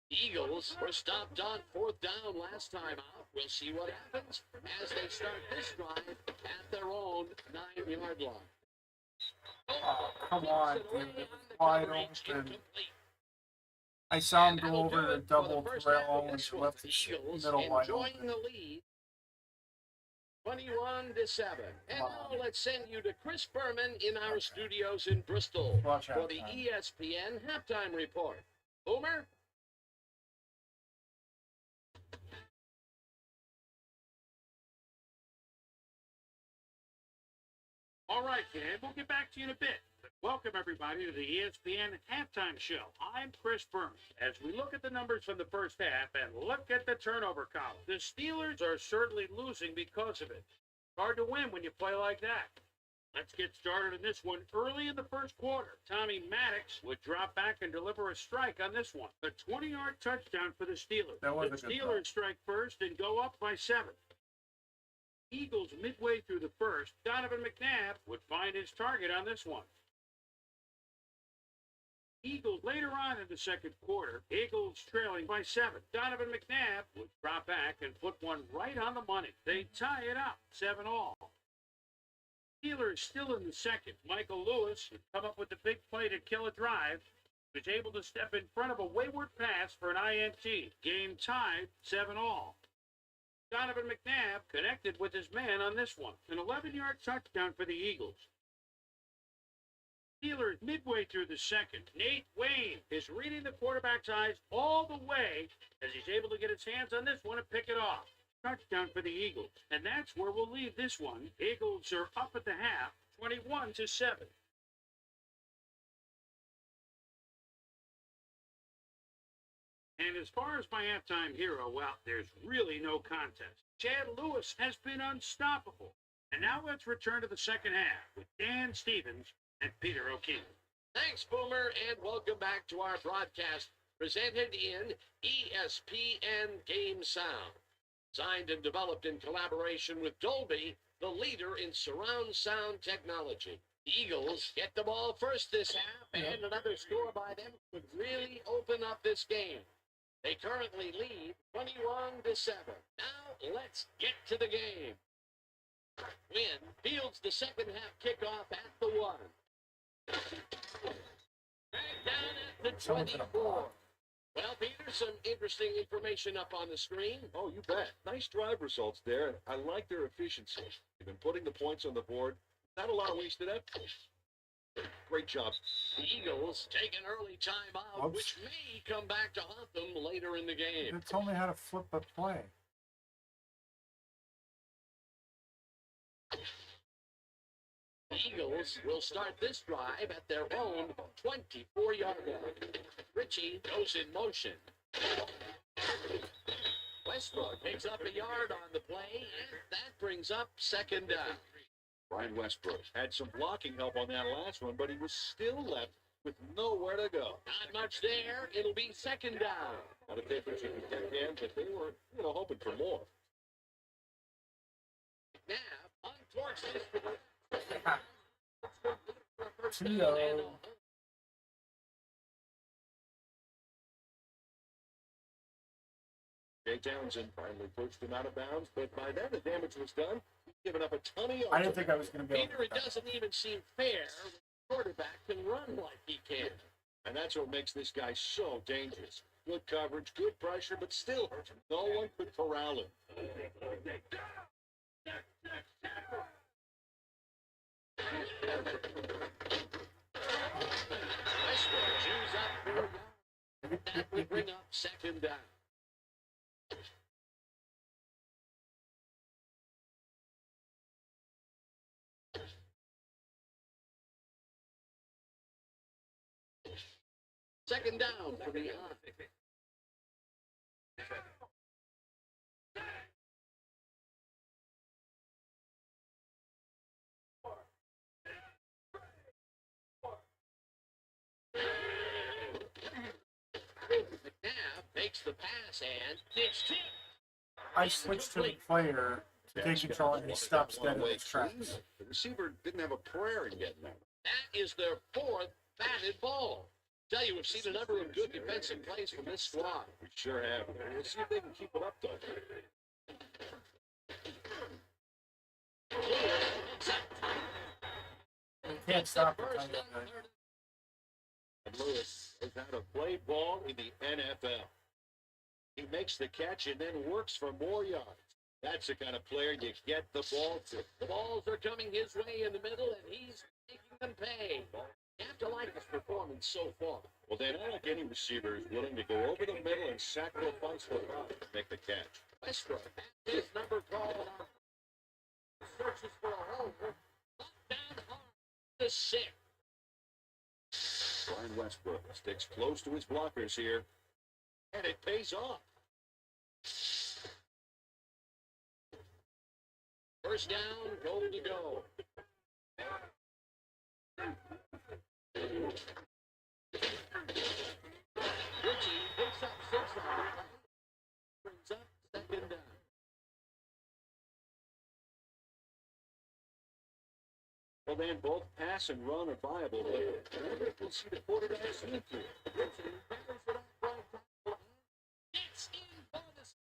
The Eagles were stopped on fourth down last time out. We'll see what happens as they start this drive at their own 9-yard line. Oh, come on, Flips it away dude. It was on the wide coverage, open. incomplete. I saw him And go that'll do over the it for the double first trail half of and this one. left The his Eagles middle wide enjoying open. the lead. 21-7. And Come now on. let's send you to Chris Berman in our studios in Bristol Watch for out, the man. ESPN halftime report. Boomer? All right, Dan, we'll get back to you in a bit. But welcome, everybody, to the ESPN Halftime Show. I'm Chris Berman. As we look at the numbers from the first half and look at the turnover column, the Steelers are certainly losing because of it. Hard to win when you play like that. Let's get started in this one early in the first quarter. Tommy Maddox would drop back and deliver a strike on this one. A 20-yard touchdown for the Steelers. That was The a good Steelers strike first and go up by 7. Eagles midway through the first, Donovan McNabb would find his target on this one. Eagles later on in the second quarter, Eagles trailing by 7. Donovan McNabb would drop back and put one right on the money. They tie it up, 7-all. Steelers still in the second. Michael Lewis would come up with the big play to kill a drive. He was able to step in front of a wayward pass for an INT. Game tied, 7-all. Donovan McNabb connected with his man on this one. An 11-yard touchdown for the Eagles. Steelers midway through the second. Nate Wayne is reading the quarterback's eyes all the way as he's able to get his hands on this one and pick it off. Touchdown for the Eagles. And that's where we'll leave this one. Eagles are up at the half, 21-7. And as far as my halftime hero, well, there's really no contest. Chad Lewis has been unstoppable. And now let's return to the second half with Dan Stevens and Peter O'Keefe. Thanks, Boomer, and welcome back to our broadcast presented in ESPN Game Sound. Designed and developed in collaboration with Dolby, the leader in surround sound technology. The Eagles get the ball first this half, and another score by them would really open up this game. They currently lead 21-7. Now let's get to the game. Wynn fields the second half kickoff at the 1. Right down at the 24. Well, Peter, some interesting information up on the screen. Oh, you bet. Nice drive results there. I like their efficiency. They've been putting the points on the board Not a lot of wasted effort. Great job. The Eagles take an early timeout, Oops. which may come back to haunt them later in the game. You told me how to flip a play. The Eagles will start this drive at their own 24-yard line. Richie goes in motion. Westbrook picks up a yard on the play, and that brings up second down. Brian Westbrook had some blocking help on that last one, but he was still left with nowhere to go. Not much there. It'll be second down. Not a difference you can take in, but they were, hoping for more. McNabb unfortunately for the first down Tio. and a Jay Townsend finally pushed him out of bounds, but by then the damage was done. He's given up a ton of yards. I didn't think I was going to be able Peter, to. it doesn't even seem fair when the quarterback can run like he can. And that's what makes this guy so dangerous. Good coverage, good pressure, but still, no one could corral him. Westbrook chews up 4 yards. That will bring up second down. Second down for the Army. McNabb takes the pass and it's tipped. I switched to the player to take control, and he stops dead in his tracks. The receiver didn't have a prayer in getting that. That is their fourth batted ball. Tell you, we've seen a number of good defensive plays from this squad. We sure have. We'll see if they can keep it up, though. You can't stop it. First and third. And Lewis knows how to play ball in the NFL. He makes the catch and then works for more yards. That's the kind of player you get the ball to. The balls are coming his way in the middle, and he's making them pay. You have to like his performance so far. Well, then, I like any receiver is willing to go over the middle and sacrifice the run to make the catch. Westbrook has his number called on. Searches for a hole. Knocked down hard. The 6. Brian Westbrook sticks close to his blockers here, and it pays off. First down, goal to go. Richie picks up 6 on the play. Brings up second down. Well, then, both pass and run are viable, but we'll see the quarterback sneak through. Richie fires it up right tackle. It's in bonus.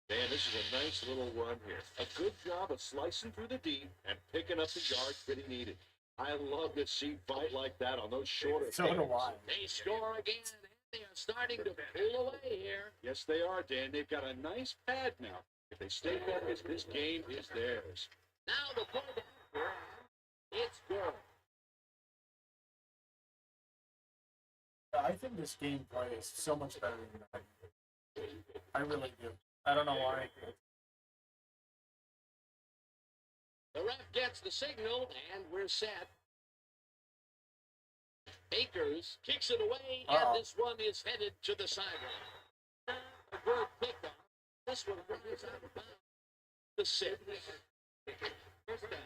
Man, this is a nice little run here. A good job of slicing through the D and picking up the yards that he needed. I love to see fight like that on those shorter So do fields. I. They score again, and they are starting to pull away here. Yes, they are, Dan. They've got a nice pad now. If they stay focused, this game is theirs. Now the pull down. It's good. I think this gameplay is so much better than that. I really do. I don't know why. The ref gets the signal, and we're set. Akers kicks it away, and this one is headed to the sideline. A good pickup. This one runs out of bounds. The 6. First down.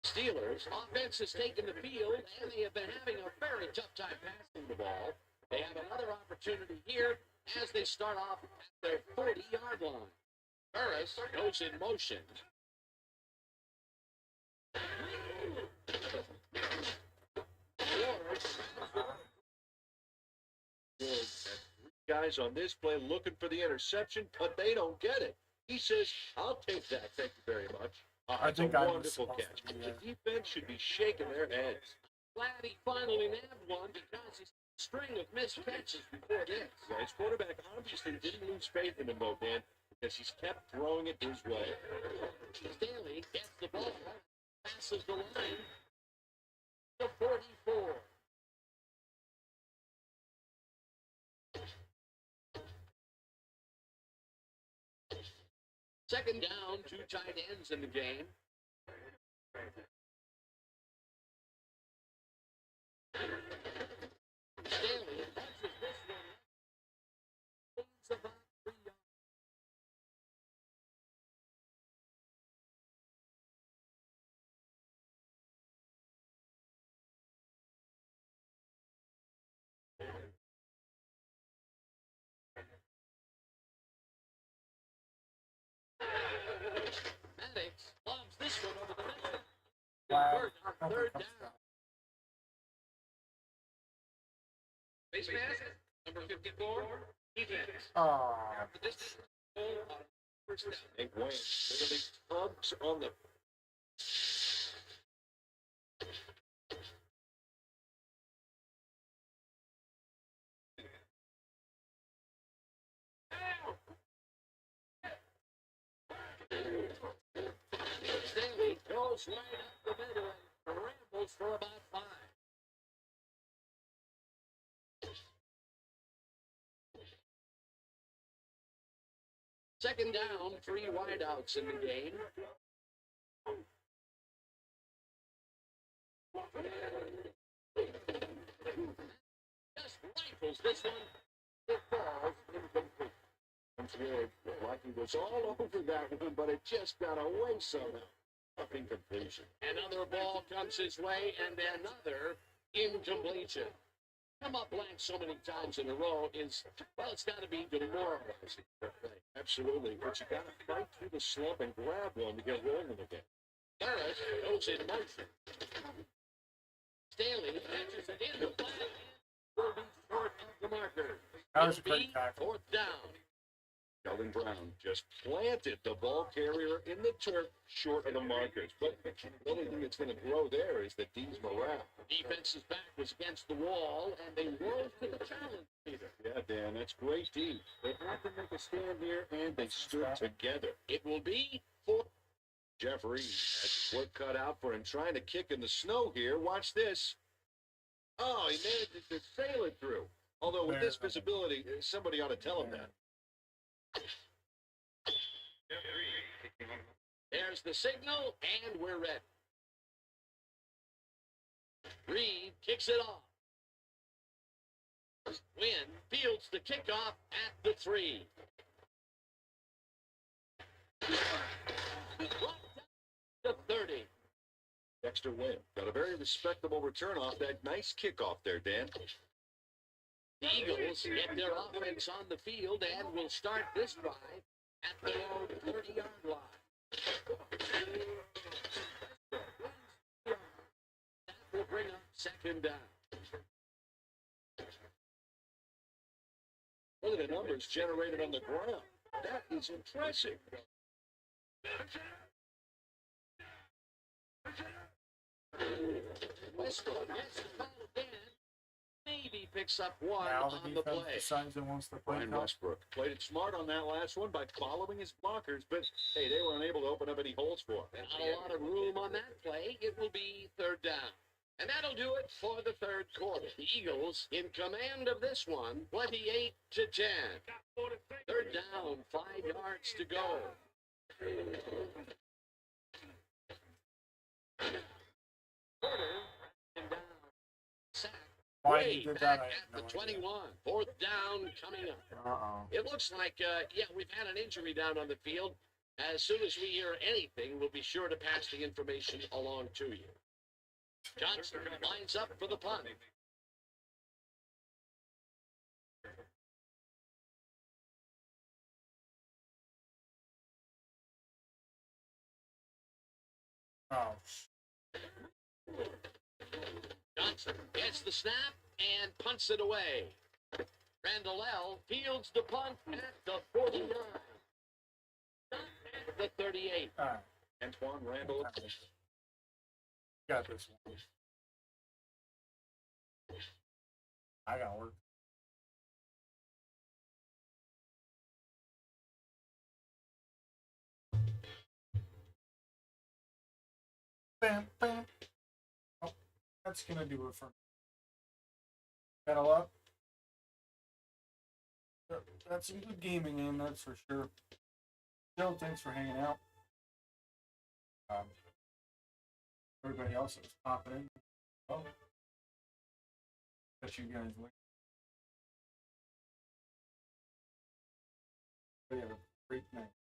Steelers offense has taken the field, and they have been having a very tough time passing the ball. They have another opportunity here as they start off at their 40-yard line. Burris goes in motion. Good. Guys on this play looking for the interception, but they don't get it. He says, I'll take that, thank you very much. I It's a think I was wonderful supposed catch. to be The defense should be shaking their heads. Glad he finally nabbed one because he's a string of missed catches before this. Yeah, his quarterback obviously didn't lose faith in him, though, Dan. Yes, he's kept throwing it his way. Staley gets the ball, passes the line to 44. Second down, 2 tight ends in the game. Staley punches this one. Gains about 3 yards. Maddox lobs this one over the middle. Flag. On third down. Face mask, number 54, defense. Oh, This is goal on first down. And Wayne literally tugs on the. Staley goes right up the middle and rambles for about 5. Second down, 3 wideouts in the game. Just rifles this one. It falls incomplete. Like he was all over that one, but it just got away somehow. Tough incompletion. Another ball comes his way and another incompletion. Come up blank so many times in a row is, well, it's got to be demoralizing. Absolutely, but you got to fight through the slump and grab one to get rolling again. Harris goes in motion. Staley catches it in the flat. Will be short of the marker. that was a It'll be great tackle. 4th down. Sheldon Brown just planted the ball carrier in the turf short of the markers. But the only thing that's going to grow there is the D's morale. Defense's back was against the wall, and they rose to the challenge, Peter. Yeah, Dan, that's great D. They had to make a stand here, and they stood together. It will be 4th. Jeff Reed has his work cut out for him trying to kick in the snow here. Watch this. Oh, he managed to sail it through. Although with this visibility, somebody ought to tell him that. There's the signal, and we're ready. Reed kicks it off. Wynn fields the kickoff at the 3. To 30. Dexter Wynn got a very respectable return off that nice kickoff there, Dan. The Eagles get their offense on the field and will start this drive at their own 30-yard line. That will bring up second down. Look at the numbers generated on the ground. That is impressive. Westbrook gets the foul again. Maybe picks up one Now on the the defense play. decides it wants to play. Brian now. Westbrook played it smart on that last one by following his blockers, but hey, they were unable to open up any holes for him. Not a lot of room on that play. It will be third down. And that'll do it for the third quarter. The Eagles in command of this one, 28-10. Third down, 5 yards to go. And down. Sack. Why Way he did back that, I at have the no 21. Fourth down coming up. Uh-oh. It looks like, we've had an injury down on the field. As soon as we hear anything, we'll be sure to pass the information along to you. Johnson lines up for the punt. Oh, Johnson gets the snap and punts it away. Randall L. fields the punt at the 49. Not at the 38. all right. Antoine Randall. Got this one. I got work. Bam, bam. Oh, that's gonna do it for me. Battle up. That's some good gaming in, that's for sure. Joe, thanks for hanging out. Everybody else is popping in. Oh, bet you guys wait. We have a great night.